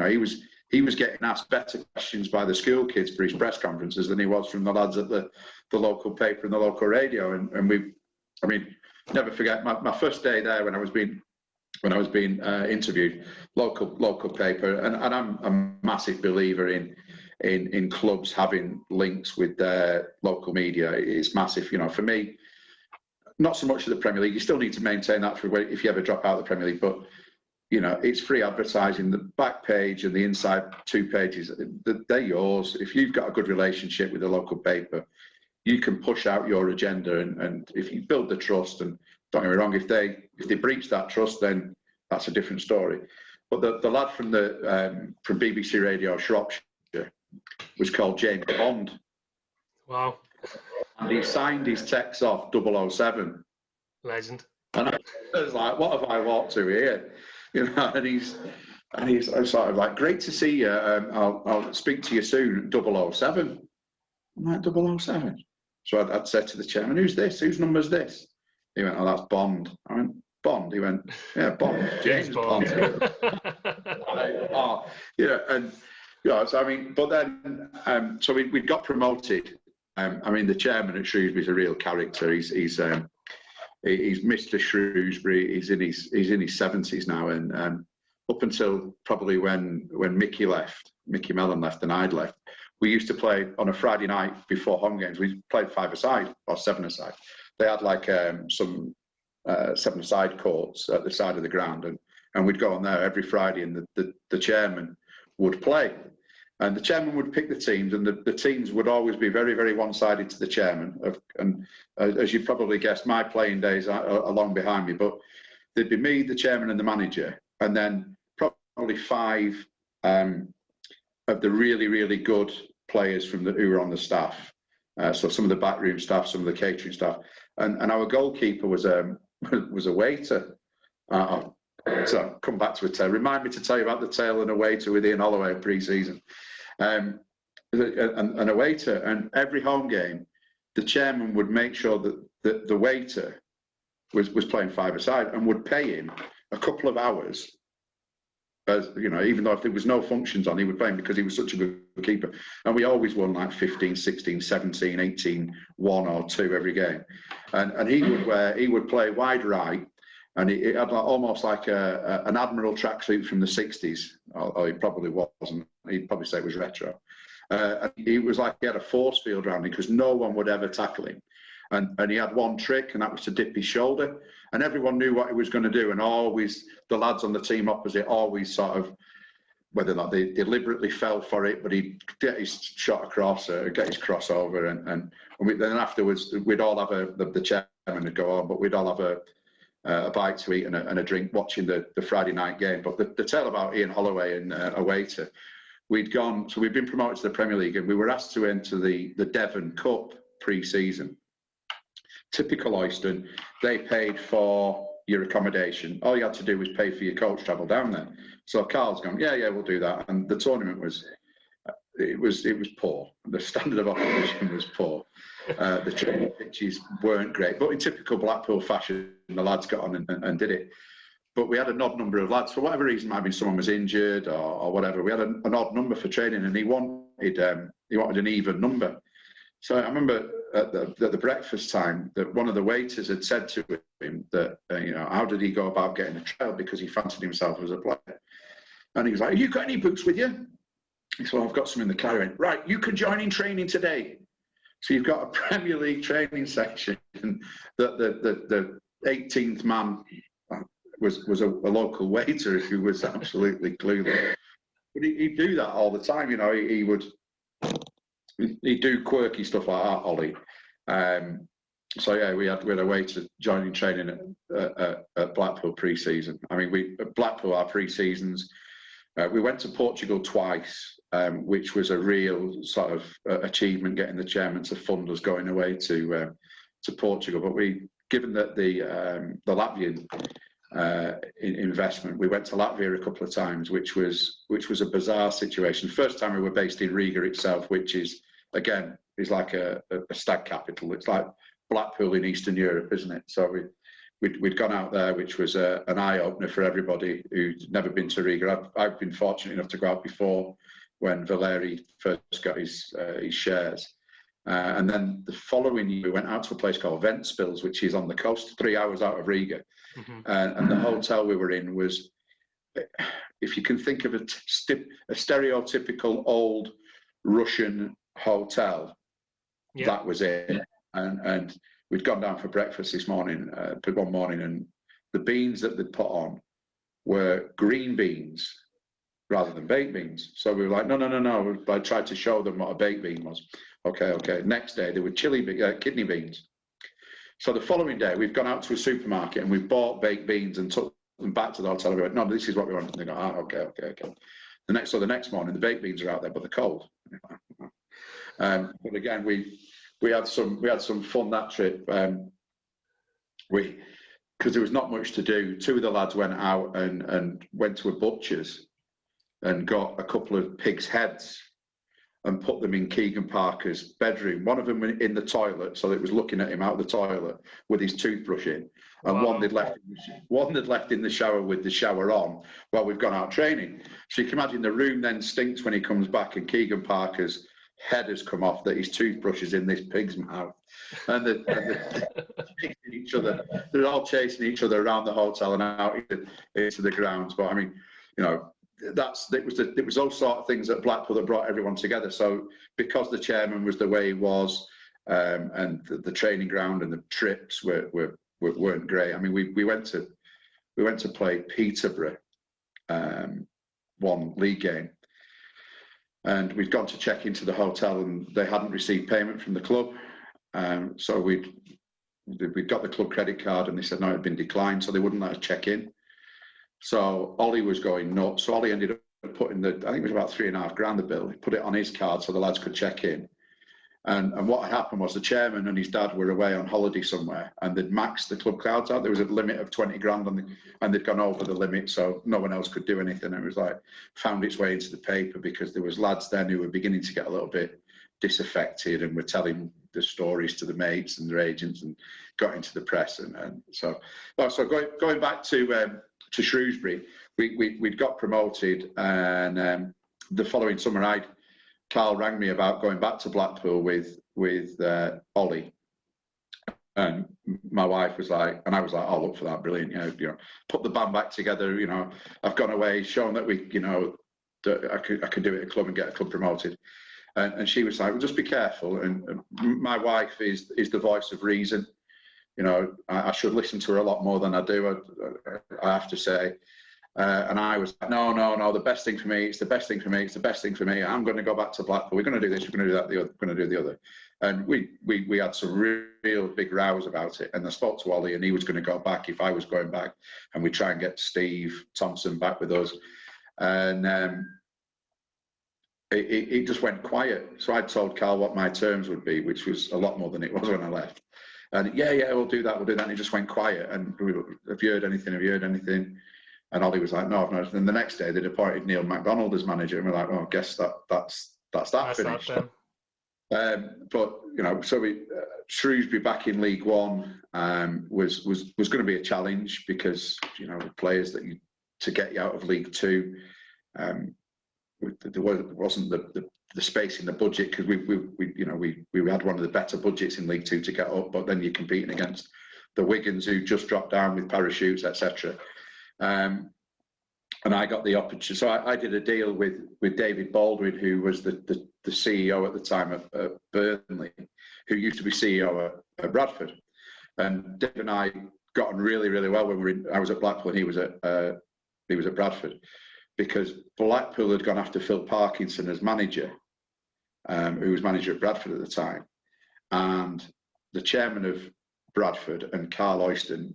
he was getting asked better questions by the school kids for his press conferences than he was from the lads at the local paper and the local radio. And never forget my first day there when I was being interviewed, local paper, and I'm a massive believer in clubs having links with their local media. It's massive, for me. Not so much of the Premier League. You still need to maintain that if you ever drop out of the Premier League. But, it's free advertising. The back page and the inside 2 pages, they're yours. If you've got a good relationship with the local paper, you can push out your agenda. And if you build the trust, and don't get me wrong, if they breach that trust, then that's a different story. But the lad from BBC Radio Shropshire was called James Bond. Wow. And he signed his texts off 007. Legend. And I was like, what have I walked to here? And he's sort of like, great to see you. I'll speak to you soon. 007. I'm like, 007. So I'd said to the chairman, who's this? Whose number's this? He went, oh, that's Bond. I went, Bond? He went, yeah, Bond. James Bond. But then, so we got promoted. The chairman at Shrewsbury is a real character. He's Mr. Shrewsbury. He's in his 70s now, and up until probably when Mickey Mellon left, and I'd left, we used to play on a Friday night before home games. We played 5-a-side or 7-a-side. They had like some 7-a-side courts at the side of the ground, and we'd go on there every Friday, and the chairman would play. And the chairman would pick the teams, and the teams would always be very, very one-sided to the chairman. And as you probably guessed, my playing days are long behind me, but there'd be me, the chairman, and the manager, and then probably 5 of the really, really good players who were on the staff. So some of the backroom staff, some of the catering staff, and our goalkeeper was a waiter. So come back to a tale. Remind me to tell you about the tale and a waiter with Ian Holloway pre-season. And a waiter, and every home game, the chairman would make sure that the waiter was playing five-a-side and would pay him a couple of hours. As you know, even though if there was no functions on, he would play him because he was such a good keeper. And we always won like 15, 16, 17, 18, 1 or 2 every game. And he would play wide right, and it had almost like an Admiral tracksuit from the 60s, or he probably wasn't. He'd probably say it was retro. And he was like he had a force field around him because no one would ever tackle him. And he had one trick, and that was to dip his shoulder. And everyone knew what he was going to do. And always, the lads on the team opposite always sort of, whether or not they deliberately fell for it, but he'd get his shot across, or get his crossover. And then afterwards, we'd all have the chairman would go on, but we'd all have a bite to eat and a drink watching the Friday night game. But the tale about Ian Holloway and a waiter, we'd been promoted to the Premier League, and we were asked to enter the Devon Cup pre-season. Typical Oyston, they paid for your accommodation. All you had to do was pay for your coach travel down there. So Carl's gone, yeah, we'll do that. And the tournament was poor. The standard of opposition was poor. The training pitches weren't great, but in typical Blackpool fashion, the lads got on and did it. But we had an odd number of lads. For whatever reason, maybe someone was injured or whatever. We had an odd number for training, and he wanted an even number. So I remember at the breakfast time that one of the waiters had said to him that, how did he go about getting a trial, because he fancied himself as a player. And he was like, have you got any books with you? He said, well, I've got some in the car. Went, right, you can join in training today. So you've got a Premier League training section. The 18th man was a local waiter who was absolutely clueless. But he'd do that all the time. He'd do quirky stuff like that, Ollie. So yeah, we had a waiter joining training at Blackpool pre-season. I mean, at Blackpool, our pre-seasons, we went to Portugal twice, which was a real sort of achievement, getting the chairman to fund us going away to Portugal. But given that the Latvian investment, we went to Latvia a couple of times, which was a bizarre situation. First time we were based in Riga itself, which is like a stag capital. It's like Blackpool in Eastern Europe, isn't it? So we'd gone out there, which was an eye opener for everybody who'd never been to Riga. I've been fortunate enough to go out before when Valeri first got his shares. And then the following year, we went out to a place called Ventspils, which is on the coast, 3 hours out of Riga. Mm-hmm. And the hotel we were in was, if you can think of a stereotypical old Russian hotel, yeah. That was it. And we'd gone down for breakfast one morning, and the beans that they'd put on were green beans rather than baked beans. So we were like, no. I tried to show them what a baked bean was. Okay. Next day, there were kidney beans. So the following day, we've gone out to a supermarket and we bought baked beans and took them back to the hotel. We went, no, this is what we want. And they go, okay. The next morning, the baked beans are out there, but they're cold. But again, we had some fun that trip. Because there was not much to do. 2 of the lads went out and went to a butcher's and got a couple of pigs' heads and put them in Keegan Parker's bedroom. One of them in the toilet, so it was looking at him out of the toilet with his toothbrush in, and wow. one they'd left in the shower with the shower on while we've gone out training. So you can imagine the room then stinks when he comes back, and Keegan Parker's head has come off, that his toothbrush is in this pig's mouth, and they're chasing each other. They're all chasing each other around the hotel and out into the grounds. But I mean, it was those sort of things at Blackpool that brought everyone together. So because the chairman was the way he was, and the training ground and the trips weren't great. I mean, we went to play Peterborough, one league game, and we'd gone to check into the hotel and they hadn't received payment from the club. So we'd got the club credit card and they said no, it had been declined, so they wouldn't let us check in. So Ollie was going nuts. So Ollie ended up put in I think it was about £3,500 the bill. He put it on his card so the lads could check in. And what happened was the chairman and his dad were away on holiday somewhere, and they'd maxed the club cards out. There was a limit of 20 grand and they'd gone over the limit, so no one else could do anything. It was like, found its way into the paper because there was lads then who were beginning to get a little bit disaffected and were telling the stories to the mates and their agents, and got into the press. And so going back to Shrewsbury, we'd got promoted, and the following summer Carl rang me about going back to Blackpool with Ollie, and my wife was like, and I was like, "Oh, look for that, brilliant! You know, put the band back together. You know, I've gone away, shown that that I could do it at a club and get a club promoted." And she was like, "Well, just be careful." And my wife is the voice of reason. You know, I should listen to her a lot more than I do. I have to say. And I was like, no, the best thing for me, it's the best thing for me, it's the best thing for me. I'm going to go back to Blackpool. We're going to do this, we're going to do that, we're going to do the other. And we had some real big rows about it. And I spoke to Ollie, and he was going to go back if I was going back. And we try and get Steve Thompson back with us. And it just went quiet. So I told Carl what my terms would be, which was a lot more than it was when I left. And yeah, we'll do that. And it just went quiet. And we were, have you heard anything? And Ollie was like, no, I've not. And the next day they'd appointed Neil MacDonald as manager, and we're like, well, I guess that's finished. But you know, so Shrewsbury back in League One was going to be a challenge, because you know the players to get you out of League Two, there wasn't the space in the budget, because we had one of the better budgets in League Two to get up, but then you're competing against the Wigans who just dropped down with parachutes, etc. And I got the opportunity. So I did a deal with David Baldwin, who was the CEO at the time of Burnley, who used to be CEO at Bradford. And Dave and I got on really, really well when I was at Blackpool and he was at Bradford, because Blackpool had gone after Phil Parkinson as manager, who was manager at Bradford at the time. And the chairman of Bradford and Carl Oyston,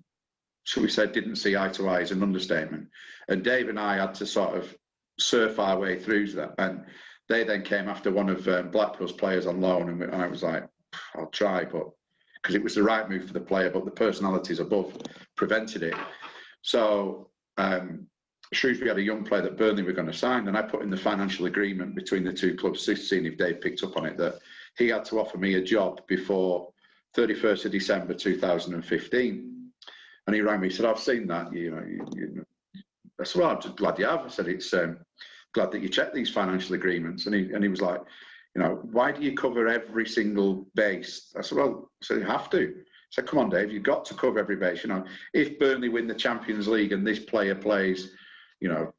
so we said, didn't see eye to eye is an understatement. And Dave and I had to sort of surf our way through that. And they then came after one of Blackpool's players on loan. And I was like, I'll try, but because it was the right move for the player, but the personalities above prevented it. So Shrewsbury had a young player that Burnley were going to sign. And I put in the financial agreement between the two clubs, seeing if Dave picked up on it, that he had to offer me a job before 31st of December 2015. And he rang me, he said, I've seen that, I said, well, I'm just glad you have. I said, it's glad that you checked these financial agreements. And he was like, why do you cover every single base? I said, well, you have to. I said, come on, Dave, you've got to cover every base. If Burnley win the Champions League and this player plays,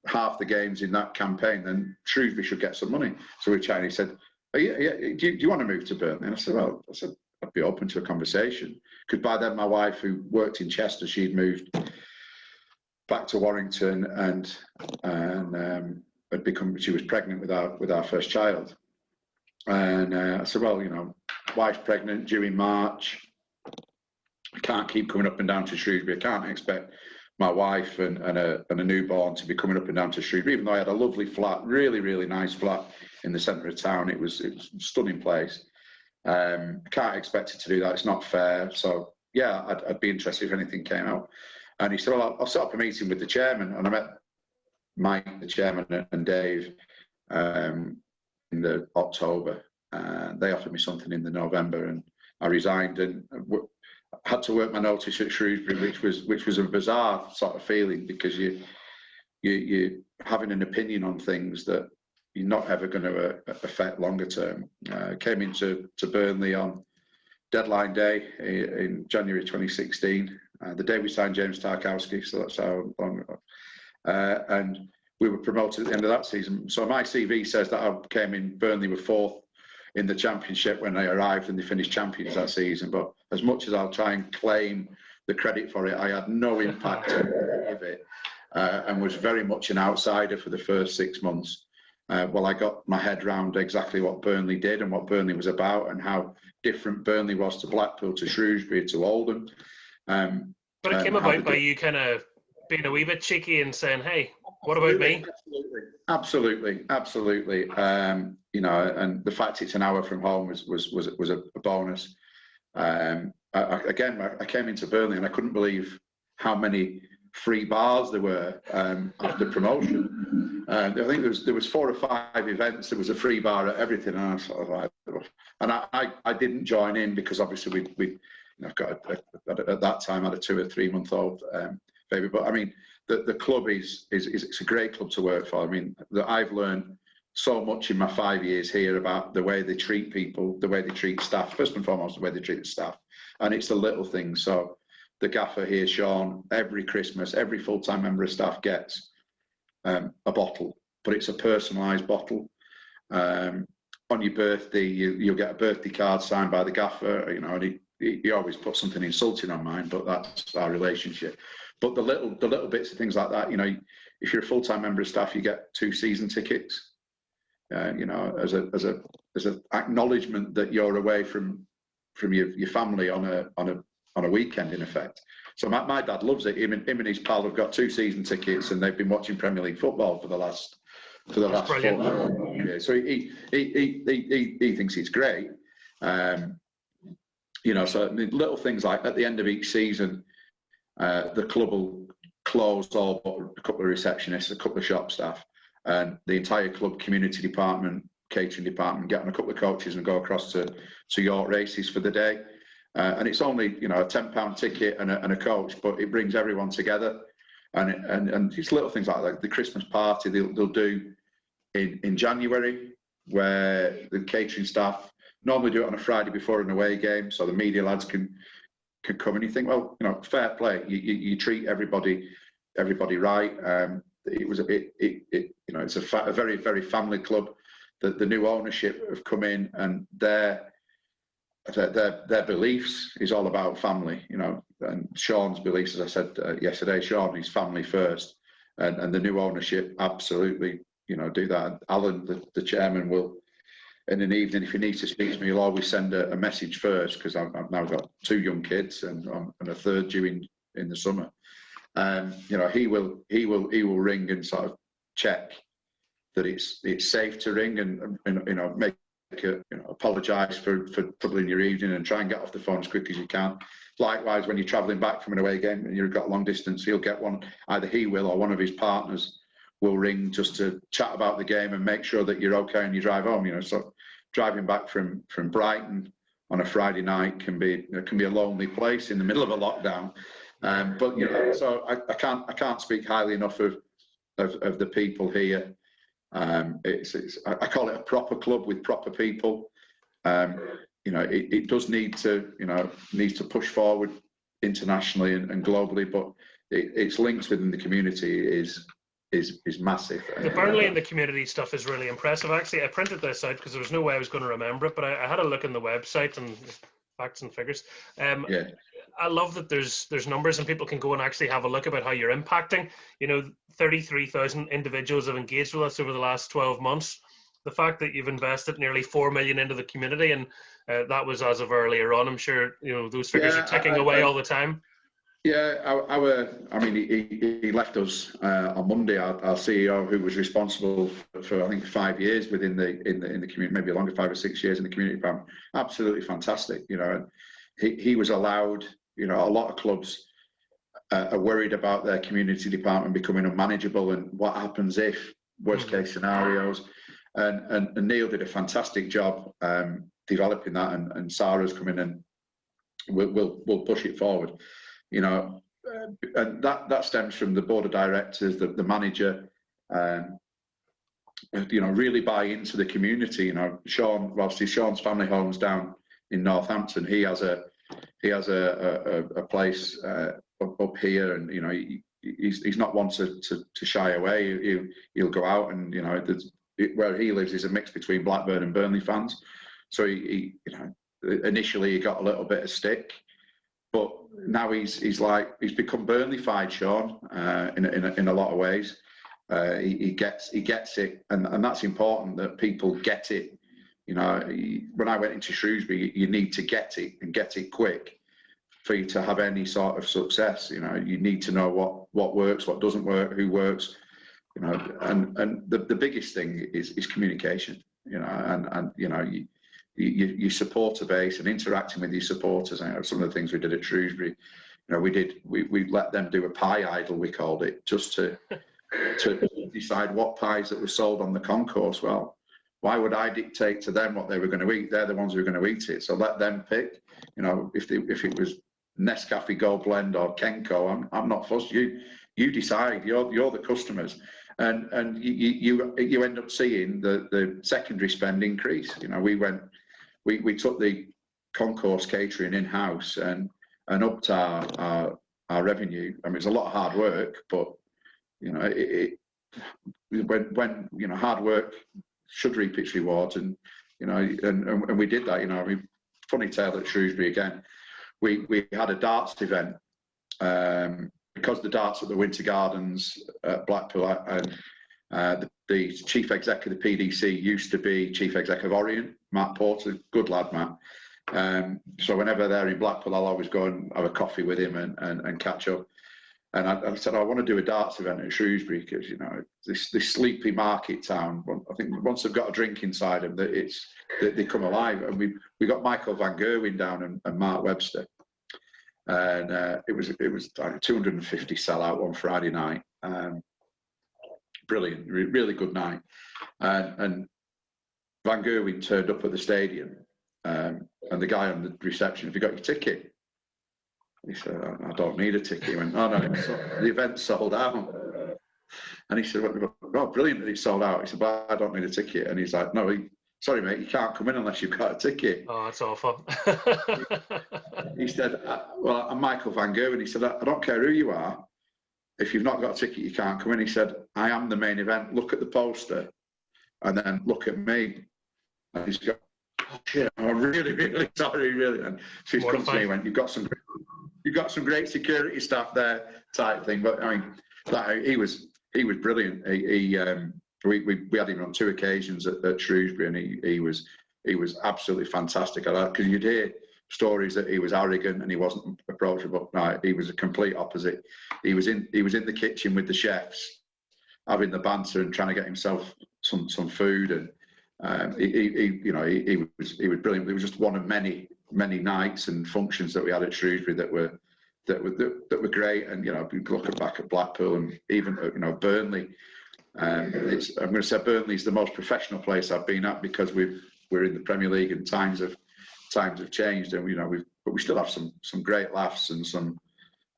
half the games in that campaign, then Shrewsbury should get some money. So we chatted, he said, do you want to move to Burnley? And I said, I'd be open to a conversation, because by then my wife, who worked in Chester, she'd moved back to Warrington and she was pregnant with our first child. And I said, well, wife's pregnant, due in March. I can't keep coming up and down to Shrewsbury. I can't expect my wife and a newborn to be coming up and down to Shrewsbury, even though I had a lovely flat, really, really nice flat in the centre of town. It was a stunning place. I can't expect it to do that. It's not fair. So yeah, I'd be interested if anything came out. And he said, well, I'll set up a meeting with the chairman. And I met Mike, the chairman, and Dave in the October. They offered me something in the November, and I resigned and had to work my notice at Shrewsbury, which was a bizarre sort of feeling, because you're having an opinion on things that you're not ever going to affect longer term. Came into Burnley on deadline day in January 2016, the day we signed James Tarkowski, so that's how long ago. And we were promoted at the end of that season. So my CV says that I came in, Burnley were fourth in the Championship when I arrived, and they finished champions that season. But as much as I'll try and claim the credit for it, I had no impact on any of it, and was very much an outsider for the first 6 months. Well, I got my head round exactly what Burnley did and what Burnley was about, and how different Burnley was to Blackpool, to Shrewsbury, to Oldham. But it came about by you kind of being a wee bit cheeky and saying, hey, what about me? Absolutely. Absolutely. You know, and the fact it's an hour from home was a bonus. I came into Burnley and I couldn't believe how many free bars there were after promotion. I think there was 4 or 5 events. There was a free bar at everything, and I was sort of like, and I didn't join in because obviously we I've got at that time I had a 2 or 3 month old baby. But I mean, the club is it's a great club to work for. I mean, I've learned so much in my 5 years here about the way they treat people, the way they treat staff. First and foremost, the way they treat the staff, and it's the little things. So the gaffer here, Sean, every Christmas, every full-time member of staff gets a bottle, but it's a personalised bottle. On your birthday, you'll get a birthday card signed by the gaffer. You know, and he always puts something insulting on mine, but that's our relationship. But the little bits of things like that, you know, if you're a full-time member of staff, you get 2 season tickets. You know, as a acknowledgement that you're away from your family on a weekend, in effect. So my dad loves it. Him and his pal have got 2 season tickets, and they've been watching Premier League football for the last 4 years. So he thinks it's great. You know, so I mean, little things like at the end of each season, the club will close all but a couple of receptionists, a couple of shop staff, and the entire club community department, catering department, get on a couple of coaches and go across to York races for the day. And it's only, you know, a £10 ticket and a coach, but it brings everyone together. And it's little things like that. The Christmas party they'll do in January, where the catering staff normally do it on a Friday before an away game, so the media lads can come. And you think, well, you know, fair play. You treat everybody right. It was you know, it's a very, very family club. The new ownership have come in, and their beliefs is all about family, you know, and Sean's beliefs, as I said yesterday, Sean is family first, and the new ownership absolutely, you know, do that. Alan, the chairman, will in an evening, if he needs to speak to me, he'll always send a message first, because I've now got 2 young kids and a third due in the summer. You know, he will ring and sort of check that it's safe to ring, and you know, make apologise for troubling your evening, and try and get off the phone as quick as you can. Likewise, when you're travelling back from an away game and you've got long distance, he'll get one. Either he will or one of his partners will ring just to chat about the game and make sure that you're okay and you drive home. You know, so driving back from Brighton on a Friday night can be a lonely place in the middle of a lockdown. But you know, so I can't speak highly enough of the people here. I call it a proper club with proper people. You know, it does need to push forward internationally and globally, but its links within the community is massive. The Burnley and the community stuff is really impressive. Actually, I printed this out because there was no way I was going to remember it, but I had a look on the website and facts and figures. Yeah. I love that there's numbers and people can go and actually have a look about how you're impacting. You know, 33,000 individuals have engaged with us over the last 12 months. The fact that you've invested nearly 4 million into the community, and that was as of earlier on. I'm sure, you know, those figures are ticking away all the time. Yeah, I mean, he left us on Monday. Our CEO, who was responsible for I think 5 years within the community, maybe longer, 5 or 6 years in the community department. Absolutely fantastic, you know. He was allowed. You know, a lot of clubs are worried about their community department becoming unmanageable and what happens if, worst case scenarios. And Neil did a fantastic job developing that, and Sarah's come in and we'll push it forward. You know, and that stems from the board of directors, the manager, you know, really buy into the community. You know, obviously Sean's family home's down in Northampton. He has a place up here, and you know, he's not one to shy away. He'll go out, and you know, where he lives is a mix between Blackburn and Burnley fans. So he you know, initially he got a little bit of stick, but now he's become Burnley-fied, Sean, in a lot of ways. He gets it, and that's important, that people get it. You know, when I went into Shrewsbury, you need to get it, and get it quick for you to have any sort of success. You know, you need to know what works, what doesn't work, who works, you know, and the biggest thing is communication, you know, and you know, your supporter base and interacting with your supporters. I know some of the things we did at Shrewsbury, you know, we let them do a pie idol, we called it, just to decide what pies that were sold on the concourse. Well, why would I dictate to them what they were going to eat? They're the ones who are going to eat it. So let them pick. You know, if it was Nescafe Gold Blend or Kenco, I'm not fussed. You decide. You're the customers, and you end up seeing the secondary spend increase. You know, we took the concourse catering in house and upped our revenue. I mean, it's a lot of hard work, but you know, when you know, hard work should reap its rewards, and you know, and we did that. You know, I mean, funny tale at Shrewsbury again. We had a darts event because the darts at the Winter Gardens at Blackpool, and the chief exec of the PDC used to be chief exec of Orient, Matt Porter, good lad, Matt. So whenever they're in Blackpool, I'll always go and have a coffee with him and catch up. And I said, I want to do a darts event at Shrewsbury because, you know, this sleepy market town, I think once they've got a drink inside them, they come alive. And we got Michael Van Gerwen down and Mark Webster. And it was like 250 sellout on Friday night. Brilliant, really good night. And Van Gerwen turned up at the stadium, and the guy on the reception, have you got your ticket? He said, I don't need a ticket. He went, oh no, the event's sold out. And he said, oh, brilliant that it's sold out. He said, but I don't need a ticket. And he's like, no, sorry mate, you can't come in unless you've got a ticket. Oh, that's awful. He said, well, I'm Michael Van Gerwen. He said, I don't care who you are. If you've not got a ticket, you can't come in. He said, I am the main event. Look at the poster and then look at me. And he's got, oh shit, I'm really, really sorry, really. And so he's come to me and went, you've got some great security staff there, type thing. But I mean, he was brilliant. We had him on 2 occasions at Shrewsbury, and he was absolutely fantastic. Because you'd hear stories that he was arrogant and he wasn't approachable. No, he was a complete opposite. He was in the kitchen with the chefs, having the banter and trying to get himself some food. And he was brilliant. It was just one of many nights and functions that we had at Shrewsbury that were great. And you know, looking back at Blackpool and even Burnley, I'm going to say Burnley's the most professional place I've been at because we're in the Premier League and times have changed, and you know but we still have some great laughs and some,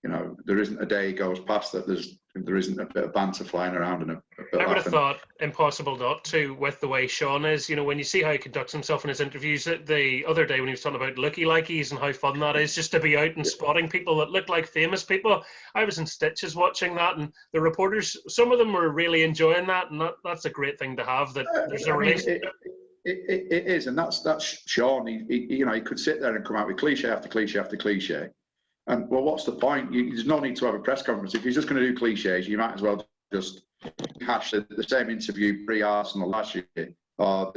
you know, there isn't a day goes past that there isn't a bit of banter flying around and a bit I would have thought impossible not to, with the way Sean is. You know, when you see how he conducts himself in his interviews, the other day when he was talking about looky-likeys and how fun that is, just to be out and spotting people that look like famous people. I was in stitches watching that, and the reporters, some of them were really enjoying that, and that's a great thing to have, that there's a relationship. It is, and that's Sean. He could sit there and come out with cliche after cliche after cliche. And well, what's the point? There's no need to have a press conference. If you're just going to do cliches, you might as well just hash the same interview pre-Arsenal last year, or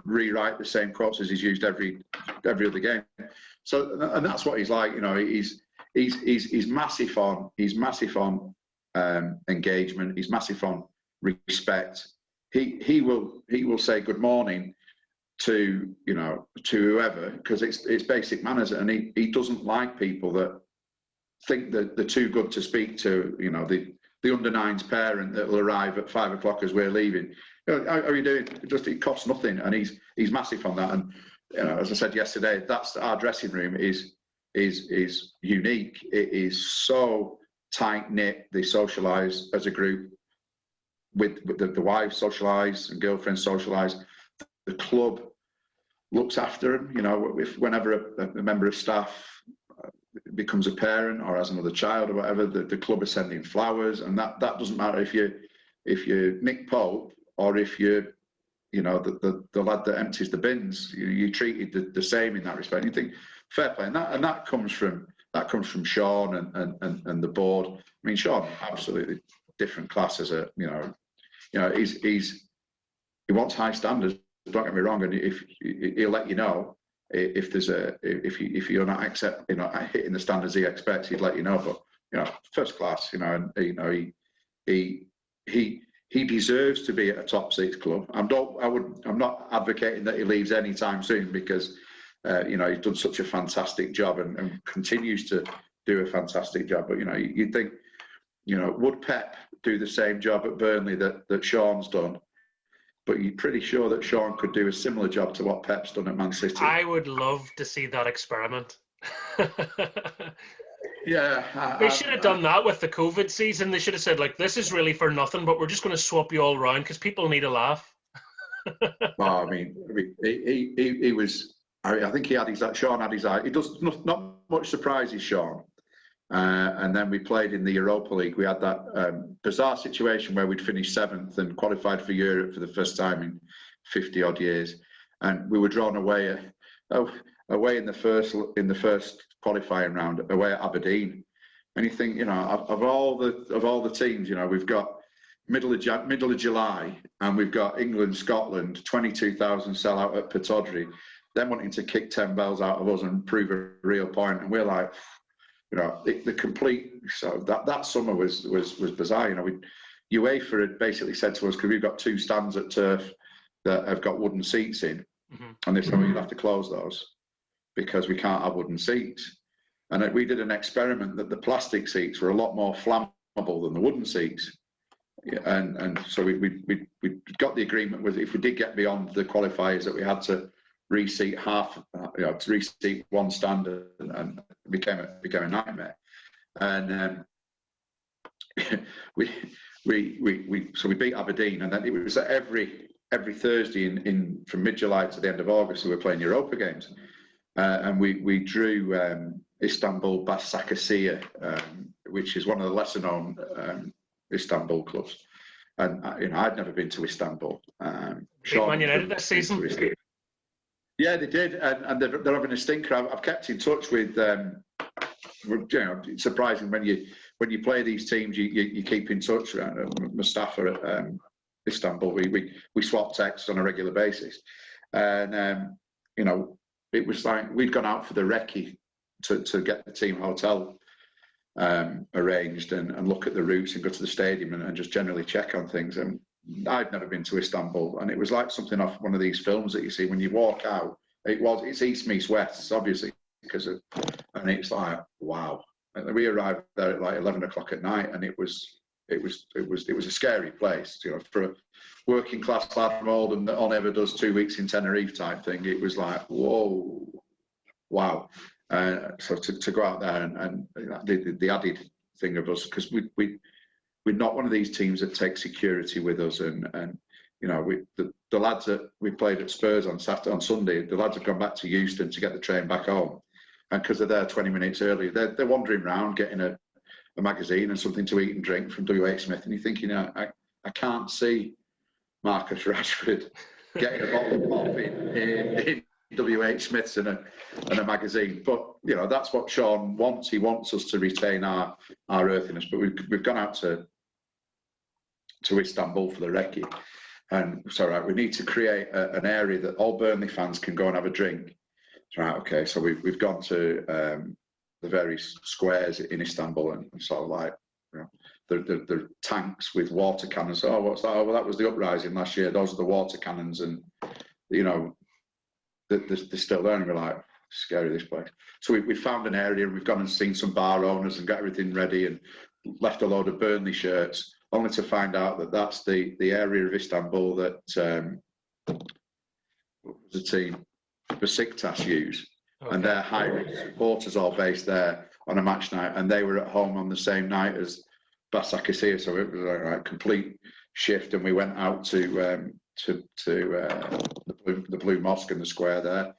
rewrite the same quotes as he's used every other game. So, and that's what he's like. You know, he's massive on engagement. He's massive on respect. He will say good morning to whoever, because it's basic manners, and he doesn't like people that think that they're too good to speak to. You know, the under-9s parent that will arrive at 5 o'clock as we're leaving. You know, how are you doing? It costs nothing, and he's massive on that. And you know, as I said yesterday, that's our dressing room is unique. It is so tight knit. They socialise as a group. With the wives socialise and girlfriends socialise. The club looks after them. You know, whenever a member of staff becomes a parent or has another child or whatever, the club is sending flowers, and that doesn't matter if you're Nick Pope or if you're the lad that empties the bins. You're treated the same in that respect. You think fair play, and that comes from Sean and the board. I mean, Sean absolutely different class as a he wants high standards. Don't get me wrong, and if he'll let you know if you're not hitting the standards he expects, he'd let you know. But first class, and he he deserves to be at a top six club. I'm not advocating that he leaves anytime soon, because you know, he's done such a fantastic job and continues to do a fantastic job. But you know, you'd think, you know, would Pep do the same job at Burnley that Sean's done? But you're pretty sure that Sean could do a similar job to what Pep's done at Man City. I would love to see that experiment. Yeah. They should have done that with the COVID season. They should have said, like, this is really for nothing, but we're just going to swap you all around because people need a laugh. Well, I mean, he was. I think he had his. Sean had his eye. It does not much surprises Sean. And then we played in the Europa League. We had that bizarre situation where we'd finished 7th and qualified for Europe for the first time in 50 odd years, and we were drawn away in the first qualifying round away at Aberdeen. And you think, you know, of all the teams, you know, we've got middle of July, and we've got England, Scotland, 22,000 sell out at Pittodrie, then wanting to kick 10 bells out of us and prove a real point, and we're like, you know, the complete. So that summer was bizarre. You know, UEFA had basically said to us, because we've got 2 stands at Turf that have got wooden seats in, and they said, well, you'll have to close those because we can't have wooden seats. And we did an experiment that the plastic seats were a lot more flammable than the wooden seats. And so we got the agreement with, if we did get beyond the qualifiers, that we had to reseat to reseat one stand, and it became a nightmare. And we beat Aberdeen, and then it was every Thursday in from mid-July to the end of August we were playing Europa games, and we drew Istanbul Başakşehir, which is one of the lesser known Istanbul clubs. And you know, I'd never been to Istanbul. Man United this season. Yeah, they did, and they're having a stinker. I've kept in touch with. You know, it's surprising when you play these teams, you keep in touch. Mustafa at Istanbul, we swap texts on a regular basis, and you know, it was like we'd gone out for the recce to get the team hotel arranged and look at the routes and go to the stadium and just generally check on things. And I'd never been to Istanbul, and it was like something off one of these films that you see when you walk out. It's east meets west, obviously, and it's like, wow. And we arrived there at like 11 o'clock at night, and it was a scary place, you know, for a working class lad from Oldham that only ever does 2 weeks in Tenerife type thing. It was like, whoa, wow. So to go out there and the added thing of us, because we're not one of these teams that take security with us, and you know, the lads that we played at Spurs on Sunday, the lads have gone back to Euston to get the train back home, and because they're there 20 minutes early, they're wandering around getting a magazine and something to eat and drink from WH Smith, and you're thinking, I can't see Marcus Rashford getting a bottle of pop in WH Smith's and a magazine. But you know, that's what Sean wants. He wants us to retain our earthiness. But we've gone out to Istanbul for the recce, and so right, we need to create an area that all Burnley fans can go and have a drink. Right, okay, so we've gone to the various squares in Istanbul, and sort of like, you know, the tanks with water cannons. Oh, what's that? Oh, well, that was the uprising last year. Those are the water cannons, and you know, they're still there, and we're like, scary, this place. So we found an area, and we've gone and seen some bar owners and got everything ready, and left a load of Burnley shirts, only to find out that that's the area of Istanbul that the team Besiktas use. Okay. And their high supporters all based there on a match night, and they were at home on the same night as Başakşehir, so it was a complete shift. And we went out to the Blue Mosque in the square there,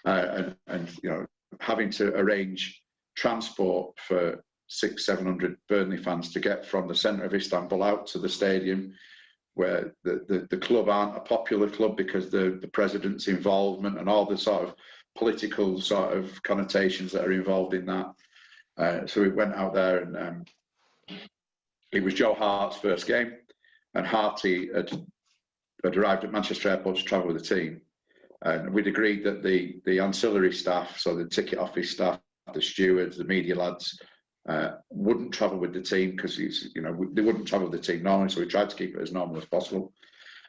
and you know, having to arrange transport for 600-700 Burnley fans to get from the centre of Istanbul out to the stadium, where the club aren't a popular club because the president's involvement and all the sort of political sort of connotations that are involved in that. So we went out there, and it was Joe Hart's first game, and Harty had arrived at Manchester Airport to travel with the team, and we'd agreed that the ancillary staff, so the ticket office staff, the stewards, the media lads, wouldn't travel with the team because they wouldn't travel with the team normally, so we tried to keep it as normal as possible.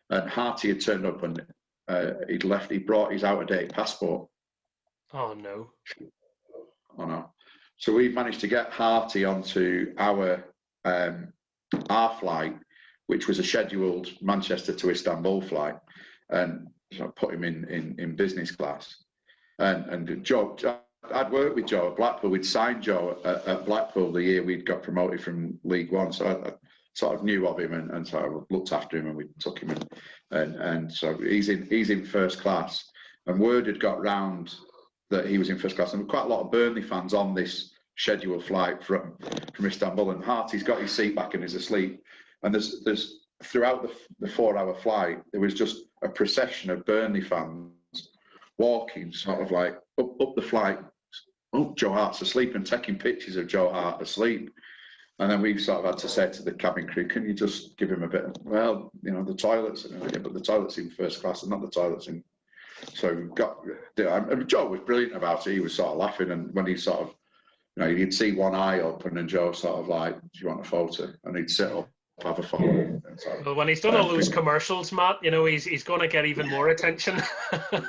And Harty had turned up and he brought his out-of-date passport. Oh no. Oh no. So we managed to get Harty onto our flight, which was a scheduled Manchester to Istanbul flight, and put him in business class. And Joe, I'd worked with Joe at Blackpool. We'd signed Joe at Blackpool the year we'd got promoted from League One, so I sort of knew of him and sort of looked after him, and we took him in, and so he's in first class. And word had got round that he was in first class, and there were quite a lot of Burnley fans on this scheduled flight from Istanbul. And Harty's got his seat back and is asleep. And there's throughout the 4-hour flight, there was just a procession of Burnley fans walking sort of like up the flight. Oh, Joe Hart's asleep, and taking pictures of Joe Hart asleep. And then we sort of had to say to the cabin crew, can you just give him a bit of, well, the toilets, but the toilets in first class and not the toilets in. So we got, and Joe was brilliant about it. He was sort of laughing, and when he sort of, you'd see one eye open and Joe sort of like, do you want a photo? And he'd sit up, have a photo. Well, when he's done all those commercials, Matt, he's going to get even more attention.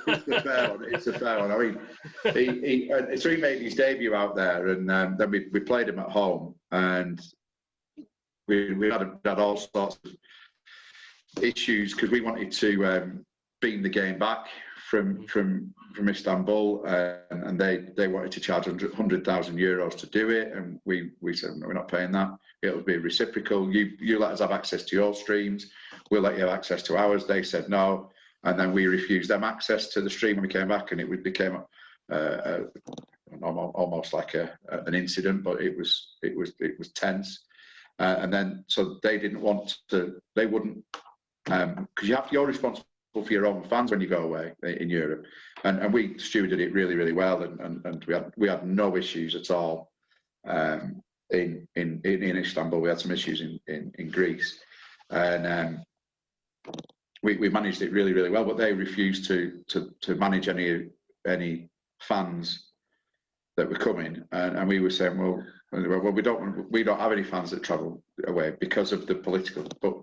It's a fair one. I mean, so he made his debut out there, and then we played him at home, and we had all sorts of issues because we wanted to beam the game back from Istanbul, and they wanted to charge 100,000 euros to do it, and we said, no, we're not paying that. It'll be reciprocal. You let us have access to your streams, we'll let you have access to ours. They said no, and then we refused them access to the stream when we came back, and it became almost like an incident, but it was tense. And then so they didn't want to. They wouldn't, because you're responsible for your own fans when you go away in Europe, and we stewarded it really, really well, and we had no issues at all in Istanbul. We had some issues in Greece, and we managed it really, really well. But they refused to manage any fans that were coming, and we were saying, well, we don't have any fans that travel away because of the political. But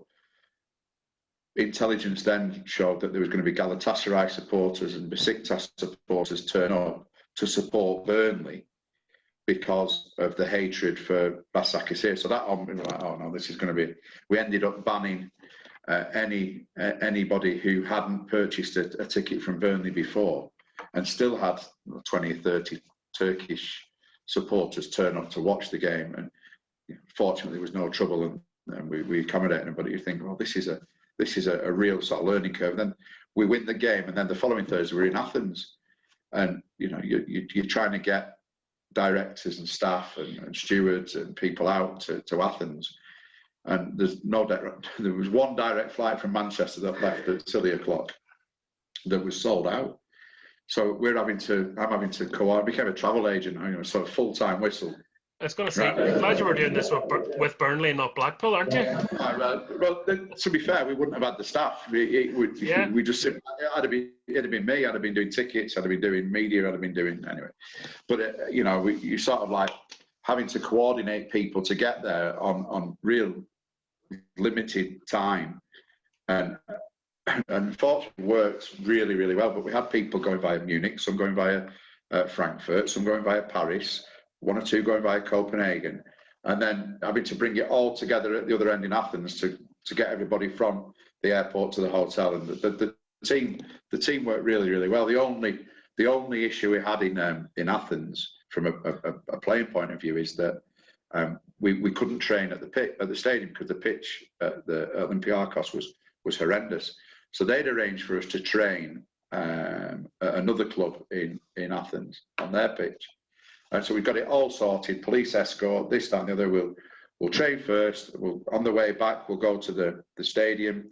intelligence then showed that there was going to be Galatasaray supporters and Besiktas supporters turn up to support Burnley because of the hatred for Başakşehir. So that, oh no, this is going to be. We ended up banning anybody who hadn't purchased a ticket from Burnley before, and still had 20 or 30 Turkish supporters turn up to watch the game. And fortunately, there was no trouble, and we accommodated them. But you think, well, this is a real sort of learning curve. And then we win the game, and then the following Thursday we're in Athens, and you're trying to get directors and staff and stewards and people out to Athens, and there was one direct flight from Manchester that left at 3:00 that was sold out. So I'm having to I became a travel agent, sort of full-time whistle. I was going to say, I'm glad you were doing this with Burnley and not Blackpool, aren't you? Well, to be fair, we wouldn't have had the staff. We just it'd have been me. I'd have been doing tickets. I'd have been doing media. I'd have been doing anyway. But you sort of like having to coordinate people to get there on real limited time, and unfortunately works really, really well. But we had people going via Munich, some going via Frankfurt, some going via Paris, one or two going via Copenhagen, and then having to bring it all together at the other end in Athens to get everybody from the airport to the hotel. And the team worked really, really well. The only issue we had in Athens from a playing point of view is that we couldn't train at the stadium because the pitch at the Olympiakos was horrendous. So they'd arranged for us to train at another club in Athens on their pitch. And so we've got it all sorted, police escort, this, that, and the other. We'll train first. On the way back, we'll go to the stadium.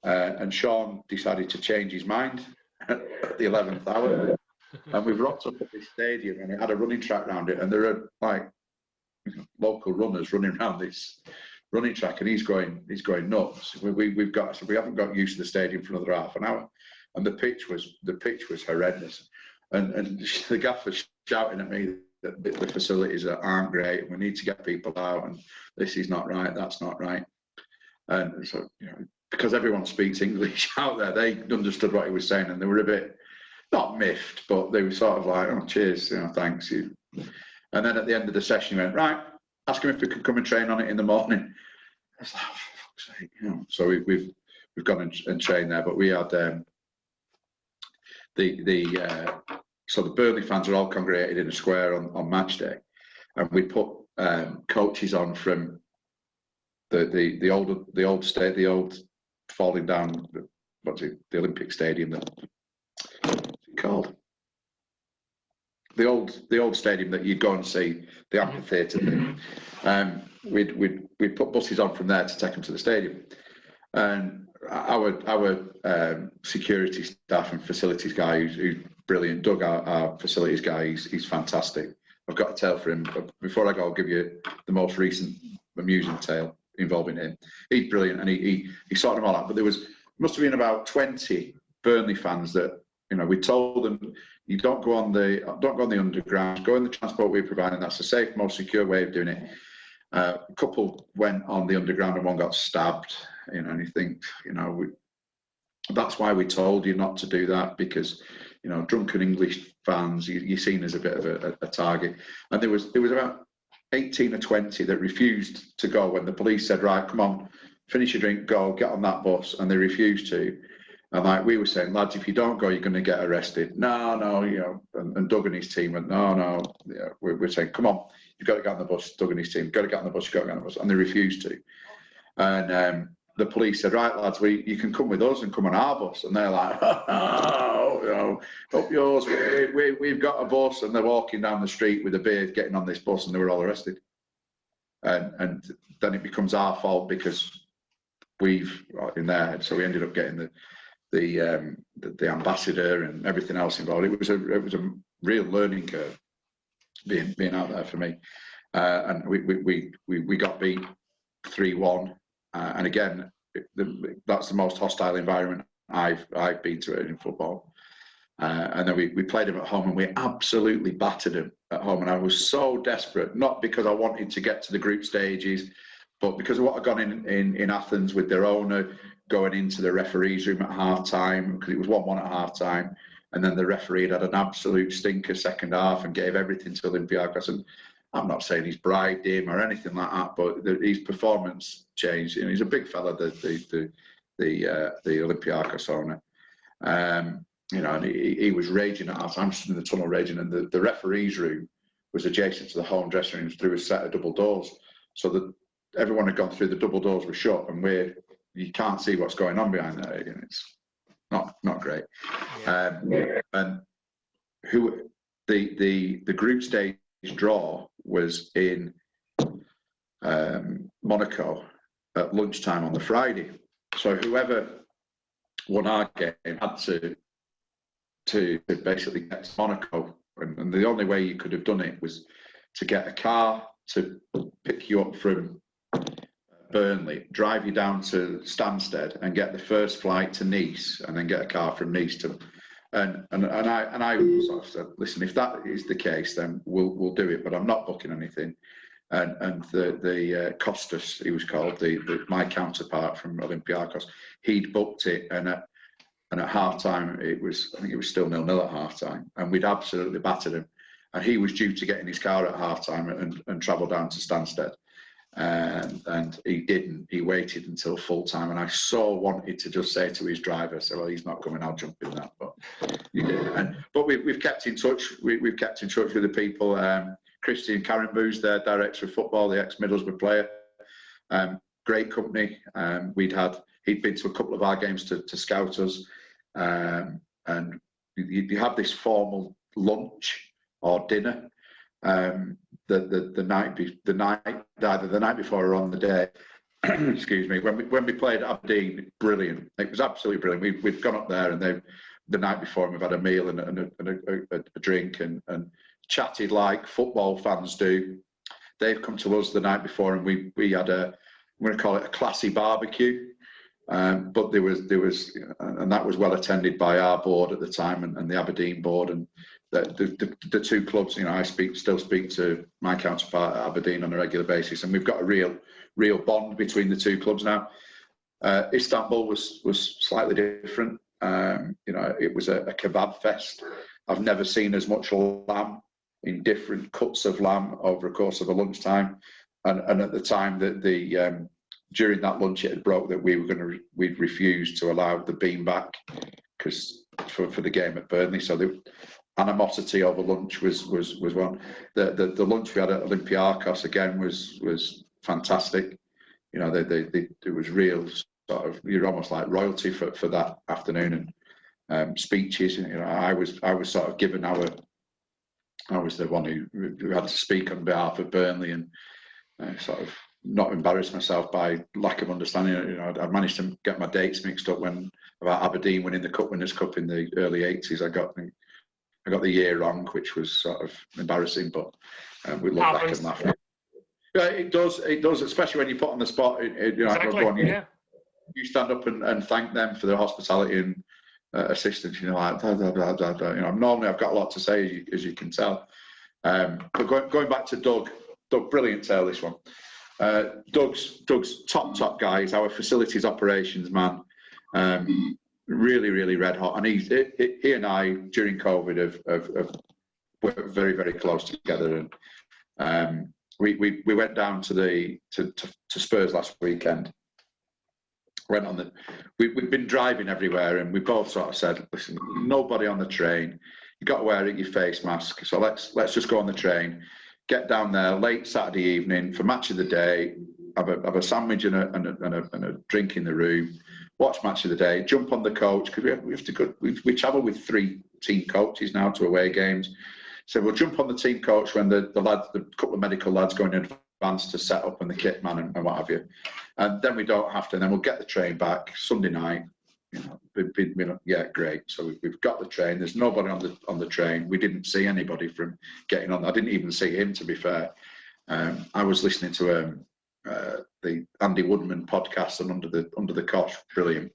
And Sean decided to change his mind at the 11th hour. And we've rocked up at this stadium, and it had a running track around it. And there are like local runners running around this running track, and he's going nuts. We haven't got used to the stadium for another half an hour, and the pitch was horrendous. And the gaffer's shouting at me the facilities aren't great, and we need to get people out, and this is not right, that's not right. And so, because everyone speaks English out there, they understood what he was saying, and they were a bit, not miffed, but they were sort of like, oh, cheers, thanks. And then at the end of the session, he went, right, ask him if we could come and train on it in the morning. I was like, oh, for fuck's sake, So we've gone and trained there, but we had so the Burnley fans are all congregated in a square on match day, and we put coaches on from the old falling down, what's it, the Olympic Stadium, what's it called? The old stadium that you'd go and see, the amphitheatre thing. We'd put buses on from there to take them to the stadium, and our security staff and facilities guy, who's brilliant, Doug, our facilities guy, he's fantastic. I've got a tale for him, but before I go, I'll give you the most recent amusing tale involving him. He's brilliant, and he sorted them all out. But must have been about 20 Burnley fans that, we told them, you don't go on the underground, go in the transport we're providing. That's the safe, most secure way of doing it. A couple went on the underground and one got stabbed. And you think, that's why we told you not to do that, because drunken English fans, you're seen as a bit of a target. And there was about 18 or 20 that refused to go when the police said, right, come on, finish your drink, go, get on that bus, and they refused to. And like we were saying, lads, if you don't go, you're going to get arrested. No, and Doug and his team went, no, we're saying, come on, you've got to get on the bus. Doug and his team, got to get on the bus, and they refused to. And the police said, right, lads, you can come with us and come on our bus. And they're like, up yours, we've got a bus. And they're walking down the street with a beard, getting on this bus, and they were all arrested. And then it becomes our fault because we've in their head. So we ended up getting the ambassador and everything else involved. It was a real learning curve being out there for me. And we got beat 3-1. And again, that's the most hostile environment I've been to in football. And then we played them at home, and we absolutely battered them at home. And I was so desperate, not because I wanted to get to the group stages, but because of what had gone in Athens with their owner going into the referee's room at half-time, because it was 1-1 at half-time. And then the referee had an absolute stinker second half and gave everything to Olympiacos. And I'm not saying he's bribed him or anything like that, but his performance changed. He's a big fella, the Olympiacos owner. And he was raging at us. I'm stood in the tunnel raging, and the referee's room was adjacent to the home dressing room through a set of double doors. So that everyone had gone through, the double doors were shut, and you can't see what's going on behind there. It's not great. Yeah. And the group stage draw was in Monaco at lunchtime on the Friday. So whoever won our game had to basically get to Monaco, and the only way you could have done it was to get a car to pick you up from Burnley, drive you down to Stansted, and get the first flight to Nice, and then get a car from Nice to. And I sort of said, listen, if that is the case, then we'll do it, but I'm not booking anything. And the Costas, he was called, my counterpart from Olympiacos, he'd booked it, and at half time I think it was still 0-0 at half time, and we'd absolutely battered him. And he was due to get in his car at half time and travel down to Stansted. And he didn't. He waited until full time, and I so wanted to just say to his driver, "So well, he's not coming. I'll jump in that." But he didn't. But we've kept in touch. We've kept in touch with the people. Christian Karrenboo's their director of football, the ex-Middlesbrough player. Great company. He'd been to a couple of our games to scout us, and you have this formal lunch or dinner. The night either the night before or on the day. Excuse me. When we played at Aberdeen, brilliant. It was absolutely brilliant. We'd gone up there, and the night before we've had a meal and a drink and chatted like football fans do. They've come to us the night before, and we had I'm going to call it a classy barbecue. But there was, and that was well attended by our board at the time and the Aberdeen board, and the two clubs. You know, I still speak to my counterpart at Aberdeen on a regular basis, and we've got a real bond between the two clubs now. Istanbul was slightly different. You know, it was a kebab fest. I've never seen as much lamb in different cuts of lamb over a course of a lunchtime, and at the time that during that lunch it had broke that we'd refused to allow the bean back because for the game at Burnley. So the animosity over lunch was one. The lunch we had at Olympiacos again was fantastic. You know, it was real sort of, you're almost like royalty for that afternoon, and speeches. You know, I was sort of given I was the one who had to speak on behalf of Burnley, and sort of not embarrass myself by lack of understanding. You know, I managed to get my dates mixed up when about Aberdeen winning the Cup Winners' Cup in the early '80s. I got the year wrong, which was sort of embarrassing, but we look back and laugh. Yeah, it does, especially when you put on the spot. You know, exactly. You stand up and thank them for their hospitality and assistance. You know, like you know, normally I've got a lot to say, as you can tell. But going back to Doug, brilliant tale this one. Doug's top guy. He's our facilities operations man. Really red hot, and he and I during COVID have worked very, very close together, and we went down to Spurs last weekend. We've been driving everywhere, and we both sort of said, listen, nobody on the train, you got to wear your face mask, so let's just go on the train, get down there late Saturday evening for match of the day, have a sandwich and a drink in the room, watch match of the day, jump on the coach, because we have to go. We travel with 3 team coaches now to away games, so we'll jump on the team coach when the couple of medical lads going in advance to set up, and the kit man and what have you, and then we don't have to. And then we'll get the train back Sunday night. You know, yeah, great. So we've got the train. There's nobody on the train. We didn't see anybody from getting on. I didn't even see him, to be fair. I was listening to the Andy Woodman podcast and Under the Cosh, brilliant.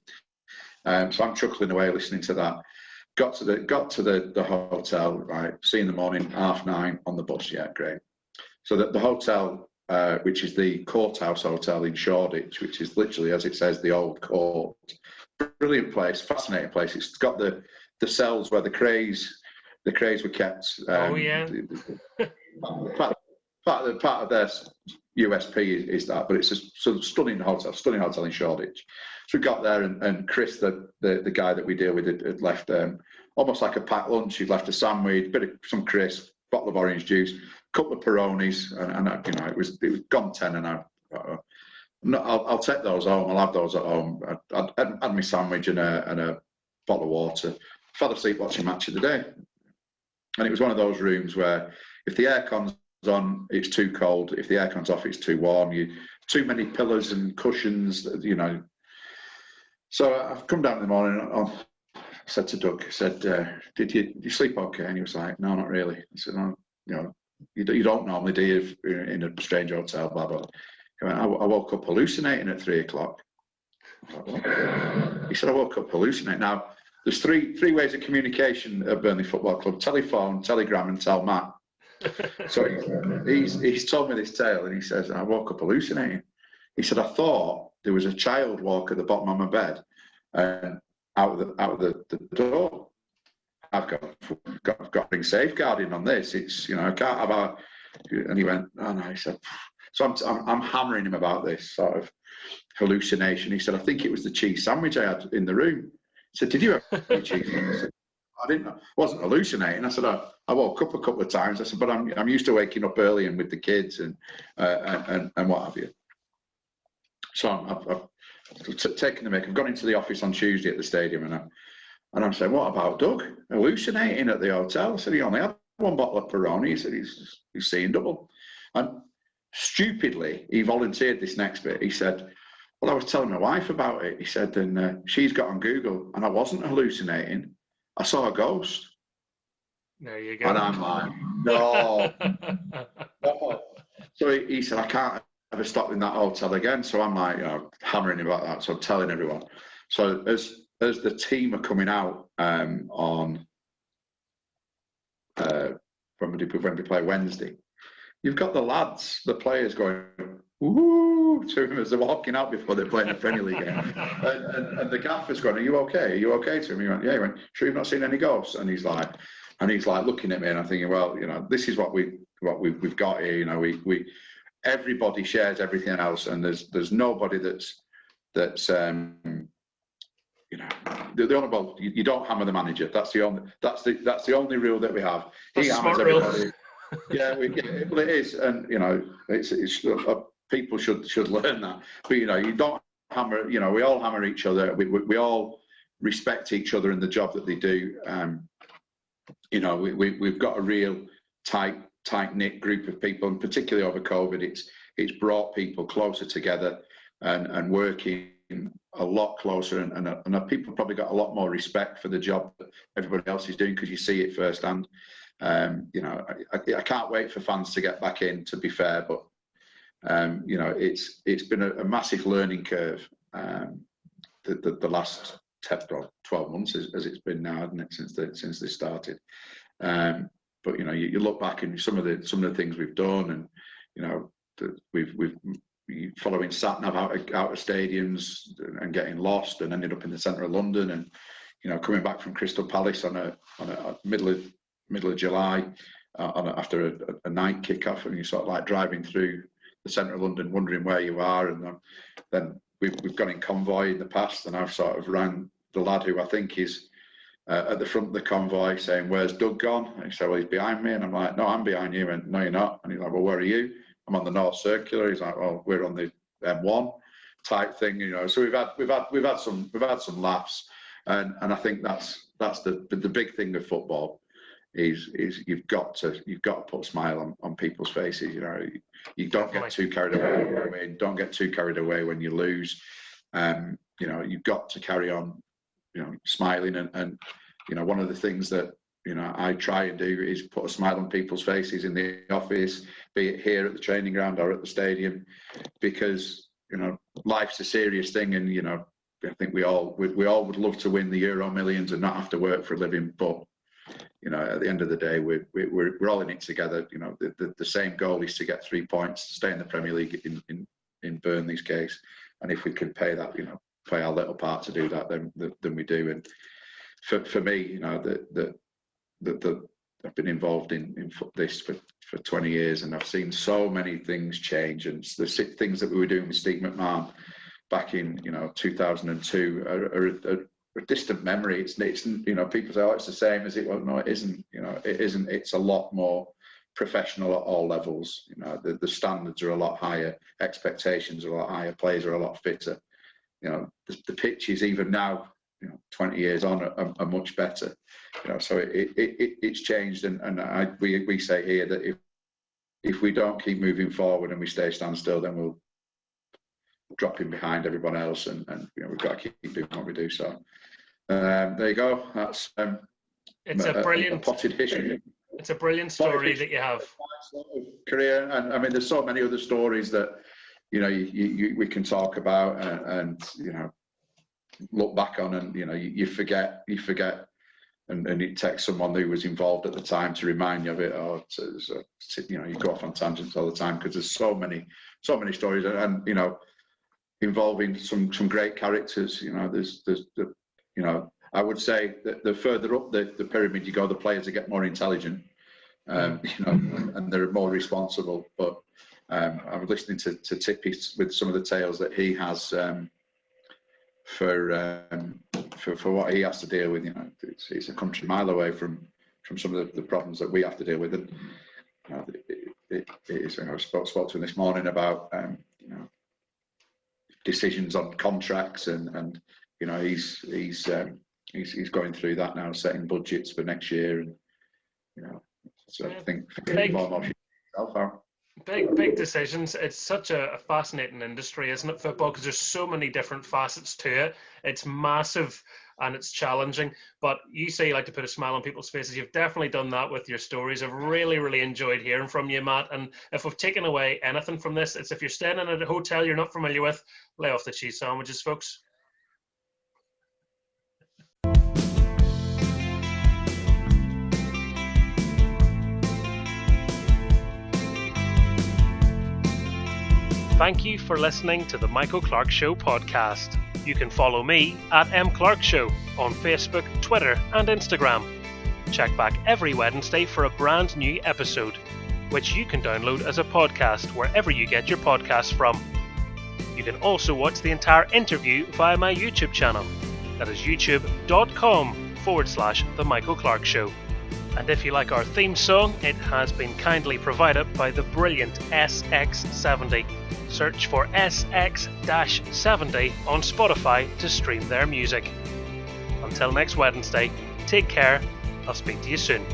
So I'm chuckling away listening to that. Got to the hotel, right? See in the morning, 9:30 on the bus. Yeah, great. So the hotel, which is the Courthouse Hotel in Shoreditch, which is literally, as it says, the old court. Brilliant place, fascinating place. It's got the cells where the crays were kept. Oh yeah. Part of their USP is that, but it's a sort of stunning hotel in Shoreditch. So we got there, and Chris, the guy that we deal with, had left almost like a packed lunch. He'd left a sandwich, bit of some crisp, bottle of orange juice, couple of Peronis, and you know, it was gone 10, and I'll take those home. I'll have those at home. I'd had my sandwich and a bottle of water. Fell asleep watching match of the day, and it was one of those rooms where if the aircon's on, it's too cold. If the aircon's off, it's too warm. Too many pillows and cushions, you know. So I've come down in the morning. I said to Doug, I said, "Did you sleep okay?" And he was like, "No, not really." I said, "No, you know, you don't normally, do you, in a strange hotel?" Blah blah. He went, I woke up hallucinating at 3 o'clock. He said, "I woke up hallucinating." Now, there's three ways of communication at Burnley Football Club: telephone, telegram, and tell Matt. So he's told me this tale, and he says, "I woke up hallucinating." He said, "I thought there was a child walk at the bottom of my bed, and out of the door. I've got to bring safeguarding on this. It's, you know, I can't have a." And he went, "Oh no," he said. So I'm hammering him about this sort of hallucination. He said, "I think it was the cheese sandwich I had in the room." I said, "Did you have any cheese?" I said, "I didn't. I wasn't hallucinating." I said, I woke up a couple of times. I said, "But I'm used to waking up early and with the kids and what have you." So I've taken the mick. I've gone into the office on Tuesday at the stadium, and I'm saying, "What about Doug? Hallucinating at the hotel?" I said, "He only had 1 bottle of Peroni." He said, he's seeing double." And stupidly, he volunteered this next bit. He said, "Well, I was telling my wife about it." He said, "And she's got on Google, and I wasn't hallucinating. I saw a ghost." There you go. And I'm like, no. So he said, I stop in that hotel again. So I'm like, hammering about that. So I'm telling everyone. So as the team are coming out on when we play Wednesday, you've got the lads, the players going woo to him as they're walking out before they're playing the Premier League game. And the gaffer's going, "Are you okay? Are you okay?" To him, he went, "Yeah." He went, "Sure you've not seen any ghosts?" And he's like looking at me, and I'm thinking, well, this is what we've got here. We everybody shares everything else, and there's nobody that's you don't hammer the manager. That's the only rule that we have. He hammers everybody. Yeah, well, it is, and it's people should learn that. But you don't hammer. We all hammer each other. We all respect each other in the job that they do. We've got a real tight knit group of people, and particularly over COVID, it's brought people closer together and working a lot closer, and people probably got a lot more respect for the job that everybody else is doing because you see it firsthand. I can't wait for fans to get back in, to be fair, but it's been a massive learning curve the last 12 months as it's been now, hasn't it, since they started. But you look back and some of the things we've done, and we've following sat-nav out of stadiums and getting lost and ended up in the centre of London, and coming back from Crystal Palace on a middle of July after a night kick-off, and you're sort of like driving through the centre of London wondering where you are, and then we've gone in convoy in the past, and I've sort of rang the lad who I think is at the front of the convoy saying, "Where's Doug gone?" And he said, "Well, he's behind me," and I'm like, "No, I'm behind you," and "No, you're not," and he's like, "Well, where are you?" "I'm on the North Circular." He's like, "Well, we're on the M1 type thing," So we've had some laughs, and I think that's the big thing of football is you've got to put a smile on people's faces. You don't get too carried away when you win, don't get too carried away when you lose. You've got to carry on, smiling, and one of the things that I try and do is put a smile on people's faces in the office, be it here at the training ground or at the stadium, because life's a serious thing, and I think we all would love to win the Euro Millions and not have to work for a living, but at the end of the day, we're all in it together. The same goal is to get 3 points, to stay in the Premier League in Burnley's case, and if we can play our little part to do that, then we do. And for me, I've been involved in this for 20 years, and I've seen so many things change. And the things that we were doing with Steve McMahon back in 2002 are a distant memory. It's people say, "Oh, it's the same as it was." No, it isn't. It isn't. It's a lot more professional at all levels. The standards are a lot higher, expectations are a lot higher, players are a lot fitter. The pitches even now, 20 years on, are much better. So it's changed, and we say here that if we don't keep moving forward and we stay standstill, then we'll drop in behind everyone else, and we've got to keep doing what we do. So there you go. That's it's a brilliant potted history. It's a brilliant story that you have. Career, and I mean, there's so many other stories that we can talk about and look back on, and you forget, and you text someone who was involved at the time to remind you of it, or you go off on tangents all the time because there's so many stories, and involving some great characters. There's I would say that the further up the pyramid you go, the players get more intelligent, and they're more responsible. But I was listening to Tippy with some of the tales that he has for what he has to deal with. It's a country mile away from some of the problems that we have to deal with, and it is. I spoke to him this morning about decisions on contracts, and he's going through that now, setting budgets for next year, and so I think big decisions. It's such a fascinating industry, isn't it, football? Because there's so many different facets to it. It's massive and it's challenging. But you say you like to put a smile on people's faces. You've definitely done that with your stories. I've really, really enjoyed hearing from you, Matt. And if we've taken away anything from this, it's if you're staying in a hotel you're not familiar with, lay off the cheese sandwiches, folks. Thank you for listening to the Michael Clark Show podcast. You can follow me at mclarkshow on Facebook, Twitter and Instagram. Check back every Wednesday for a brand new episode, which you can download as a podcast wherever you get your podcasts from. You can also watch the entire interview via my YouTube channel. That is youtube.com/The Michael Clark Show. And if you like our theme song, it has been kindly provided by the brilliant SX70. Search for SX-70 on Spotify to stream their music. Until next Wednesday, take care. I'll speak to you soon.